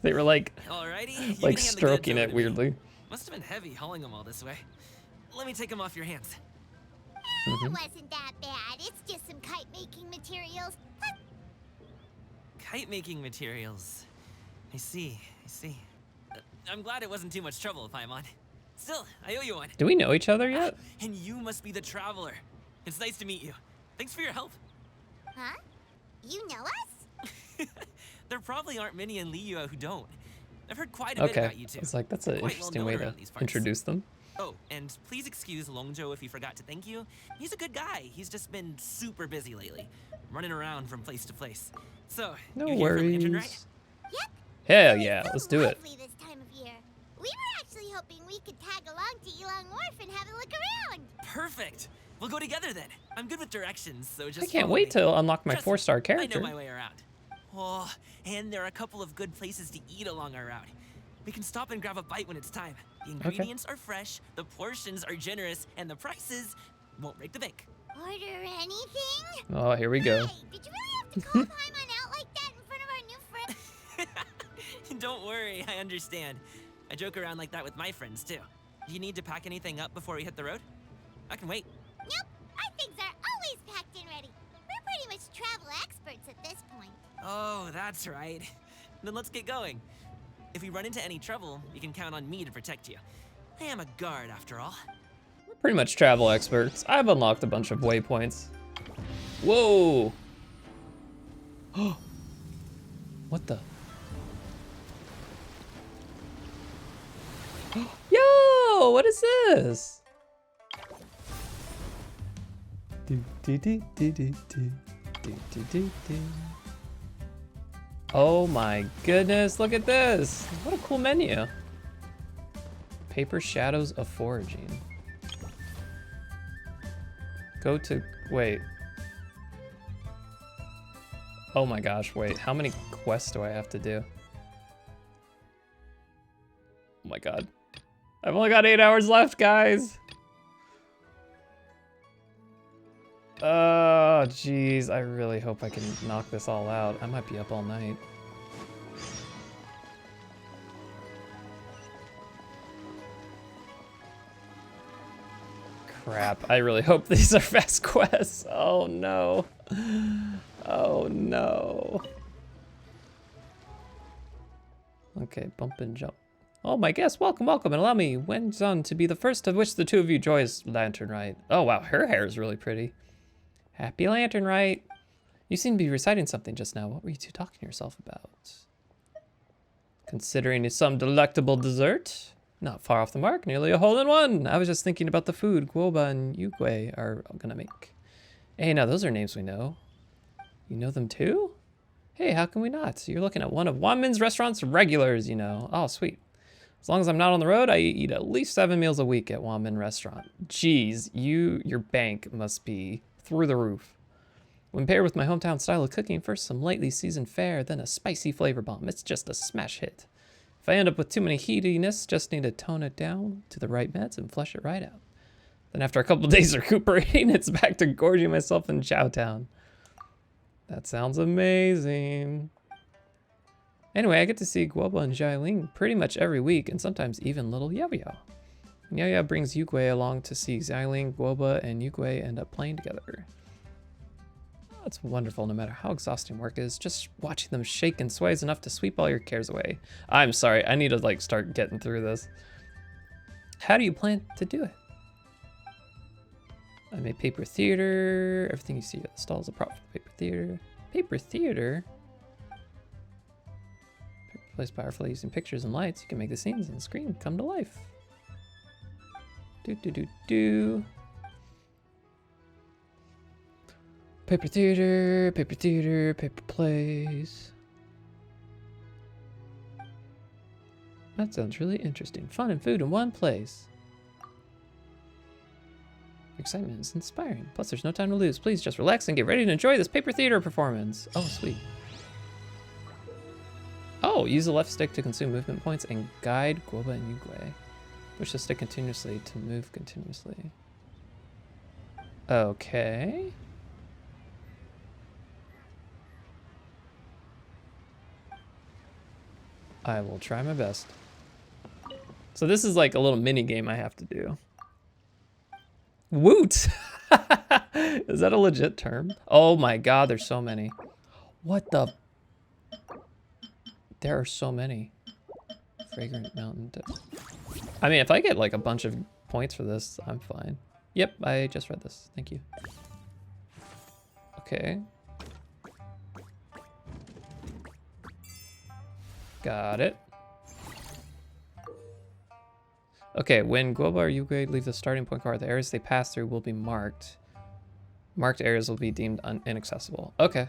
They were like, Alrighty, you can like hand the stroking goods over it to me. weirdly. Must have been heavy hauling them all this way. Let me take them off your hands. It wasn't that bad. It's just some kite-making materials. Kite making materials. I see, I see. I'm glad it wasn't too much trouble, Paimon. Still, I owe you one. Do we know each other yet? And you must be the traveler. It's nice to meet you. Thanks for your help. Huh? You know us? There probably aren't many in Liyue who don't. I've heard quite a bit Okay. about you two. It's like, that's an Quite interesting well way known to around these parts. introduce them. Oh, and please excuse Longjo if he forgot to thank you. He's a good guy. He's just been super busy lately, running around from place to place. So, No you here for Lantern Ride? worries. Hell yeah, let's do it. Lovely this time of year. We were actually hoping we could tag along to Elon Wharf and have a look around. Perfect. We'll go together then. I'm good with directions, so just I can't follow wait me. to unlock my Trust me, 4-star I character. know my way around. Oh, and there are a couple of good places to eat along our route. We can stop and grab a bite when it's time. The ingredients are fresh, the portions are generous, and the prices won't break the bank. Order anything? Oh, here we go. Hey, did you really have to call Paimon out like that in front of our new friend? Don't worry, I understand. I joke around like that with my friends too. Do you need to pack anything up before we hit the road? I can wait. Nope, our things are always packed and ready. We're pretty much travel experts at this point. Oh, that's right. Then let's get going. If we run into any trouble, you can count on me to protect you. I am a guard after all. Pretty much travel experts. I've unlocked a bunch of waypoints. Whoa! What the? Yo! What is this? Oh my goodness, look at this! What a cool menu. Paper Shadows of Foraging. Go to, wait. Oh my gosh, wait, how many quests do I have to do? Oh my god. I've only got 8 hours left, guys! Oh, jeez, I really hope I can knock this all out. I might be up all night. Crap, I really hope these are fast quests. Oh no. Oh no. Okay, bump and jump. Oh, my guest, welcome, welcome, and allow me, Wenzon, to be the first of which the two of you joyous lantern rite. Oh wow, her hair is really pretty. Happy lantern rite. You seem to be reciting something just now. What were you two talking to yourself about? Considering some delectable dessert? Not far off the mark, nearly a hole-in-one. I was just thinking about the food Guoba and Yugui are gonna make. Hey, now those are names we know. You know them too? Hey, how can we not? You're looking at one of Wanmin's restaurant's regulars, you know. Oh, sweet. As long as I'm not on the road, I eat at least 7 meals a week at Wanmin Restaurant. Jeez, your bank must be through the roof. When paired with my hometown style of cooking, first some lightly seasoned fare, then a spicy flavor bomb. It's just a smash hit. If I end up with too many heatiness, just need to tone it down to the right meds and flush it right out. Then after a couple of days recuperating, it's back to gorging myself in Chowtown. That sounds amazing. Anyway, I get to see Guoba and Xiaoling pretty much every week, and sometimes even little Yao-Yao. Yao-Yao brings Yugui along to see Xiaoling, Guoba, and Yugui end up playing together. It's wonderful no matter how exhausting work is. Just watching them shake and sway is enough to sweep all your cares away. I'm sorry, I need to like start getting through this. How do you plan to do it? I made paper theater. Everything you see at the stall is a prop for the paper theater. Paper theater? Placed powerfully using pictures and lights, you can make the scenes on the screen come to life. Do. Paper theater, paper plays. That sounds really interesting. Fun and food in one place. Excitement is inspiring. Plus, there's no time to lose. Please just relax and get ready to enjoy this paper theater performance. Oh, sweet. Oh, use the left stick to consume movement points and guide Guoba and Yugui. Push the stick continuously to move continuously. Okay. I will try my best. So this is like a little mini game I have to do. Woot! Is that a legit term? Oh my god, there's so many. What the? There are so many. Fragrant mountain dip. I mean, if I get like a bunch of points for this, I'm fine. Yep, I just read this. Thank you. Okay. Got it. Okay, when Guoba or Yugui leave the starting point card, the areas they pass through will be marked. Marked areas will be deemed inaccessible. Okay.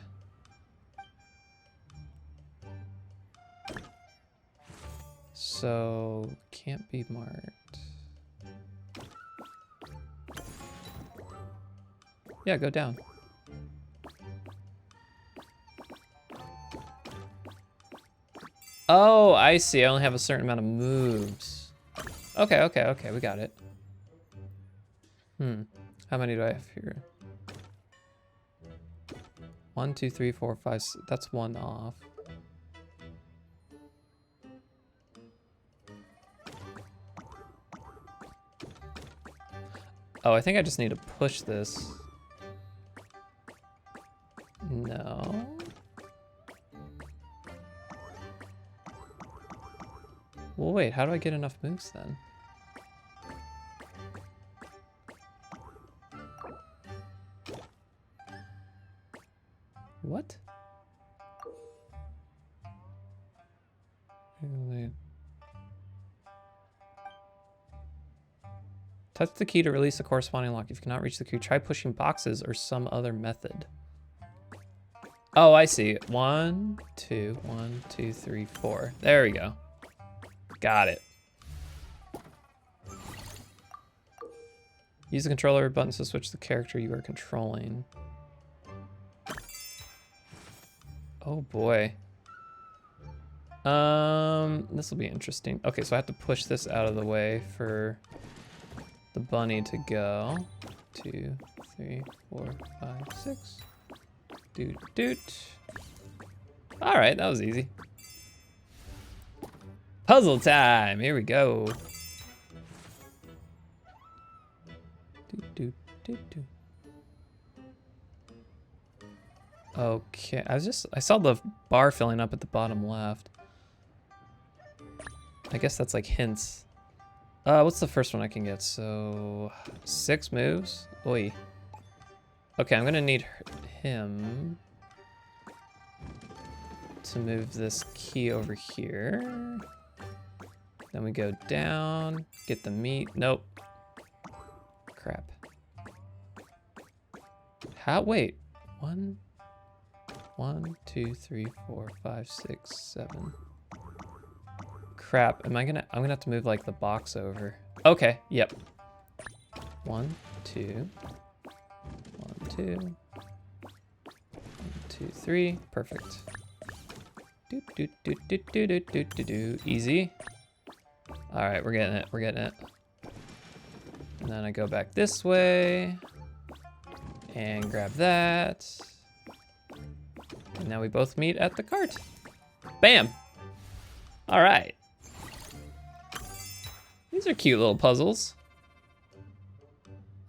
So, can't be marked. Yeah, go down. Oh, I see. I only have a certain amount of moves. Okay, we got it. How many do I have here? 1, 2, 3, 4, 5, 6. That's one off. Oh, I think I just need to push this. No. Well, wait, how do I get enough moves then? What? Wait. Touch the key to release a corresponding lock. If you cannot reach the key, try pushing boxes or some other method. Oh, I see. 1, 2, 1, 2, 3, 4. There we go. Got it. Use the controller buttons to switch the character you are controlling. Oh boy. This will be interesting. Okay, so I have to push this out of the way for the bunny to go. 2, 3, 4, 5, 6. Doot. All right, that was easy. Puzzle time. Here we go. Doot. Okay, I saw the bar filling up at the bottom left. I guess that's like hints. What's the first one I can get? So 6 moves. Oi. Okay, I'm gonna need him to move this key over here. Then we go down, get the meat. Nope. Crap. How? Wait. 1, 2, 3, 4, 5, 6, 7. crap. I'm gonna have to move like the box over. Okay, yep. 1, 2. 1, 2. 1, 2, 3. Perfect. Do do do do do do do do do. Easy. All right, we're getting it. We're getting it. And then I go back this way and grab that. And now we both meet at the cart. Bam! All right. These are cute little puzzles.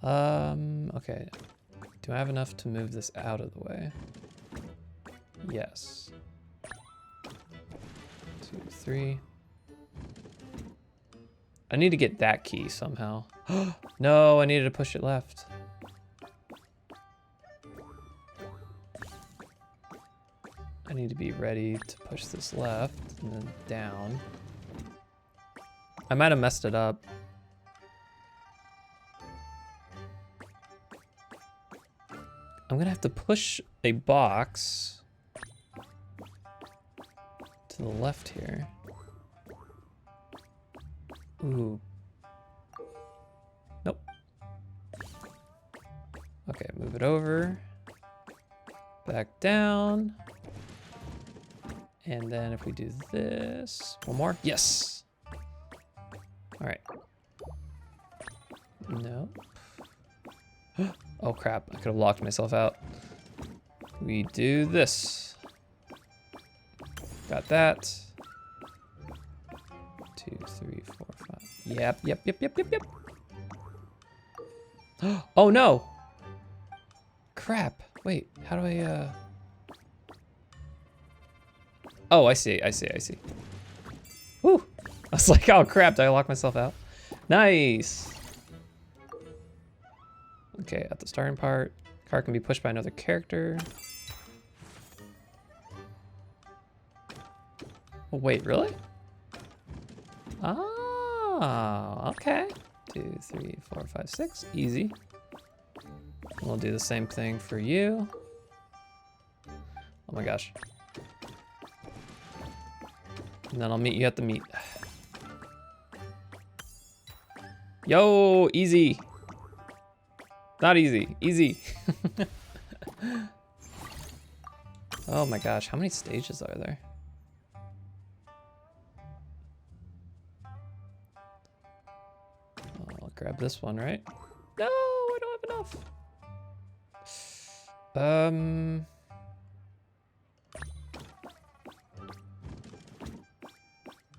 Okay. Do I have enough to move this out of the way? Yes. 2, 3. I need to get that key somehow. No, I needed to push it left. I need to be ready to push this left and then down. I might have messed it up. I'm gonna have to push a box to the left here. Ooh. Nope. Okay, move it over. Back down. And then if we do this, one more. Yes. All right. No. Oh crap, I could have locked myself out. We do this. Got that. 2, 3, 4, 5. Yep. Oh no! Crap. Wait, how do I, Oh, I see. Whew! I was like, oh crap, did I lock myself out? Nice! Okay, at the starting part, car can be pushed by another character. Oh, wait, really? Oh, okay. 2, 3, 4, 5, 6. Easy. We'll do the same thing for you. Oh my gosh. And then I'll meet you at the meet. Yo, easy. Not easy, easy. Oh my gosh, how many stages are there? I'll grab this one, right? No, I don't have enough.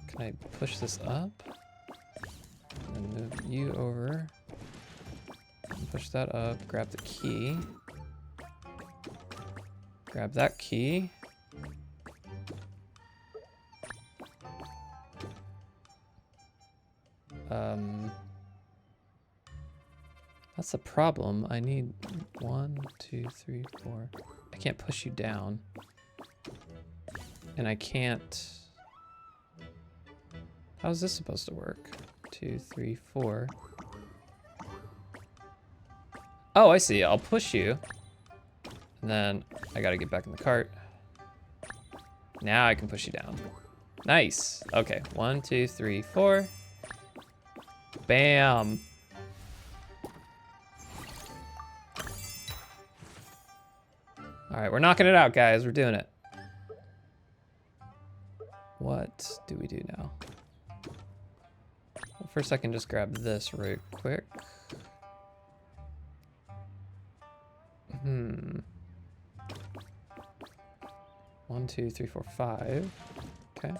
Can I push this up? And move you over. Push that up, grab the key. Grab that key. That's the problem. I need 1, 2, 3, 4. I can't push you down. And I can't... How's this supposed to work? 2, 3, 4. Oh, I see. I'll push you. And then I gotta get back in the cart. Now I can push you down. Nice. Okay, 1, 2, 3, 4. Bam. All right, we're knocking it out, guys. We're doing it. What do we do now? Well, first I can just grab this right quick. 1, 2, 3, 4, 5. Okay.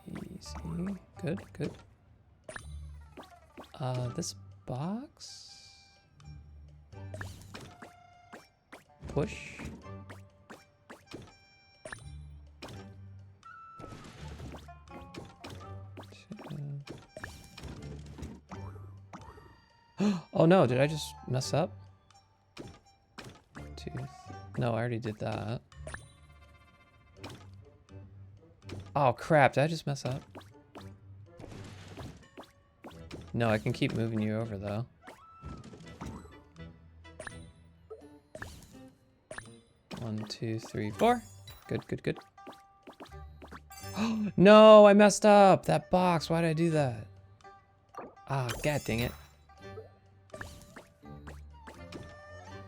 Easy. Good, good. This box. Push. Oh no, did I just mess up? 2. No, I already did that. Oh crap, did I just mess up? No, I can keep moving you over though. One, 2, 3, 4. Good, good, good. No, I messed up. That box, why did I do that? Ah, god dang it.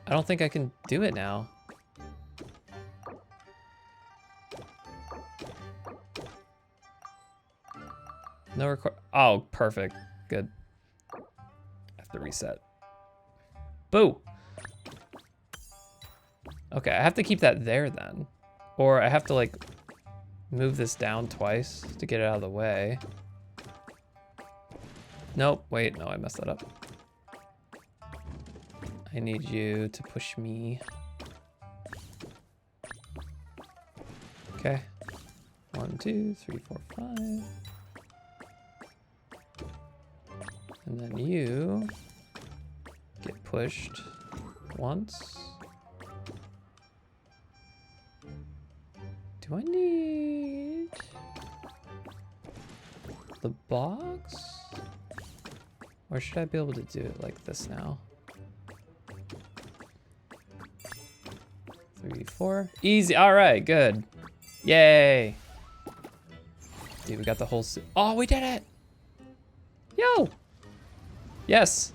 I don't think I can do it now. No record. Oh, perfect. Good. I have to reset. Boo! Okay, I have to keep that there then. Or I have to like move this down twice to get it out of the way. Nope, wait, no, I messed that up. I need you to push me. Okay. 1, 2, 3, 4, 5. And then you get pushed once. Do I need the box? Or should I be able to do it like this now? 3, 4. Easy. All right, good. Yay. Dude, we got the whole oh, we did it. Yo. Yes.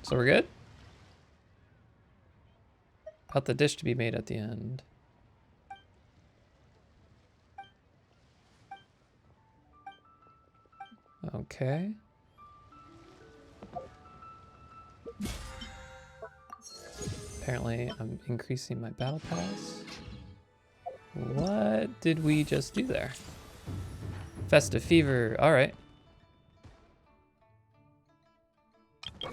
So we're good? About the dish to be made at the end. Okay. Apparently, I'm increasing my battle pass. What did we just do there? Festive Fever, all right. You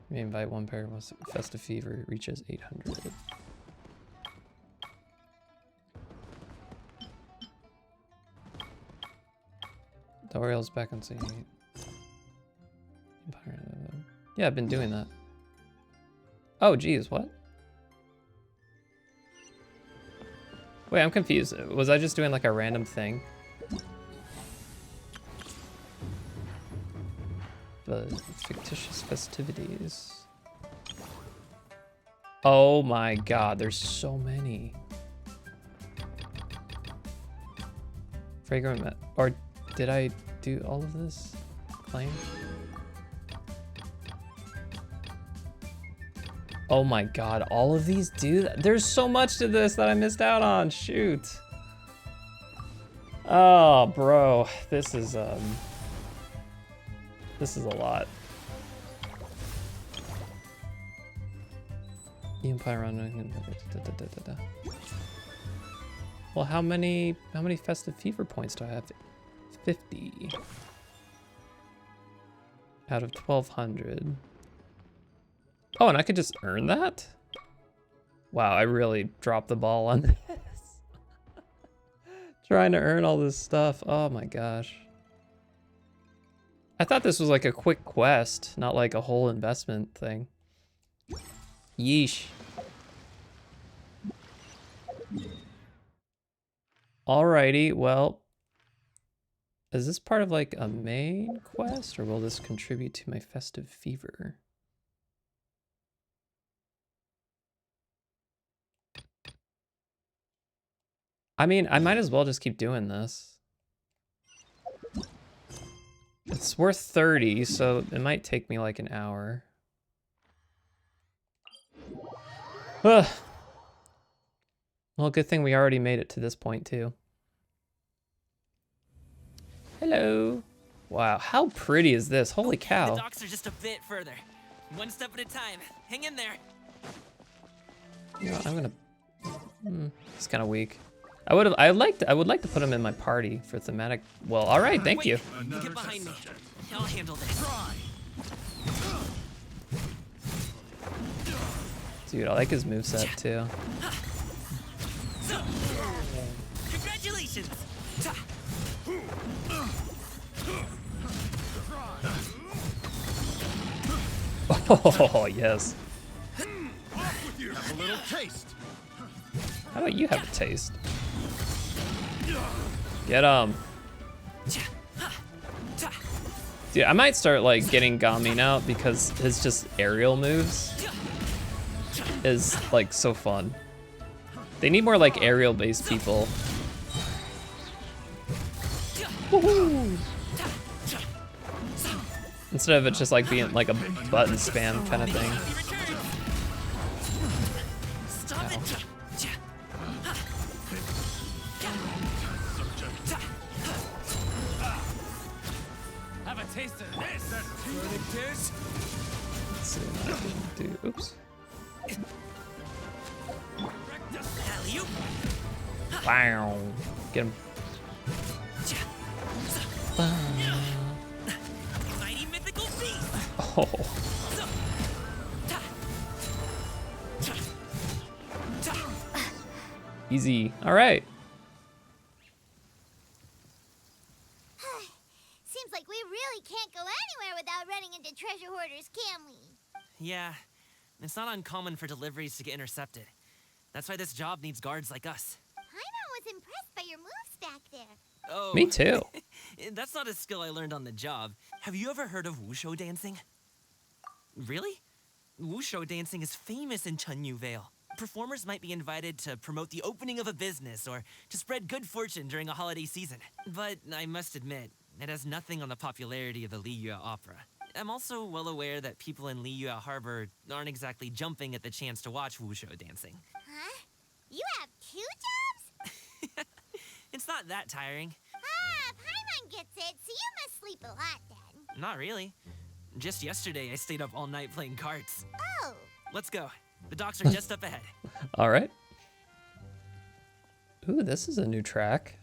may invite one pair once Festive Fever reaches 800. Doriel's back on scene. Yeah, I've been doing that. Oh, geez, what? Wait, I'm confused. Was I just doing like a random thing? The fictitious festivities. Oh my god, there's so many. Fragrant, or did I do all of this? Claim? Oh my god, all of these do that? There's so much to this that I missed out on, shoot. Oh, bro, this is a lot. Well, how many Festive Fever points do I have? 50 out of 1,200. Oh, and I could just earn that? Wow, I really dropped the ball on this. Trying to earn all this stuff. Oh my gosh. I thought this was like a quick quest, not like a whole investment thing. Yeesh. Alrighty, well, is this part of like a main quest, or will this contribute to my Festive Fever? I mean, I might as well just keep doing this. It's worth 30, so it might take me like an hour. Ugh. Well, good thing we already made it to this point too. Hello. Wow, how pretty is this? Holy cow. The docks are just a bit further. One step at a time. Hang in there. You know, I'm gonna... it's kind of weak. I would like to put him in my party for thematic. Well, all right, thank you. Get behind me. I'll handle this. Dude, I like his moveset too. Congratulations. Oh, yes. Have a little taste. How about you have a taste? Get him. Dude, I might start like getting Gamin out because his just aerial moves is like so fun. They need more like aerial-based people. Woohoo! Instead of it just like being like a button spam kind of thing. Have a taste of this. Let's see what I can do. Oops. Wow. Get him. Mighty mythical beast. Oh. Easy. All right. Seems like we really can't go anywhere without running into treasure hoarders, can we? Yeah, it's not uncommon for deliveries to get intercepted. That's why this job needs guards like us. Paimon was impressed by your moves back there. Oh. Me too. That's not a skill I learned on the job. Have you ever heard of wushu dancing? Really? Wushu dancing is famous in Xianyun Vale. Performers might be invited to promote the opening of a business or to spread good fortune during a holiday season. But I must admit, it has nothing on the popularity of the Liyue Opera. I'm also well aware that people in Liyue Harbor aren't exactly jumping at the chance to watch wushu dancing. Huh? You have 2 jobs? It's not that tiring. Ah, Paimon gets it, so you must sleep a lot then. Not really. Just yesterday, I stayed up all night playing cards. Oh. Let's go. The docks are just up ahead. All right. Ooh, this is a new track.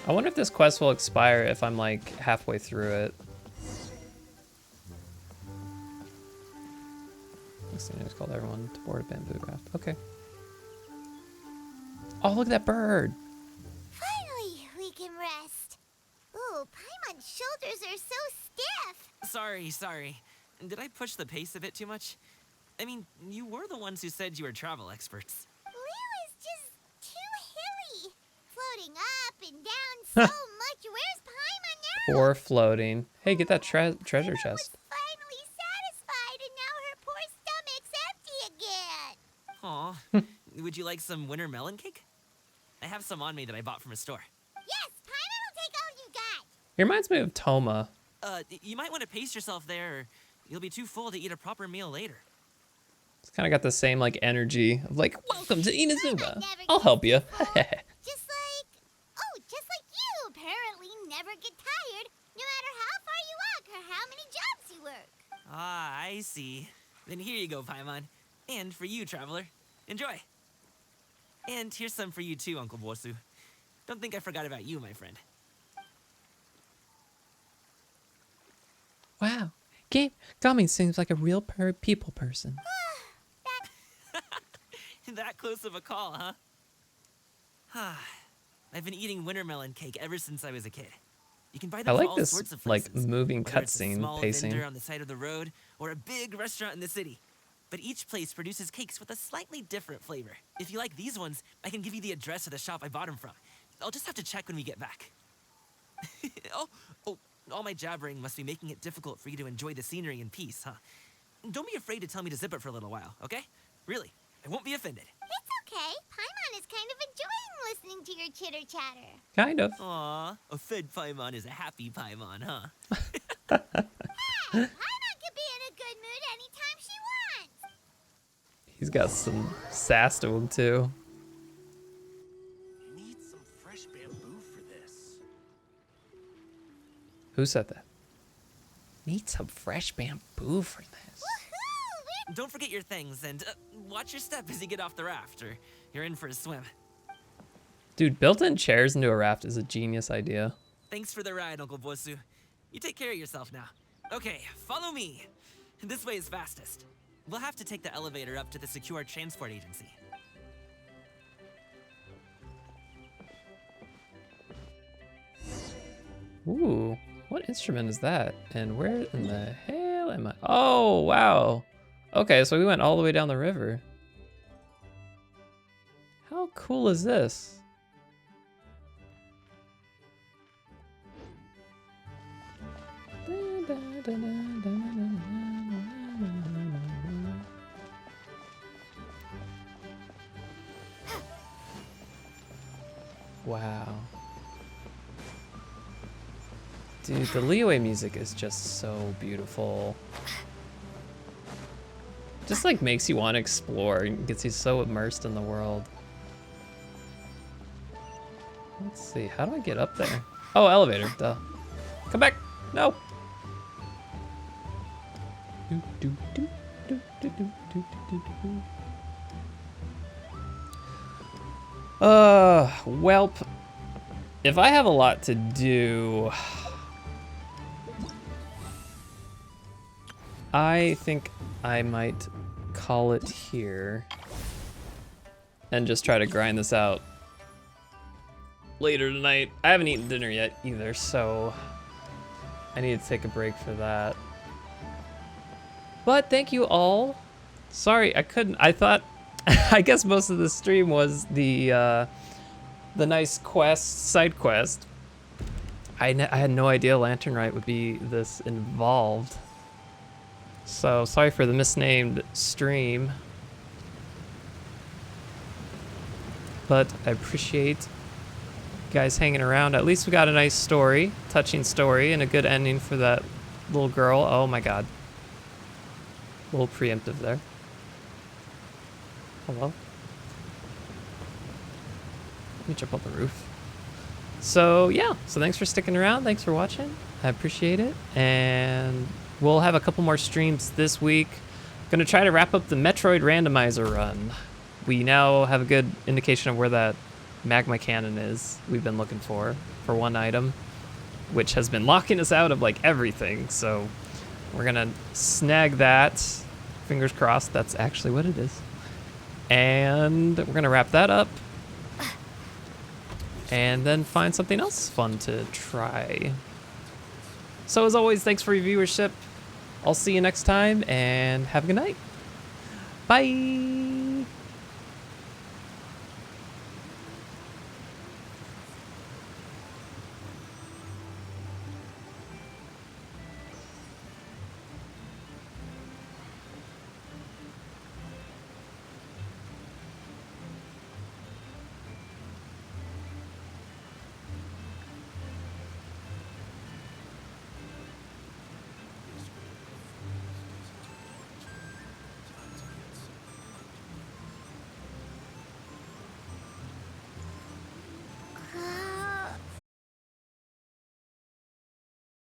I wonder if this quest will expire if I'm like halfway through it. Next thing is called everyone to board a bamboo raft. Okay. Oh, look at that bird. Finally, we can rest. Ooh, Paimon's shoulders are so stiff. Sorry. Did I push the pace a bit too much? I mean, you were the ones who said you were travel experts. Liyue is just too hilly. Floating up and down so much. Where's Paimon now? Poor floating. Hey, get that treasure chest. Finally satisfied, and now her poor stomach's empty again. Aw. Would you like some winter melon cake? I have some on me that I bought from a store. Yes, Paimon will take all you got. It reminds me of Toma. You might want to pace yourself there, or you'll be too full to eat a proper meal later. It's kind of got the same like energy of like, welcome to Inazuma. I'll help you. Just like you apparently never get tired, no matter how far you walk or how many jobs you work. Ah, I see. Then here you go, Paimon. And for you, traveler. Enjoy. And here's some for you too, Uncle Bosu. Don't think I forgot about you, my friend. Wow. Gami seems like a real people person. That close of a call, huh? I've been eating winter melon cake ever since I was a kid. You can buy them I from like all this sorts of like places, moving whether it's a cutscene small pacing. vendor on the side of the road or a big restaurant in the city. But each place produces cakes with a slightly different flavor. If you like these ones, I can give you the address of the shop I bought them from. I'll just have to check when we get back. Oh, all my jabbering must be making it difficult for you to enjoy the scenery in peace, huh? Don't be afraid to tell me to zip it for a little while, okay? Really, I won't be offended. It's okay. Paimon is kind of enjoying listening to your chitter-chatter. Kind of. Aw, a fed Paimon is a happy Paimon, huh? Hey, Paimon can be in a good mood anytime she wants. He's got some sass to him too. Need some fresh bamboo for this. Who said that? Need some fresh bamboo for this. Don't forget your things, and watch your step as you get off the raft, or you're in for a swim. Dude, built-in chairs into a raft is a genius idea. Thanks for the ride, Uncle Bosu. You take care of yourself now. Okay, follow me. This way is fastest. We'll have to take the elevator up to the secure transport agency. Ooh, what instrument is that? And where in the hell am I? Oh, wow. Okay, so we went all the way down the river. How cool is this? Wow. Dude, the Liyue music is just so beautiful. Just like makes you want to explore and gets you so immersed in the world. Let's see, how do I get up there? Oh, elevator, duh. Come back, no. Welp. If I have a lot to do, I think I might call it here and just try to grind this out later tonight. I haven't eaten dinner yet either, so I need to take a break for that. But thank you all. Sorry, I couldn't. I thought, I guess most of the stream was the nice quest, side quest. I had no idea Lantern Rite would be this involved. So sorry for the misnamed stream. But I appreciate you guys hanging around. At least we got a nice story, touching story, and a good ending for that little girl. Oh my god. A little preemptive there. Hello? Let me jump up the roof. So yeah, so thanks for sticking around. Thanks for watching. I appreciate it. And we'll have a couple more streams this week. Gonna try to wrap up the Metroid randomizer run. We now have a good indication of where that magma cannon is we've been looking for one item, which has been locking us out of like everything. So we're gonna snag that. Fingers crossed that's actually what it is. And we're gonna wrap that up. And then find something else fun to try. So as always, thanks for your viewership. I'll see you next time and have a good night. Bye.